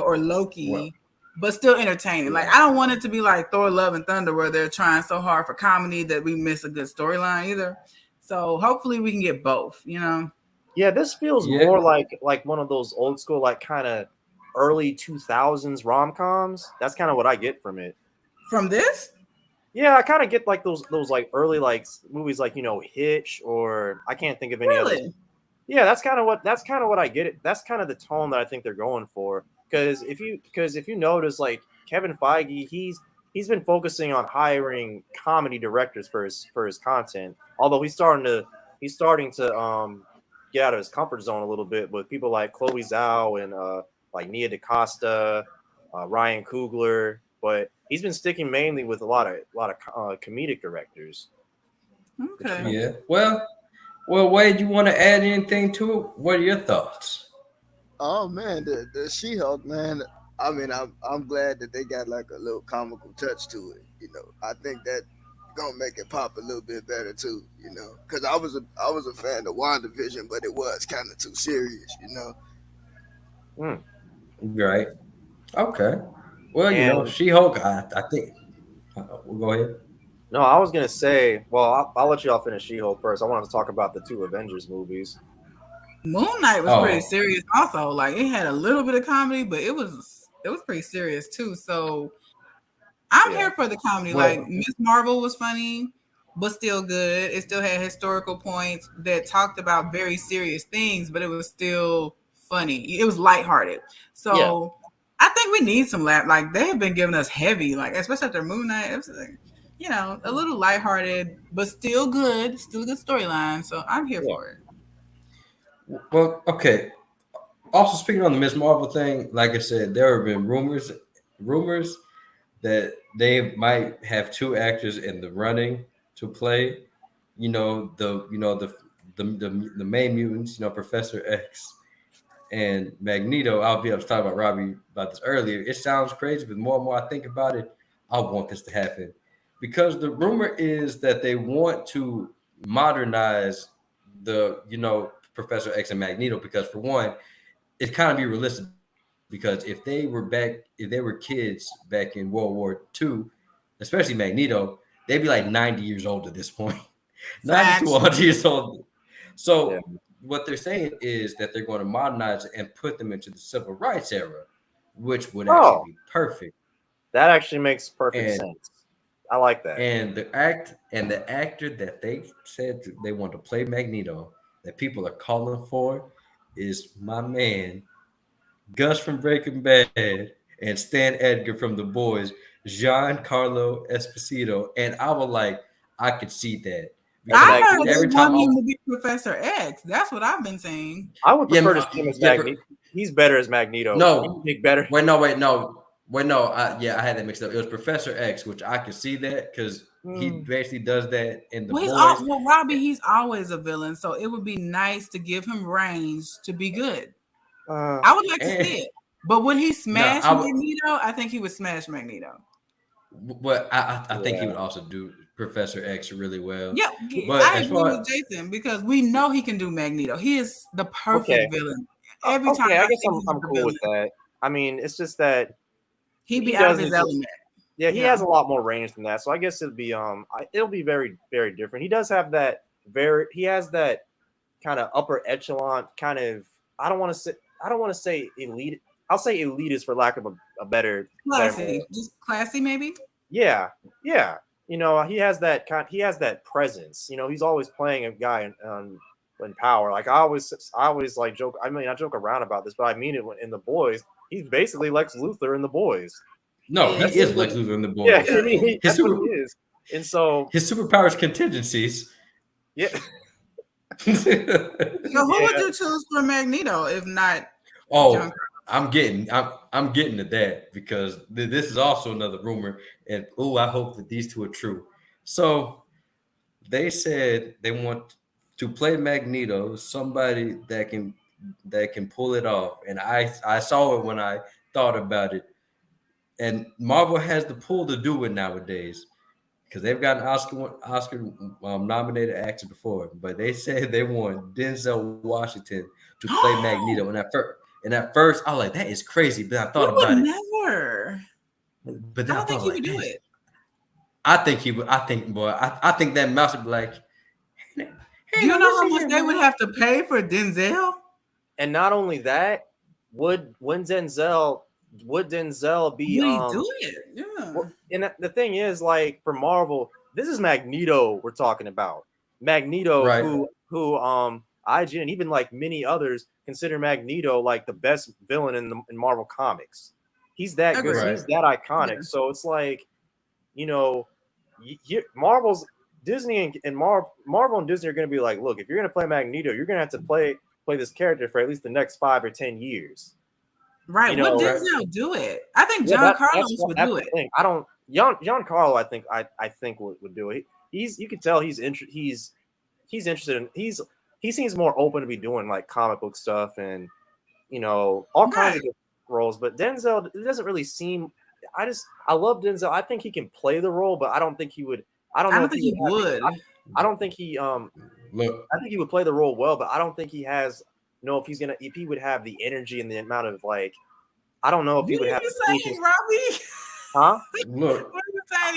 or Loki, but still entertaining. Like I don't want it to be like Thor: Love and Thunder, where they're trying so hard for comedy that we miss a good storyline either. So hopefully we can get both, Yeah, this feels more like one of those old school, like kind of early 2000s rom-coms. That's kind of what I get from it. From this? Yeah, I kind of get like those like early like movies like Hitch, or I can't think of any other. Yeah, that's kind of what I get it. That's kind of the tone that I think they're going for. Because if you notice, like Kevin Feige, he's been focusing on hiring comedy directors for his content. Although he's starting to get out of his comfort zone a little bit with people like Chloe Zhao and like Nia DaCosta, Ryan Coogler, but he's been sticking mainly with a lot of comedic directors. Okay. Yeah. Well, Wade, you want to add anything to it? What are your thoughts? Oh man, the She-Hulk, man. I mean, I'm glad that they got like a little comical touch to it. I think that gonna make it pop a little bit better too. Because I was a fan of WandaVision, but it was kind of too serious. Right. Okay. Well, She-Hulk. I think. We'll go ahead. No, I was gonna say. Well, I'll let you all finish She-Hulk first. I wanted to talk about the 2 Avengers movies. Moon Knight was pretty serious also. Like it had a little bit of comedy, but it was pretty serious too. So I'm here for the comedy. Like Miss Marvel was funny, but still good. It still had historical points that talked about very serious things, but it was still funny. It was lighthearted. So I think we need some laugh. Like they have been giving us heavy, like especially after Moon Knight. It was like, a little lighthearted, but still good. Still a good storyline. So I'm here for it. Well, okay. Also, speaking on the Miss Marvel thing, like I said, there have been rumors that they might have 2 actors in the running to play, the main mutants, Professor X and Magneto. I was talking about Robbie about this earlier. It sounds crazy, but more and more I think about it, I want this to happen because the rumor is that they want to modernize the Professor X and Magneto, because for one, it's kind of be realistic, because if they were kids back in World War II, especially Magneto, they'd be like 90 years old at this point. 90 to 100 years old. So what they're saying is that they're going to modernize it and put them into the civil rights era, which would actually be perfect. That actually makes perfect sense. I like that. And the actor that they said they want to play Magneto, that people are calling for, is my man Gus from Breaking Bad and Stan Edgar from The Boys, Giancarlo Esposito. And I was like, I could see that. I heard they want him to be Professor X. That's what I've been saying. I would prefer to see him as Magneto. He's better as Magneto. No, better. Wait, no. I had that mixed up. It was Professor X, which I could see that because he basically does that in The Boys. Robbie, he's always a villain, so it would be nice to give him range to be good. I would like to see it, but would he smash Magneto? I think he would smash Magneto. But I think he would also do Professor X really well. Yeah, but I agree with Jason because we know he can do Magneto. He is the perfect villain. Every time. I guess I'm cool with that. I mean, it's just that He'd be out of his doesn't- element. Yeah, he has a lot more range than that. So I guess it'll be very, very different. He does have that he has that kind of upper echelon kind of. I don't want to say elite. I'll say elitist for lack of a better. Classy, just classy, maybe. Yeah. You know, he has that presence. You know, he's always playing a guy in power. Like I always like joke. I mean, I joke around about this, but I mean it in The Boys. He's basically Lex Luthor in The Boys. No, he is Lex Luthor in The Boys. Yeah, I mean, that's what he is. And so his superpower is contingencies. Yeah. So who would you choose for Magneto if not? Oh, I'm getting to that because this is also another rumor, and I hope that these two are true. So they said they want to play Magneto, somebody that can pull it off, and I saw it when I thought about it. And Marvel has the pull to do it nowadays because they've gotten Oscar nominated actors before, but they said they want Denzel Washington to play Magneto. And at first, I was like, that is crazy. But I thought about it. Never. But then I don't think he would do it. I think he would. I think that mouse would be like, do you know how much they would have to pay for Denzel? And not only that, would Denzel be? Would he do it? Yeah. Well, and the thing is, like for Marvel, this is Magneto we're talking about. Magneto, right. who IGN and even like many others consider Magneto like the best villain in Marvel comics. He's that good. Right. He's that iconic. Yeah. So it's like, you know, Marvel's Disney and Marvel and Disney are going to be like, look, if you're going to play Magneto, you're going to have to play this character for at least the next 5 or 10 years. Right. You know, would Denzel do it? I think John Carlos would do it. I don't. Giancarlo, I think would do it. You can tell he's interested in. He seems more open to be doing like comic book stuff and, you know, all kinds of roles. But Denzel, it doesn't really seem. I love Denzel. I think he can play the role, but I don't think he would. I don't think he would. I don't think he. Look, I think he would play the role well, but I don't think he has. If he would have the energy and the amount of like, I don't know if he would have. Robbie? Huh? Look,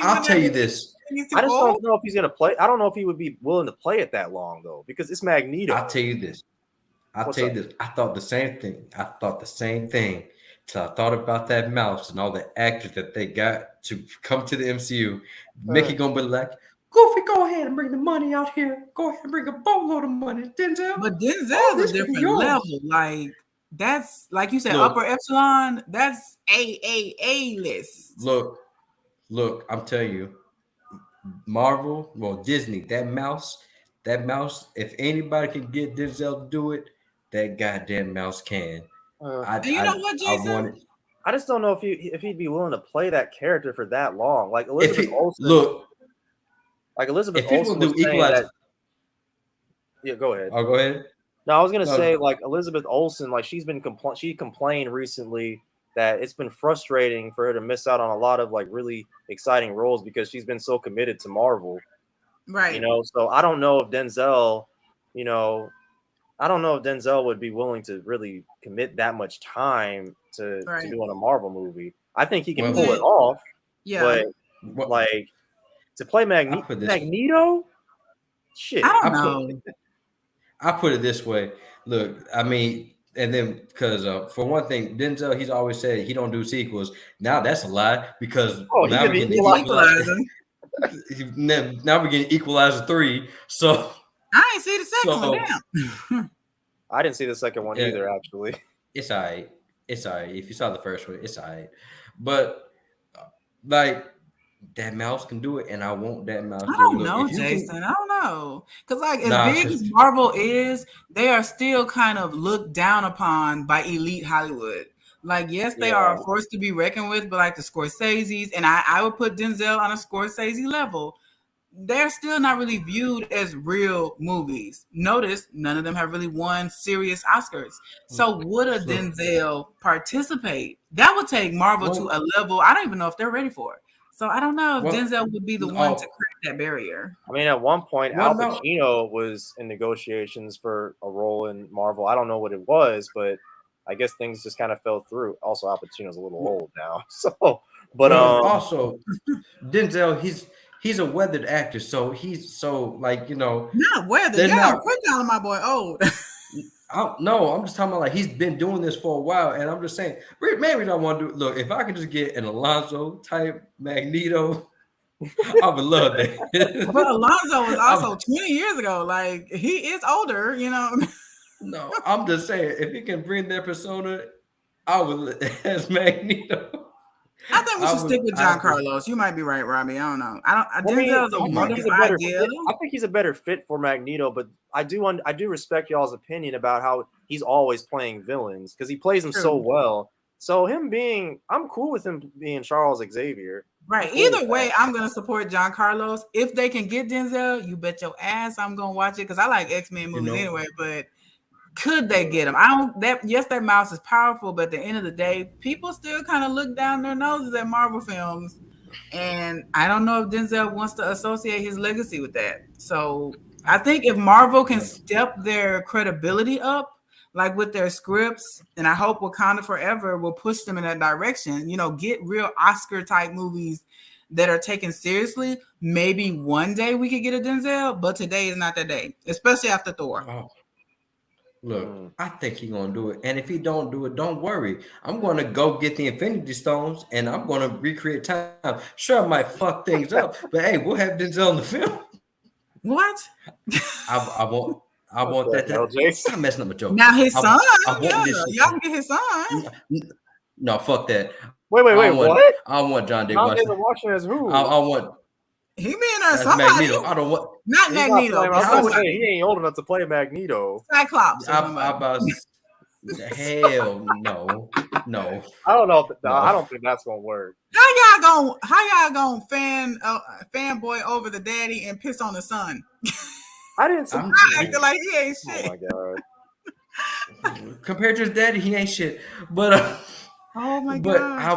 I'll tell you this. I just don't know if he's gonna play. I don't know if he would be willing to play it that long though, because it's Magneto. I'll tell you this. I thought the same thing. Till I thought about that mouse and all the actors that they got to come to the MCU. Mickey gonna be like, Goofy, go ahead and bring the money out here. Go ahead and bring a boatload of money. Denzel. But Denzel's a different level. Like, that's, like you said, upper echelon. That's A list. Look, I'm telling you, Disney, that mouse, if anybody can get Denzel to do it, that goddamn mouse can. You know what, Jason? I just don't know if he'd be willing to play that character for that long. Like Elizabeth Olsen. Look. Like Elizabeth Olsen. If people do Equalizer. Yeah, go ahead. Oh, go ahead. No, I was gonna say like Elizabeth Olsen, like she complained recently that it's been frustrating for her to miss out on a lot of like really exciting roles because she's been so committed to Marvel. Right. You know, so I don't know if Denzel, would be willing to really commit that much time to doing a Marvel movie. I think he can pull it off. Yeah. But like to play Magneto, shit. I don't know. I put it this way. Look, I mean, and then because for one thing, Denzel, he's always said he don't do sequels. Now that's a lie because now we're getting Equalizer. Now we're getting Equalizer 3. So I ain't see the second one. Damn. I didn't see the second one either. Actually, it's all right. If you saw the first one, it's all right. But like that mouse can do it, and I want that mouse. I don't know, Jason. I don't know, because like as big as Marvel is, they are still kind of looked down upon by elite Hollywood. Like, yes, they are a force to be reckoned with, but like the Scorseses, and I would put Denzel on a Scorsese level. They're still not really viewed as real movies. Notice none of them have really won serious Oscars. So would a Denzel participate? That would take Marvel to a level I don't even know if they're ready for. So I don't know if Denzel would be the one to crack that barrier. I mean, at one point, Al Pacino was in negotiations for a role in Marvel. I don't know what it was, but I guess things just kind of fell through. Also, Al Pacino's a little old now, so. But also Denzel, he's a weathered actor, so he's like not weathered. Yeah, quit calling my boy old. No, I'm just talking about like he's been doing this for a while, and I'm just saying, maybe I want to do. Look, if I could just get an Alonzo type Magneto, I would love that. But Alonzo was also 20 years ago. Like he is older, No, I'm just saying, if he can bring that persona, I would as Magneto. I think we should stick with John Carlos. You might be right, Robbie. I don't know. Denzel's a wonderful idea. I think he's a better fit for Magneto, but I do respect y'all's opinion about how he's always playing villains because he plays them so well. So I'm cool with him being Charles Xavier. Right. Either way, I'm gonna support John Carlos. If they can get Denzel, you bet your ass I'm gonna watch it because I like X-Men movies anyway. But could they get him? That mouse is powerful, but at the end of the day, people still kind of look down their noses at Marvel films, and I don't know if Denzel wants to associate his legacy with that. So I think if Marvel can step their credibility up, like with their scripts, and I hope Wakanda Forever will push them in that direction. Get real Oscar type movies that are taken seriously. Maybe one day we could get a Denzel, but today is not that day, especially after Thor. Oh. Look, I think he's gonna do it, and if he don't do it, don't worry. I'm gonna go get the Infinity Stones, and I'm gonna recreate time. Sure, I might fuck things up, but hey, we'll have Denzel in the film. What? I want that. Stop messing up with Joe. Now his son. Y'all can get his son. No, fuck that. Wait, what? I want John D. Washington as who? I want. He mean somebody. Magneto. I don't want. Not Magneto. He ain't old enough to play Magneto. Cyclops. Hell no. I don't know. I don't think that's gonna work. How y'all gonna fanboy over the daddy and piss on the son? I didn't see. I feel like he ain't shit. Oh my god. Compared to his daddy, he ain't shit. But oh my god. But I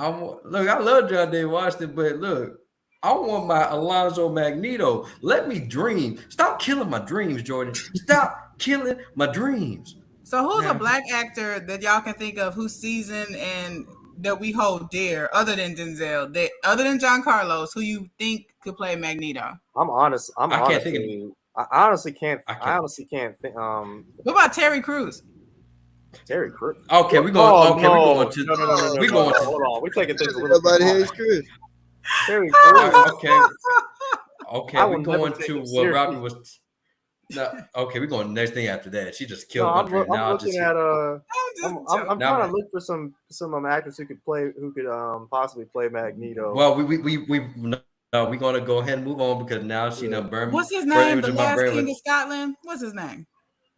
want. Look, I love John D. Washington, but look. I want my Alonzo Magneto. Let me dream. Stop killing my dreams, Jordan. Stop killing my dreams. So who's a black actor that y'all can think of who's seasoned and that we hold dear other than Denzel, other than John Carlos, who you think could play Magneto? I honestly can't think. What about Terry Crews? Terry Crews. Okay, we're going. No. We're going. Hold on. We're taking things a little bit. Nobody hates Chris. Terry Crews. Okay. We're going to what Robbie was. No, okay, we're going next thing after that. She just killed me. I'm trying to look for some actors who could possibly play Magneto. Well, we're gonna go ahead and move on because now she done burned. What's his name? The last king of Scotland. What's his name?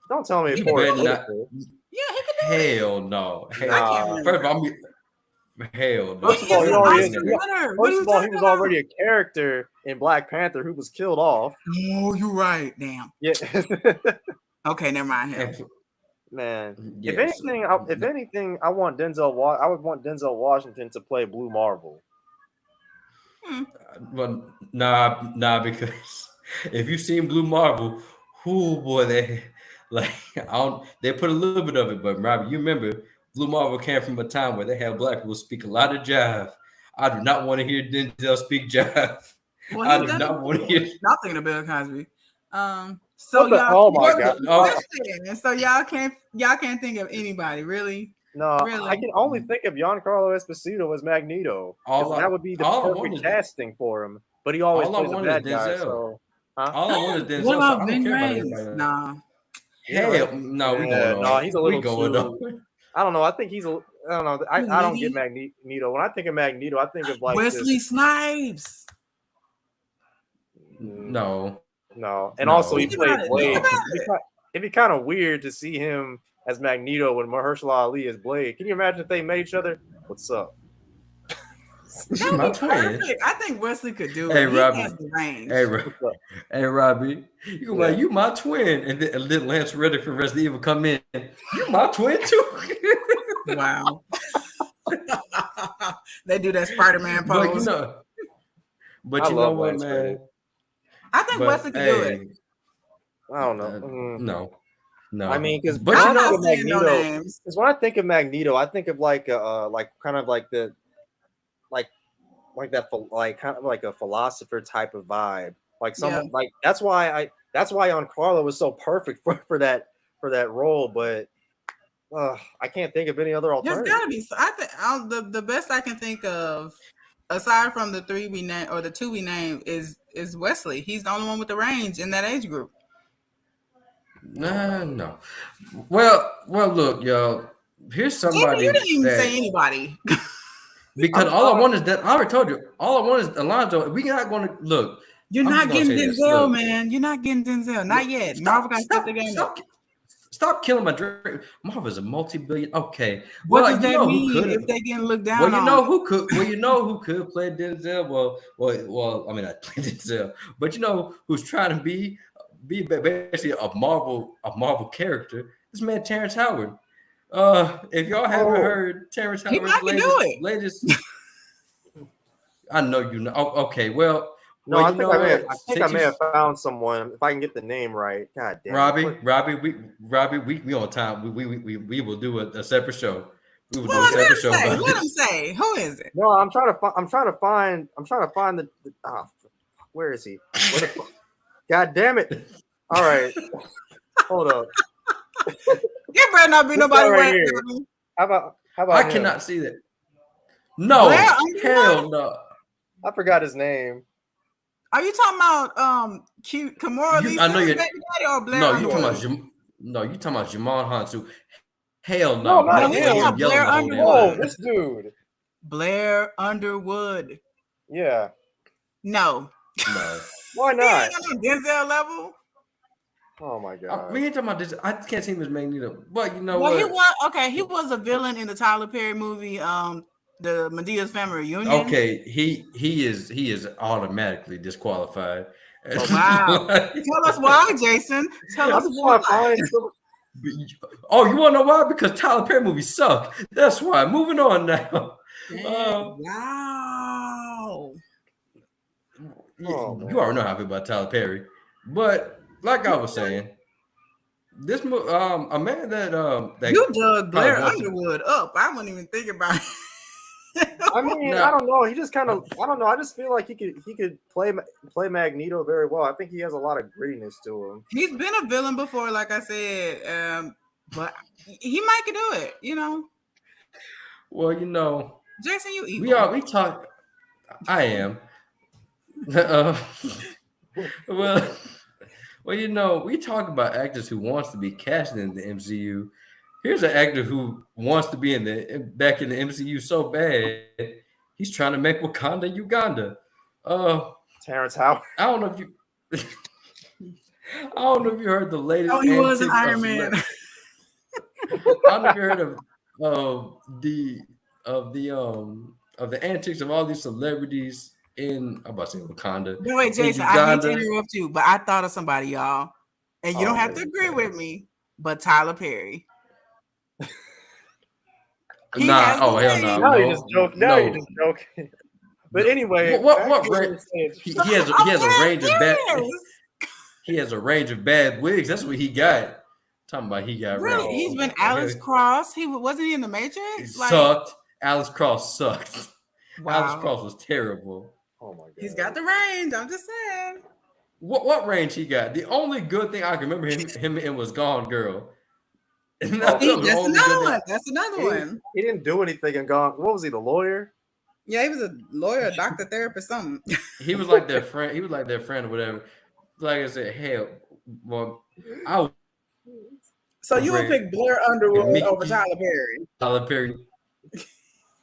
Don't tell me it's Yeah, he could do it. Hell no. Hell, first of all, hell no. First of all, he was already a character in Black Panther who was killed off. Oh, you're right. Damn. Yeah. Okay, never mind him. Man, Yes. if anything, I would want Denzel Washington to play Blue Marvel. Well, nah, because if you've seen Blue Marvel, boy, they put a little bit of it, but Robbie, you remember Blue Marvel came from a time where they had black people speak a lot of jive. I do not want to hear Denzel speak jive. Well, I do not want to hear nothing to Bill Cosby. So y'all can't think of anybody, really? No, really? I can only think of Giancarlo Esposito as Magneto. That would be the perfect casting for him. But he always plays a bad guy. So, all I want is Denzel. What about so Ben Reigns? Nah. Hell, no, we going. No, he's a little going. I don't know. I think he's a. I don't know. I don't get Magneto. When I think of Magneto, I think of like Wesley Snipes. No. And also he played Blade. It'd be kind of weird to see him as Magneto when Mahershala Ali is Blade. Can you imagine if they made each other? What's up? My twin. I think Wesley could do it. Hey, Robbie. He has the range. Hey, Robbie. You go like, you my twin, and then Lance Reddick from Resident Evil come in. You my twin too. Wow. They do that Spider-Man pose. But you know what, man? I think Wesley could do it. I don't know. No, I mean, because but I'm you not know, saying no Magneto, names. because when I think of Magneto, I think of like kind of like the like that like kind of like a philosopher type of vibe. Like someone Yeah. like that's why Giancarlo was so perfect for that role, but I can't think of any other There's alternative. gotta be. I think the best I can think of, aside from the three we name or the two we named, is Wesley. He's the only one with the range in that age group. no. Well, look, y'all. Here's somebody You didn't even that say anybody. because all I want is that I already told you. All I want is Alonzo. We not going to look. You're I'm not just gonna getting say this. Denzel, Look, man. You're not getting Denzel. Not yet. Marvel got to step the game up. Stop killing my dream. Marvel's a multi-billion. Okay. What Well, does that mean if they getting looked down Well, you know on? who could. Well, you know who could play Denzel. Well. I mean, I play Denzel, but you know who's trying to be basically a Marvel character. This man, Terrance Howard. If y'all haven't heard Terrance Howard's latest, I know you know. Oh, okay, well. No, I think I may have found someone if I can get the name right. God damn, Robbie, we on time. We will do a separate show. We will do a Let separate show. him say. Who is it? No, I'm trying to find the where is he? Where the fuck? God damn it! All right, hold up. It better not be nobody right here. How about I him? cannot see that. No, hell no. I forgot his name. Are you talking about cute Kimura Lee? I know you're. Baby daddy or Blair No, Underwood? you talking about Jamon Hansu. Hell No, no. not him. Blair Oh, Underwood. this dude. Blair Underwood. Yeah. No. Why not? Denzel level. Oh my god. We ain't talking about this. I can't see him as Magneto, but you know Well, what? he was a villain in the Tyler Perry movie, the Medea's Family Reunion. Okay, he is automatically disqualified. Oh, wow. Tell us why, Jason. Tell us why. Oh, you want to know why? Because Tyler Perry movies suck. That's why. Moving on now. Wow. You already know how I feel about Tyler Perry, but like I was saying, this a man that you dug Blair Underwood up. I wouldn't even think about it. I mean, I don't know. He just kind of, I don't know. I just feel like he could play Magneto very well. I think he has a lot of grittiness to him. He's been a villain before, like I said, but he might could do it. You know. Well, you know, Jason, you evil. We talk. I am. Well, you know, we talk about actors who wants to be cast in the MCU. Here's an actor who wants to be back in the MCU so bad, he's trying to make Wakanda Uganda. Terrance Howard. I don't know if you heard the latest. Oh, he was an Iron Man. I don't know if you heard of the antics of all these celebrities in. I'm about to say Wakanda. No, wait, Jason, I hate to interrupt you, but I thought of somebody, y'all, and you don't have to agree with me, but Tyler Perry. Hell no. Now you're just joking. But anyway, what range? He has a range of bad. He has a range of bad wigs. That's what he got. Talking about he got really. He's been Alex Cross. Wasn't he in the Matrix? Sucked. Alex Cross sucked. Wow. Alex Cross was terrible. Oh my god. He's got the range. I'm just saying. What range he got? The only good thing I can remember him in was Gone Girl. That's another one. That's another one. He didn't do anything in Gone. What was he? The lawyer? Yeah, he was a lawyer, a doctor, therapist, something. He was like their friend. He was like their friend or whatever. Like I said, hell, well, I would. So you would pick Blair Underwood over Tyler Perry? Tyler Perry.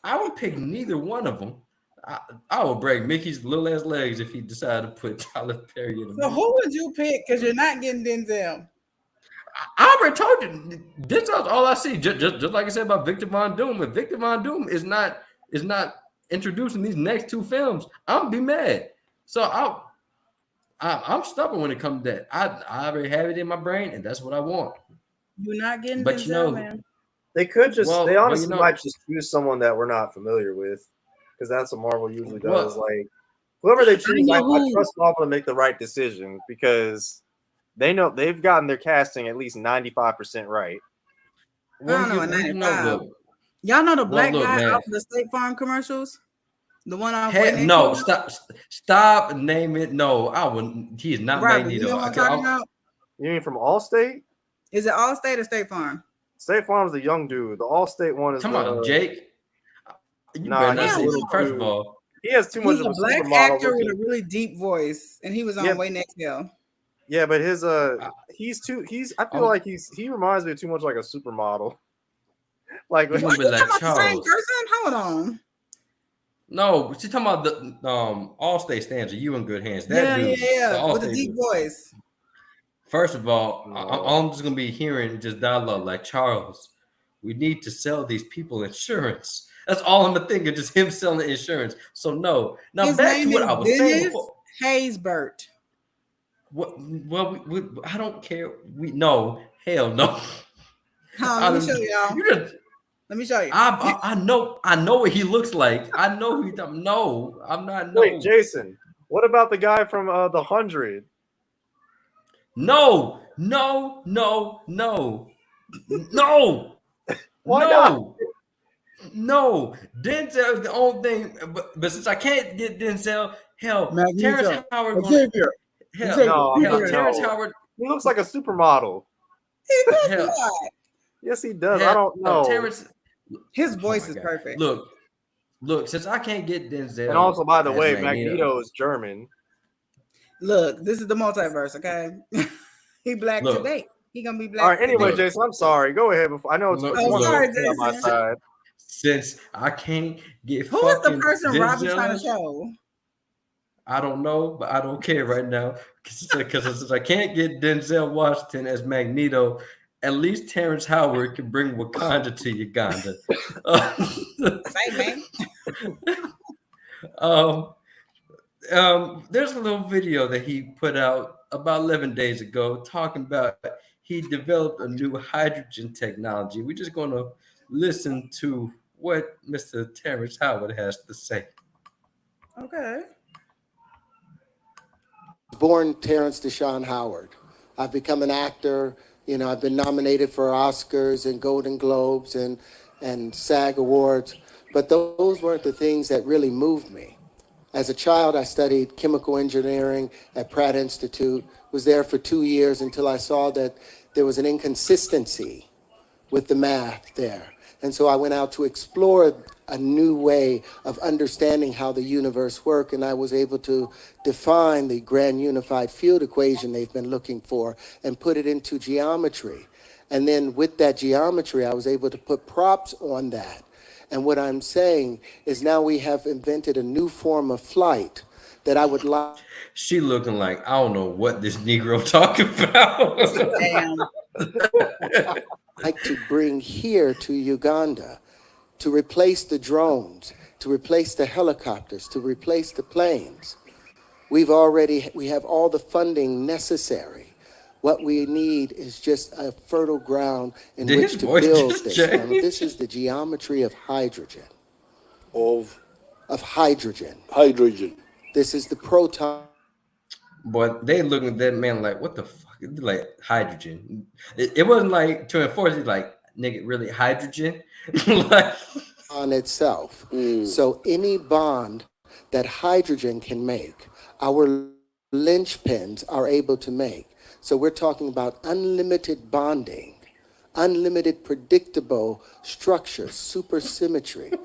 I would pick neither one of them. I would break Mickey's little ass legs if he decided to put Tyler Perry in. So who would you pick? Because you're not getting Denzel. I already told you. Denzel's all I see. Just like I said about Victor Von Doom. If Victor Von Doom is not introduced in these next two films, I'm gonna be mad. So I'm stubborn when it comes to that. I already have it in my brain, and that's what I want. You're not getting but Denzel, you know, man. They could just they honestly you know, might just choose someone that we're not familiar with, because that's what Marvel usually does. Like whoever they choose, I trust Marvel to make the right decision, because they know they've gotten their casting at least 95% right. I don't know, Well, you know, 95. look, Y'all know the black look, guy man. off the State Farm commercials? The one off Hey, Wait Next no, Door? stop, name it. No, I wouldn't. He is not Right, but you Magneto. know what I'm talking about? You mean from Allstate? Is it Allstate or State Farm? State Farm's the young dude. The Allstate one is Come on, Jake. You Nah, better he's not a say, little first dude. of all, He has too much He's of a a black supermodel actor with a looking. really deep voice, and he was on Yeah. Way Next Hill. Yeah, but his I feel like he reminds me too much like a supermodel. Like you gonna be You like talking about the same Charles. person? Hold on. No, but you talking about the Allstate stands. Are you in good hands? That dude, the Yeah. With a Allstate deep dude. voice. First of all, I'm just gonna be hearing just dialogue like Charles. We need to sell these people insurance. That's all I'm gonna think of, just him selling insurance. So no. Now His back to name what is I was saying Dennis before. Haysbert. What? Well, I don't care. No, hell no. Let me show y'all. Let me show you. I know what he looks like. I know who. No, I'm not. No. Wait, Jason. What about the guy from The 100? No. Why not? No. Denzel is the only thing. But since I can't get Denzel, hell, Terrance Howard. Terrance Howard. He looks like a supermodel. He does not. Yes, he does. I don't know. Terrance. His voice is perfect. Look. Since I can't get Denzel, and also, by the way, Magneto is German. Look, this is the multiverse. Okay, he black today. He gonna be black. All right. Anyway, today. Jason, I'm sorry. Go ahead. I know it's sorry, on my Jason. side. Since I can't get Who is the fucking person Robbie Denzel, trying to show? I don't know, but I don't care right now because since I can't get Denzel Washington as Magneto, at least Terrance Howard can bring Wakanda to Uganda. Same man. There's a little video that he put out about 11 days ago talking about he developed a new hydrogen technology. We're just going to listen to what Mr. Terrance Howard has to say. Okay. Born Terrance Deshaun Howard. I've become an actor. You know, I've been nominated for Oscars and Golden Globes and SAG Awards, but those weren't the things that really moved me. As a child, I studied chemical engineering at Pratt Institute, was there for 2 years until I saw that there was an inconsistency with the math there. And so I went out to explore a new way of understanding how the universe works, and I was able to define the grand unified field equation they've been looking for and put it into geometry. And then with that geometry, I was able to put props on that. And what I'm saying is now we have invented a new form of flight that I would like. She looking like, I don't know what this Negro talking about. Like to bring here to Uganda, to replace the drones, to replace the helicopters, to replace the planes. We have all the funding necessary. What we need is just a fertile ground in which to build this. Now, this is the geometry of hydrogen. Of hydrogen. Hydrogen. This is the proton. But they looking at that man like, what the fuck? Like hydrogen. It wasn't like to enforce it, like, nigga, really hydrogen? Like on itself. So any bond that hydrogen can make, our linchpins are able to make. So we're talking about unlimited bonding, unlimited predictable structure, supersymmetry.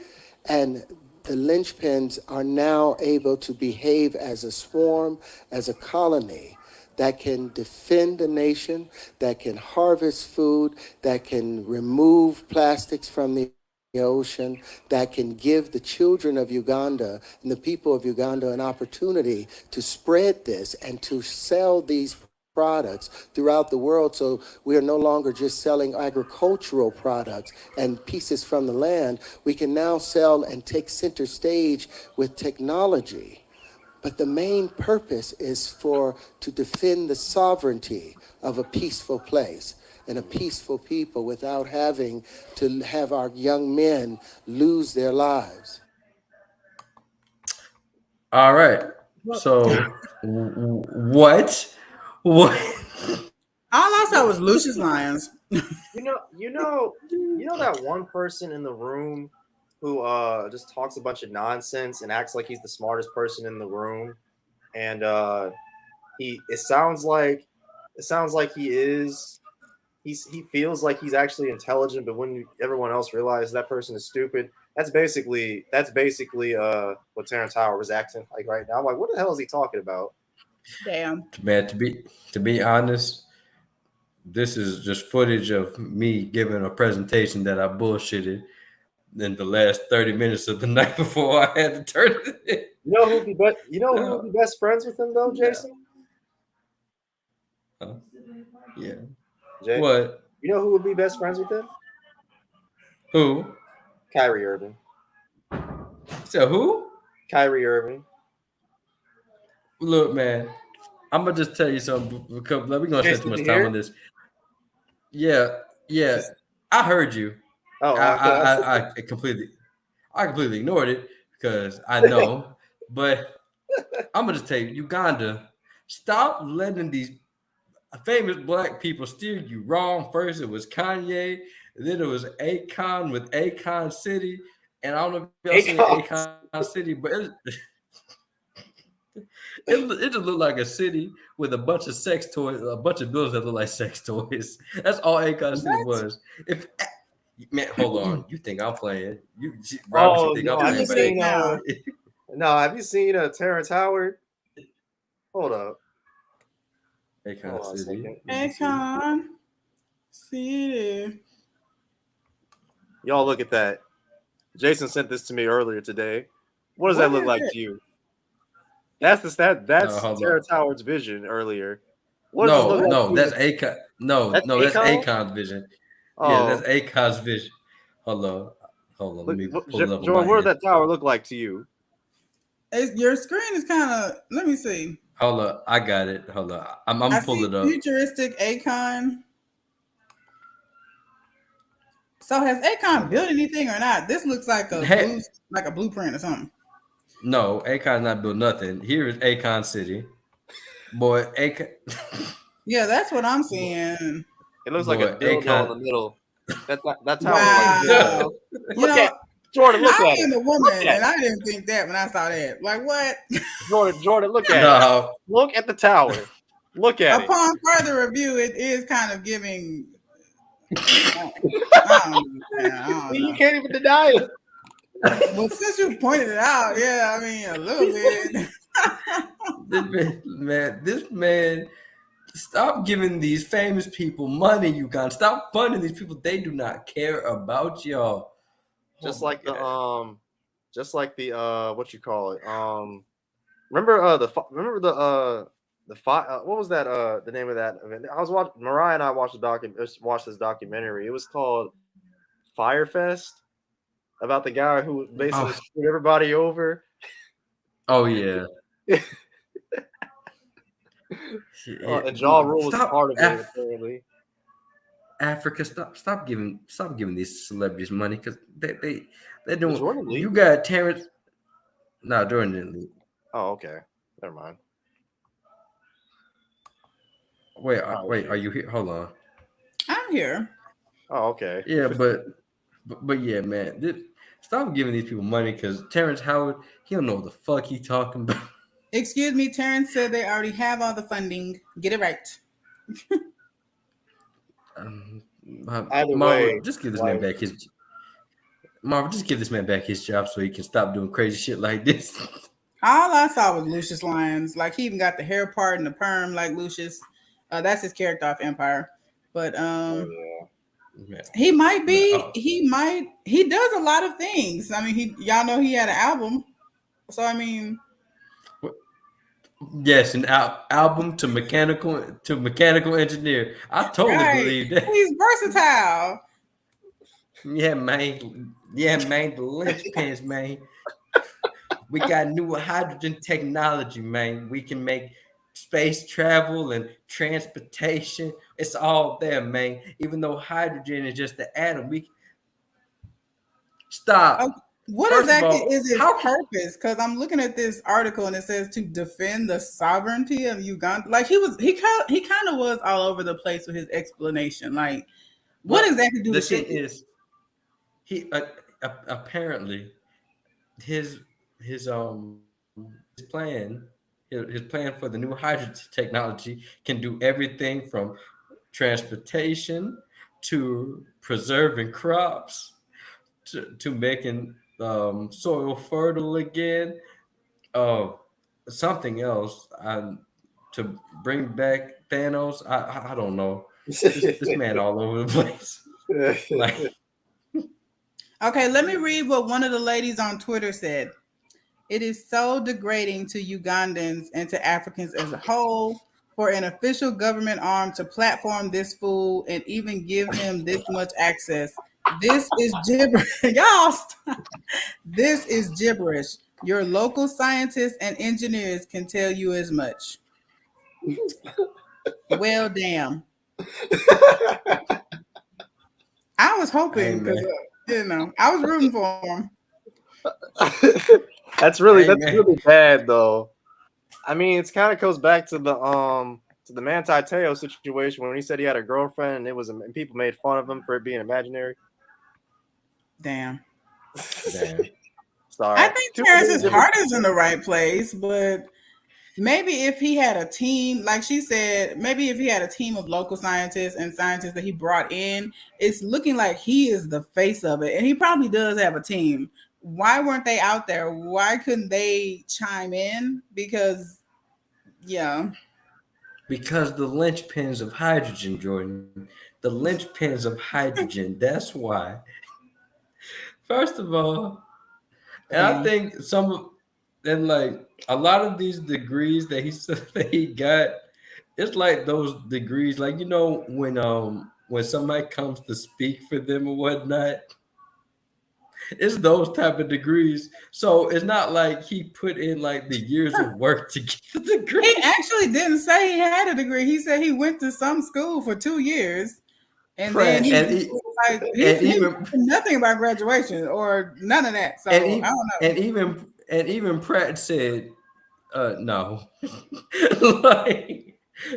And the linchpins are now able to behave as a swarm, as a colony that can defend a nation, that can harvest food, that can remove plastics from the ocean, that can give the children of Uganda and the people of Uganda an opportunity to spread this and to sell these products throughout the world. So we are no longer just selling agricultural products and pieces from the land. We can now sell and take center stage with technology. But the main purpose is to defend the sovereignty of a peaceful place and a peaceful people without having to have our young men lose their lives. All right. So what What? All I saw was Lucius Lyons. You know that one person in the room who just talks a bunch of nonsense and acts like he's the smartest person in the room, and he sounds like he feels like he's actually intelligent, but when everyone else realizes that person is stupid, that's basically what Terrance Howard was acting like right now. I'm like, what the hell is he talking about? Damn. Man, to be honest, this is just footage of me giving a presentation that I bullshitted in the last 30 minutes of the night before I had to turn it in. You know who would be best friends with him though, Jason? Yeah. Jay, what? You know who would be best friends with him? Who? Kyrie Irving. So who? Kyrie Irving. Look, man, I'm gonna just tell you something because we're gonna spend too much time on this. Yeah, I heard you. Oh, I completely ignored it because I know, but I'm gonna just tell you, Uganda, stop letting these famous black people steer you wrong. First, it was Kanye, then it was Akon with Akon City, and I don't know if y'all seen Akon City, but it just looked like a city with a bunch of sex toys, a bunch of buildings that look like sex toys. That's all Akon City was. Man, hold on. You think I'm playing? Robert, you think I'm playing? Have you seen Terrance Howard? Hold up. Akon City. Akon City. Y'all look at that. Jason sent this to me earlier today. What does that look like to you? That's Terrance Howard's vision earlier. That's Akon. That's Akon's vision. Oh. Yeah, that's Akon's vision. Hold on. Let me pull it up. Jordan, what does that tower look like to you? Your screen is kind of. Let me see. Hold up, I got it. Hold on, I'm pull it up. Futuristic Akon. So has Akon built anything or not? This looks like a blueprint or something. No, Akon not built nothing. Here is Akon City. Boy, Akon. Yeah, that's what I'm seeing. It looks like a dildo in the middle. That's how. Wow. Look at Jordan. Look at it. I am a woman, and I didn't think that when I saw that. Like what? Jordan, look at it. Look at the tower. Look at it. Upon further review, it is kind of giving. I don't know. You can't even deny it. Well, since you pointed it out, yeah, I mean a little bit. This man, stop giving these famous people money. You got stop funding these people. They do not care about y'all. Just like the what you call it? Remember what was that? The name of that event? Mariah and I watched this documentary. It was called Firefest, about the guy who basically screwed everybody over. Oh yeah. And Ja Rule was part of it apparently. Africa, stop giving these celebrities money because they're doing. Jordan leave? You got Terrance. No, Jordan didn't leave. Oh, okay. Never mind. Wait, are you here? Hold on. I'm here. Oh, okay. Yeah, but yeah, man. Stop giving these people money because Terrance Howard, he don't know what the fuck he talking about. Excuse me, Terrance said they already have all the funding. Get it right. Either Marvel, way, just give this man back his. Marvel, just give this man back his job so he can stop doing crazy shit like this. All I saw was Lucius Lyons. Like he even got the hair part and the perm like Lucius. That's his character off Empire. But he might be. He does a lot of things. I mean, y'all know he had an album. So I mean. Yes, an album to mechanical engineer. I totally believe that. He's versatile. Yeah, man. The linchpins, man. We got new hydrogen technology, man. We can make space travel and transportation. It's all there, man. Even though hydrogen is just the atom, we stop. What First of exactly all, is its how purpose? Because I'm looking at this article and it says to defend the sovereignty of Uganda. Like he kind of was all over the place with his explanation. Like, what exactly do the thing shit do? is, he apparently his plan his plan for the new hydrogen technology can do everything from transportation to preserving crops to making soil fertile again. Something else to bring back Thanos. I don't know. This man all over the place. Like, Okay, let me read what one of the ladies on Twitter said. It is so degrading to Ugandans and to Africans as a whole for an official government arm to platform this fool and even give him this much access. This is gibberish. Y'all stop. This is gibberish. Your local scientists and engineers can tell you as much. Well, damn. I was hoping because I was rooting for him. That's really bad though. I mean, it kind of goes back to the Manti Te'o situation when he said he had a girlfriend and people made fun of him for it being imaginary. Damn. Sorry. I think Terrance's heart is in the right place, but maybe if he had a team, like she said, maybe if he had a team of local scientists and scientists that he brought in, it's looking like he is the face of it. And he probably does have a team. Why weren't they out there? Why couldn't they chime in? Because the linchpins of hydrogen, Jordan. The linchpins of hydrogen. That's why. First of all, and I think like a lot of these degrees that he got, it's like those degrees, like when somebody comes to speak for them or whatnot. It's those type of degrees. So it's not like he put in like the years of work to get the degree. He actually didn't say he had a degree. He said he went to some school for 2 years. And then he didn't nothing about graduation or none of that. So I don't know. And even Pratt said, no. Like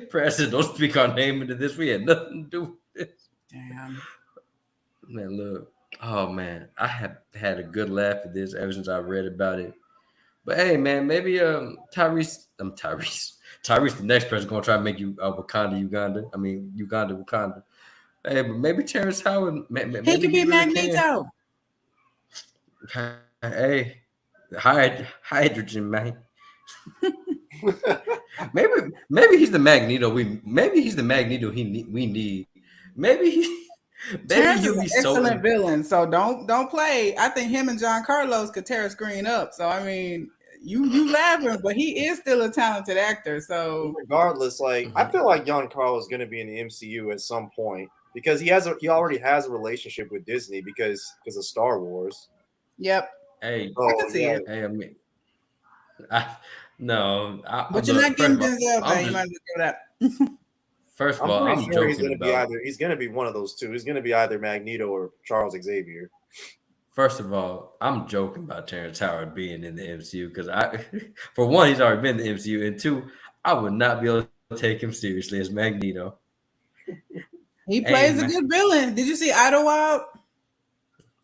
Pratt said, don't speak our name into this. We had nothing to do with this. Damn. Man, look. Oh man, I have had a good laugh at this ever since I read about it. But hey, man, maybe Tyrese, the next person gonna try to make you Wakanda, Uganda. I mean, Uganda, Wakanda. Hey, but maybe Terrance Howard. He could be Magneto. Hey, hydrogen, man. maybe he's the Magneto. Maybe he's the Magneto we need. Maybe Terrance is an excellent villain, so don't play. I think him and John Carlos could tear a screen up. So I mean, you laughing, but he is still a talented actor. So regardless, like I feel like John Carlos is going to be in the MCU at some point because he already has a relationship with Disney because of Star Wars. Yep. Hey, I can see it. Hey, I mean, but you're not getting Denzel thing. You might just give that. First of all, I'm sure joking he's going to be one of those two. He's going to be either Magneto or Charles Xavier. First of all, I'm joking about Terrance Howard being in the MCU because for one, he's already been in the MCU, and two, I would not be able to take him seriously as Magneto. He plays a good villain. Did you see Idlewild?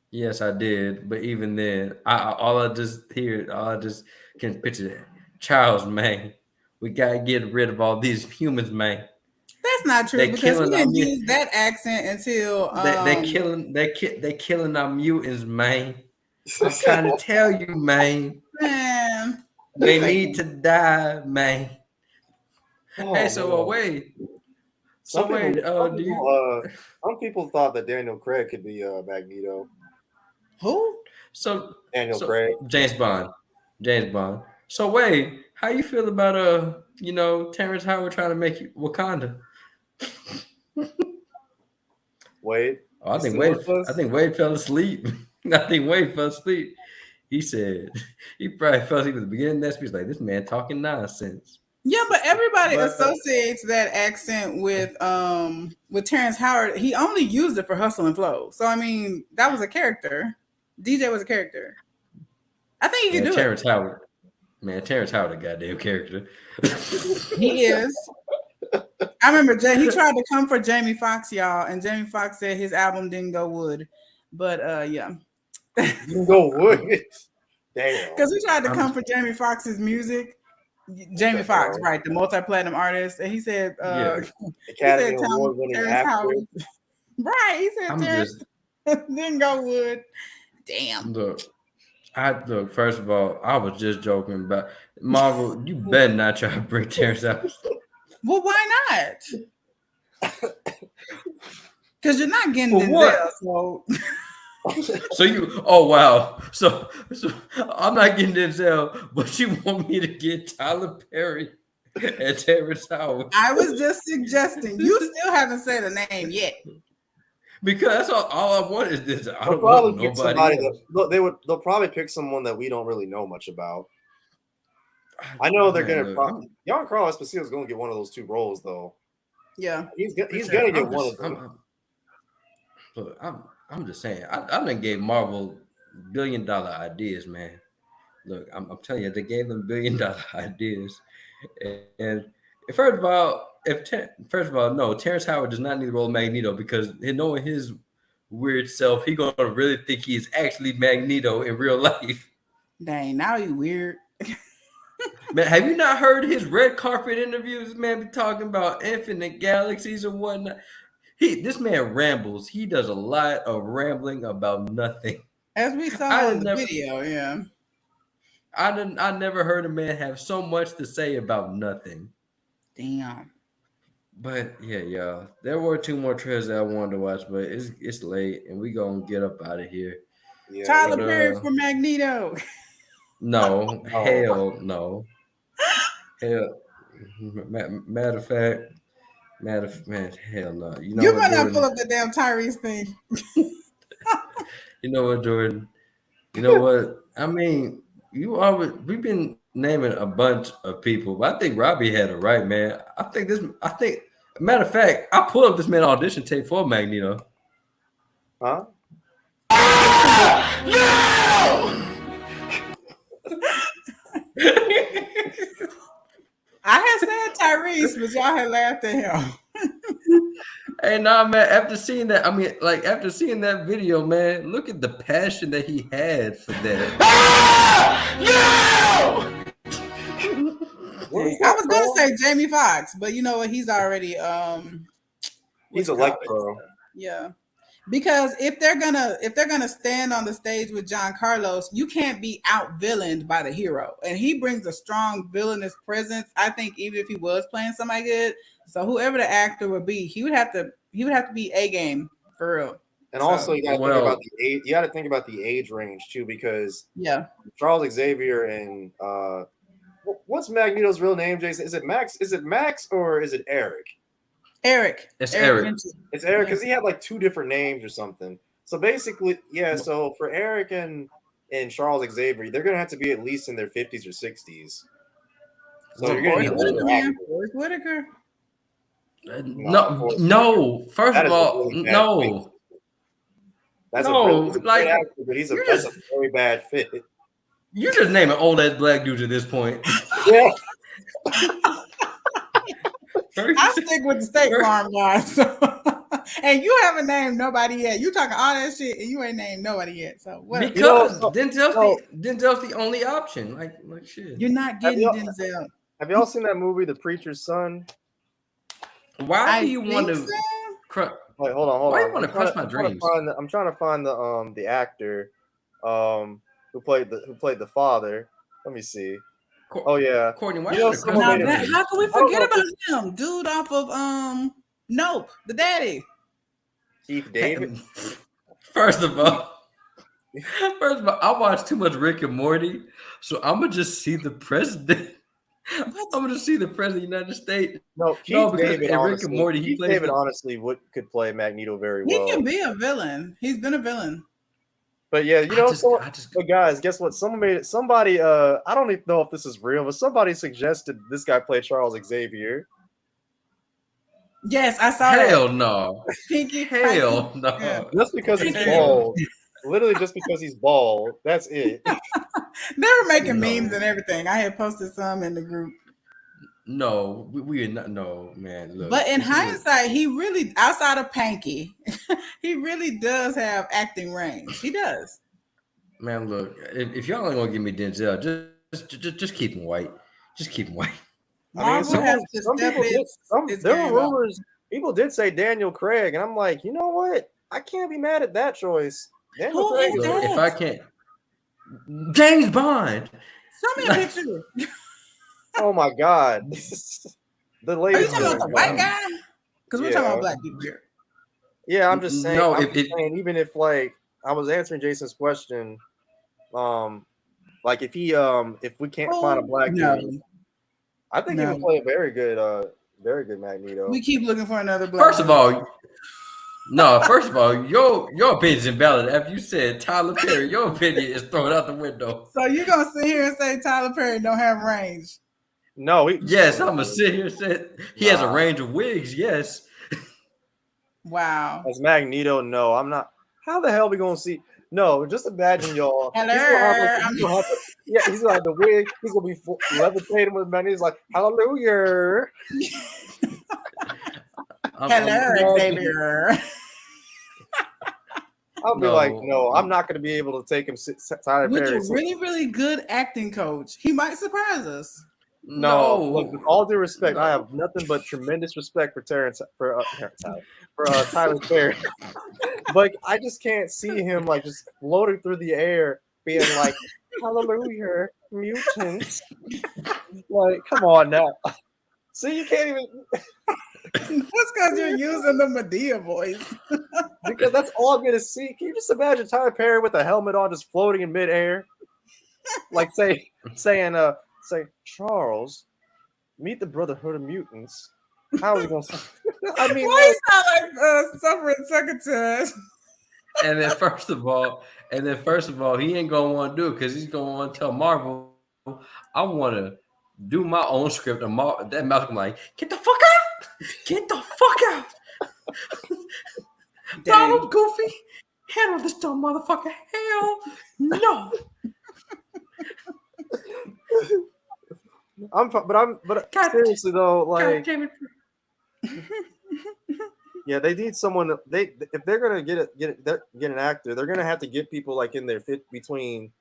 Yes, I did. But even then, all I just can picture Charles, man. We gotta get rid of all these humans, man. That's not true because he didn't use that accent until they killing our mutants, man. I'm trying to tell you, man. Man, they need to die, man. Hey, so wait. Some people thought that Daniel Craig could be Magneto. Who? Daniel Craig. James Bond. So wait, how you feel about Terrance Howard trying to make you Wakanda? Wade. I think Wade fell asleep. He said he probably fell asleep at the beginning of that speech. Like, this man talking nonsense. Yeah, but everybody associates that accent with Terrance Howard. He only used it for Hustle and Flow. So I mean, that was a character. DJ was a character. I think he can do Terrance it. Howard. Man, Terrance Howard, a goddamn character. He is. I remember he tried to come for Jamie Foxx, y'all, and Jamie Foxx said his album didn't go wood. But yeah. Didn't go wood. Damn. Because he tried to come for Jamie Foxx's music. Jamie Foxx, right, the multi-platinum artist, and he said, Academy Award-winning actor. Howard. Right, he said Terrance didn't go wood. Damn. Look, first of all, I was just joking about Marvel. You better not try to bring Terrance out. Well, why not? Because you're not getting Denzel, so. So you, oh wow, so I'm not getting Denzel, but you want me to get Tyler Perry and Terrance Howard? I was just suggesting. You still haven't said a name yet. Because that's all I want is this. I They'll don't probably want pick nobody. They'll probably pick someone that we don't really know much about. I know they're gonna probably. Giancarlo Esposito is gonna get one of those two roles though. Yeah, he's gonna get one of them. I'm just saying. I done gave Marvel $1 billion ideas, man. Look, I'm telling you, they gave them $1 billion ideas. And first of all, no, Terrance Howard does not need the role of Magneto because knowing his weird self, he gonna really think he's actually Magneto in real life. Dang, now you weird. Man, have you not heard his red carpet interviews? Man, be talking about infinite galaxies and whatnot. This man rambles. He does a lot of rambling about nothing. As we saw in the video, yeah. I never heard a man have so much to say about nothing. Damn. But yeah, y'all. There were 2 more trailers that I wanted to watch, but it's late and we gonna get up out of here. Yeah, Tyler Perry for Magneto. No, hell no. Hell, matter of fact, hell no. You know you what, might not Jordan? pull up the damn Tyrese thing. You know what, Jordan? You know what? I mean, we've been naming a bunch of people, but I think Robbie had it right, man. Matter of fact, I pulled up this man audition tape for Magneto. Huh? No! I had said Tyrese, but y'all had laughed at him. Hey, nah, man. After seeing that video, man, look at the passion that he had for that. No! I was gonna say Jamie Foxx, but you know what? He's already he's Electro. Yeah. Because if they're gonna stand on the stage with John Carlos, you can't be out villained by the hero, and he brings a strong villainous presence. I think even if he was playing somebody good, so whoever the actor would be, he would have to be A game for real. And also, you got to think about the age. You got to think about the age range too, because Charles Xavier and what's Magneto's real name, Jason? Is it Max? Is it Max or is it Eric? Eric. It's Eric. It's Eric because he had like 2 different names or something. So basically, yeah. So for Eric and Charles Xavier, they're gonna have to be at least in their 50s or 60s. So you're gonna need Forrest Whitaker. No. First of all, no. That's a great actor, but that's a very bad fit. You're just naming old ass black dudes at this point. Yeah. I stick with the State Farm guys. And you haven't named nobody yet. You talking all that shit and you ain't named nobody yet. So what? Because Denzel's the only option. Like shit. You're not getting Denzel. Have y'all seen that movie, The Preacher's Son? Why do you want to? Wait, hold on. Why do you want to crush my dreams? I'm trying to find the actor who played the father. Let me see. Oh yeah, Courtney. Why how can we forget about him? Dude off of Nope, the daddy. Keith David. First of all, I watched too much Rick and Morty, so I'm gonna just see the president. I'm gonna see the president of the United States. No, Keith David. Rick and Morty, Keith David honestly could play Magneto very well. He can be a villain. He's been a villain. But yeah, but guys, guess what? Somebody I don't even know if this is real, but somebody suggested this guy play Charles Xavier. Yes, I saw that. Hell no. Pinky. Hell no. Yeah. Just because he's bald. Literally just because he's bald. That's it. They were making memes and everything. I had posted some in the group. No, we are not. No, man. Look, But in hindsight, he really, outside of Panky, he really does have acting range. He does. Man, look. If y'all ain't gonna give me Denzel, just keep him white. Just keep him white. I mean, there were rumors. People did say Daniel Craig, and I'm like, you know what? I can't be mad at that choice. Daniel Craig is if I can't, James Bond. Show me a picture. Oh my God. The Are you latest. talking about the white guy? Because we're talking about black people here. Yeah, I'm just saying. No, saying, even if like I was answering Jason's question, like if we can't find a black dude, I think he would play a very good Magneto. We keep looking for another black. First of all, your opinion's invalid. After you said Tyler Perry, your opinion is thrown out the window. So you're gonna sit here and say Tyler Perry don't have range? No, yes, I'm gonna sit here and say he has a range of wigs. Yes. Wow. As Magneto, no, I'm not. How the hell are we gonna see? No, just imagine y'all. Hello. He's gonna have the wig. He's gonna be levitating with Magneto. He's like, hallelujah. Hello, Xavier. I'll be like, no, I'm not going to be able to take him. Tyler Perry. With a really, really good acting coach, he might surprise us. No, look, with all due respect, I have nothing but tremendous respect for Tyler Perry. But I just can't see him like just floating through the air, being like, hallelujah, mutants. Like, come on now. See, you can't even. That's because you're using the Medea voice. Because that's all I'm gonna see. Can you just imagine Tyler Perry with a helmet on, just floating in midair, like saying, Charles, meet the Brotherhood of Mutants. How are we gonna? I mean, why you sound like suffering secretary? And then first of all, he ain't gonna want to do it because he's gonna want to tell Marvel, I want to do my own script. And that Malcolm like, get the fuck out! Get the fuck out! Donald Goofy, handle this dumb motherfucker. Hell no. But seriously though, like, yeah, they need someone. If they're gonna get an actor, they're gonna have to get people like in their between.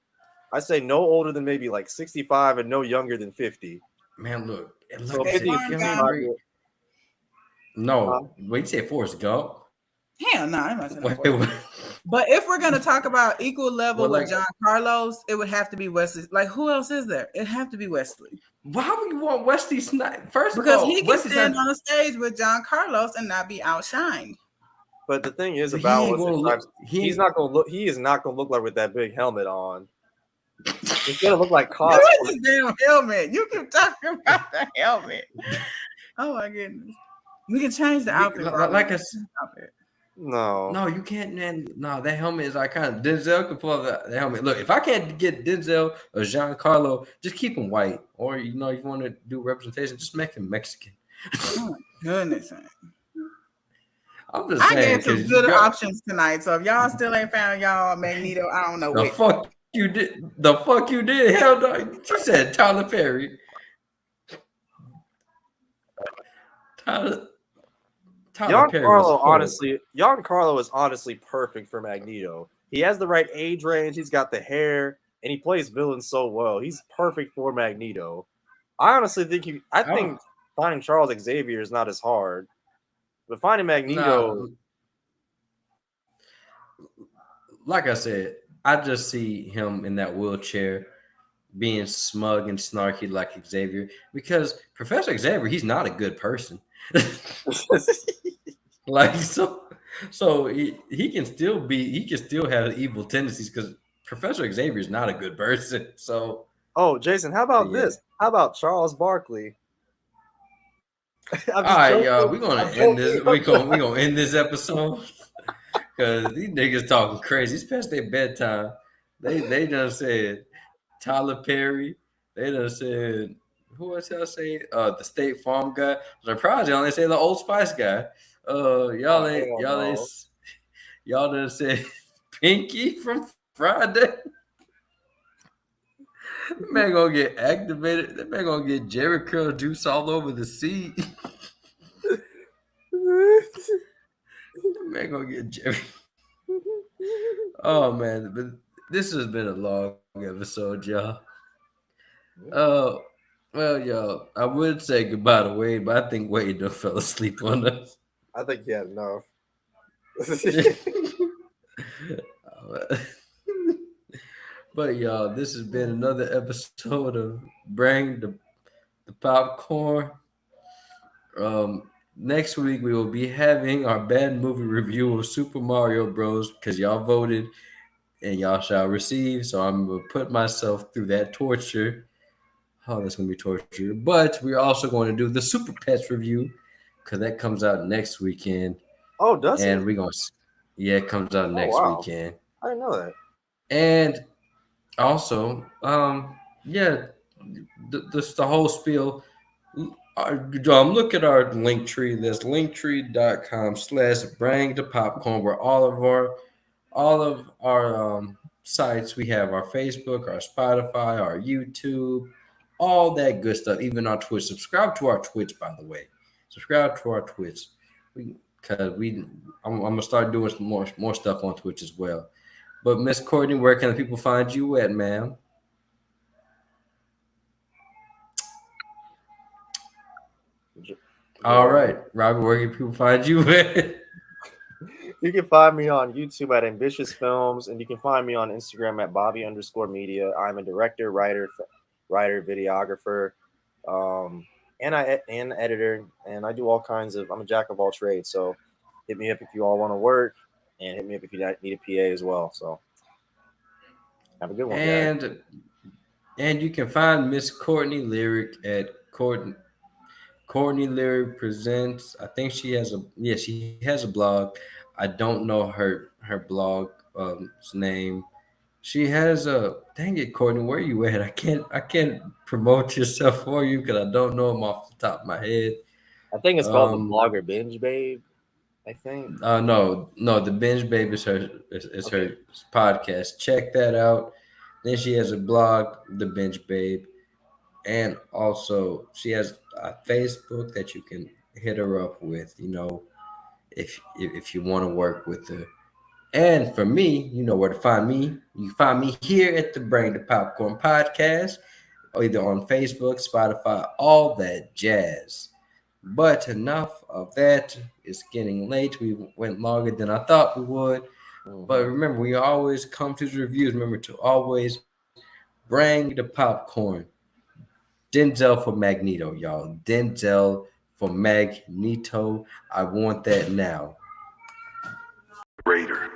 I say no older than maybe like 65 and no younger than 50. Man, look, so 50, no, wait, you said Forrest Gump? Hell no, I'm not saying. But if we're gonna talk about equal level with John Carlos, it would have to be Wesley. Like, who else is there? It'd have to be Wesley. Why would you want Wesley Snipes? Because he can stand on a stage with John Carlos and not be outshined. But the thing is about he is not gonna look like with that big helmet on. It's gonna look like cosplay. What is the damn helmet? You keep talking about the helmet. Oh my goodness. We can change the outfit. Like I said, no, you can't, man. No, that helmet is iconic. Denzel can pull the helmet. Look, if I can't get Denzel or Giancarlo, just keep him white. Or if you want to do representation, just make him Mexican. Oh my goodness. I'm just saying. I gave some good options tonight. So if y'all still ain't found y'all Magneto, I don't know. The fuck you did. Hell no. You said Tyler Perry. Giancarlo is honestly perfect for Magneto. He has the right age range. He's got the hair, and he plays villains so well. He's perfect for Magneto. I honestly think finding Charles Xavier is not as hard, but finding Magneto, like I said, I just see him in that wheelchair, being smug and snarky like Xavier. Because Professor Xavier, he's not a good person. Like so he can still have evil tendencies because Professor Xavier is not a good person. So Jason, how about this? How about Charles Barkley? All right, y'all, we're gonna end this. We're gonna end this episode because these niggas talking crazy. It's past their bedtime. They done said Tyler Perry. They done said, who else y'all say? The State Farm guy. I'm surprised y'all didn't say the Old Spice guy. Y'all done said Pinky from Friday. That man gonna get activated. That man gonna get Jerry curl juice all over the seat. That man gonna get Jerry. Oh man, but this has been a long episode, y'all. Well, y'all, I would say goodbye to Wade, but I think Wade done fell asleep on us. I think he had enough. But y'all, this has been another episode of Bring the Popcorn. Next week we will be having our bad movie review of Super Mario Bros. Because y'all voted and y'all shall receive. So I'm gonna put myself through that torture. Oh, that's gonna be torture. But we're also going to do the Super Pets review because that comes out next weekend. Oh, does and it? we're gonna it comes out next weekend. I didn't know that. And also, yeah, the whole spiel. Look at our link tree. There's linktree.com/bringthepopcorn where all of our sites. We have our Facebook, our Spotify, our YouTube, all that good stuff. Even our Twitch. Subscribe to our Twitch, by the way. Subscribe to our Twitch. I'm gonna start doing some more stuff on Twitch as well. But Miss Courtney, where can the people find you at, ma'am? All right, Robert, where can people find you at? You can find me on YouTube at Ambitious Films, and you can find me on Instagram at Bobby_media. I'm a director, writer, videographer, and editor, and I do all kinds of. I'm a jack of all trades. So hit me up if you all want to work, and hit me up if you need a PA as well. So have a good one, guys. And you can find Miss Courtney Lyric at Courtney Lyric Presents. I think she has a blog. I don't know her blog's name. She has a dang it, Courtney, where are you at? I can't promote yourself for you because I don't know them off the top of my head. I think it's called the Blogger Binge Babe. I think. No, the Binge Babe is her podcast. Check that out. Then she has a blog, The Binge Babe, and also she has a Facebook that you can hit her up with. If you want to work with her. And for me, you know where to find me. You can find me here at the Bring the Popcorn podcast, or either on Facebook, Spotify, all that jazz. But enough of that. It's getting late. We went longer than I thought we would. But remember, we always come to the reviews. Remember to always bring the popcorn. Denzel for Magneto, y'all. Denzel for Magneto. I want that now. Raider.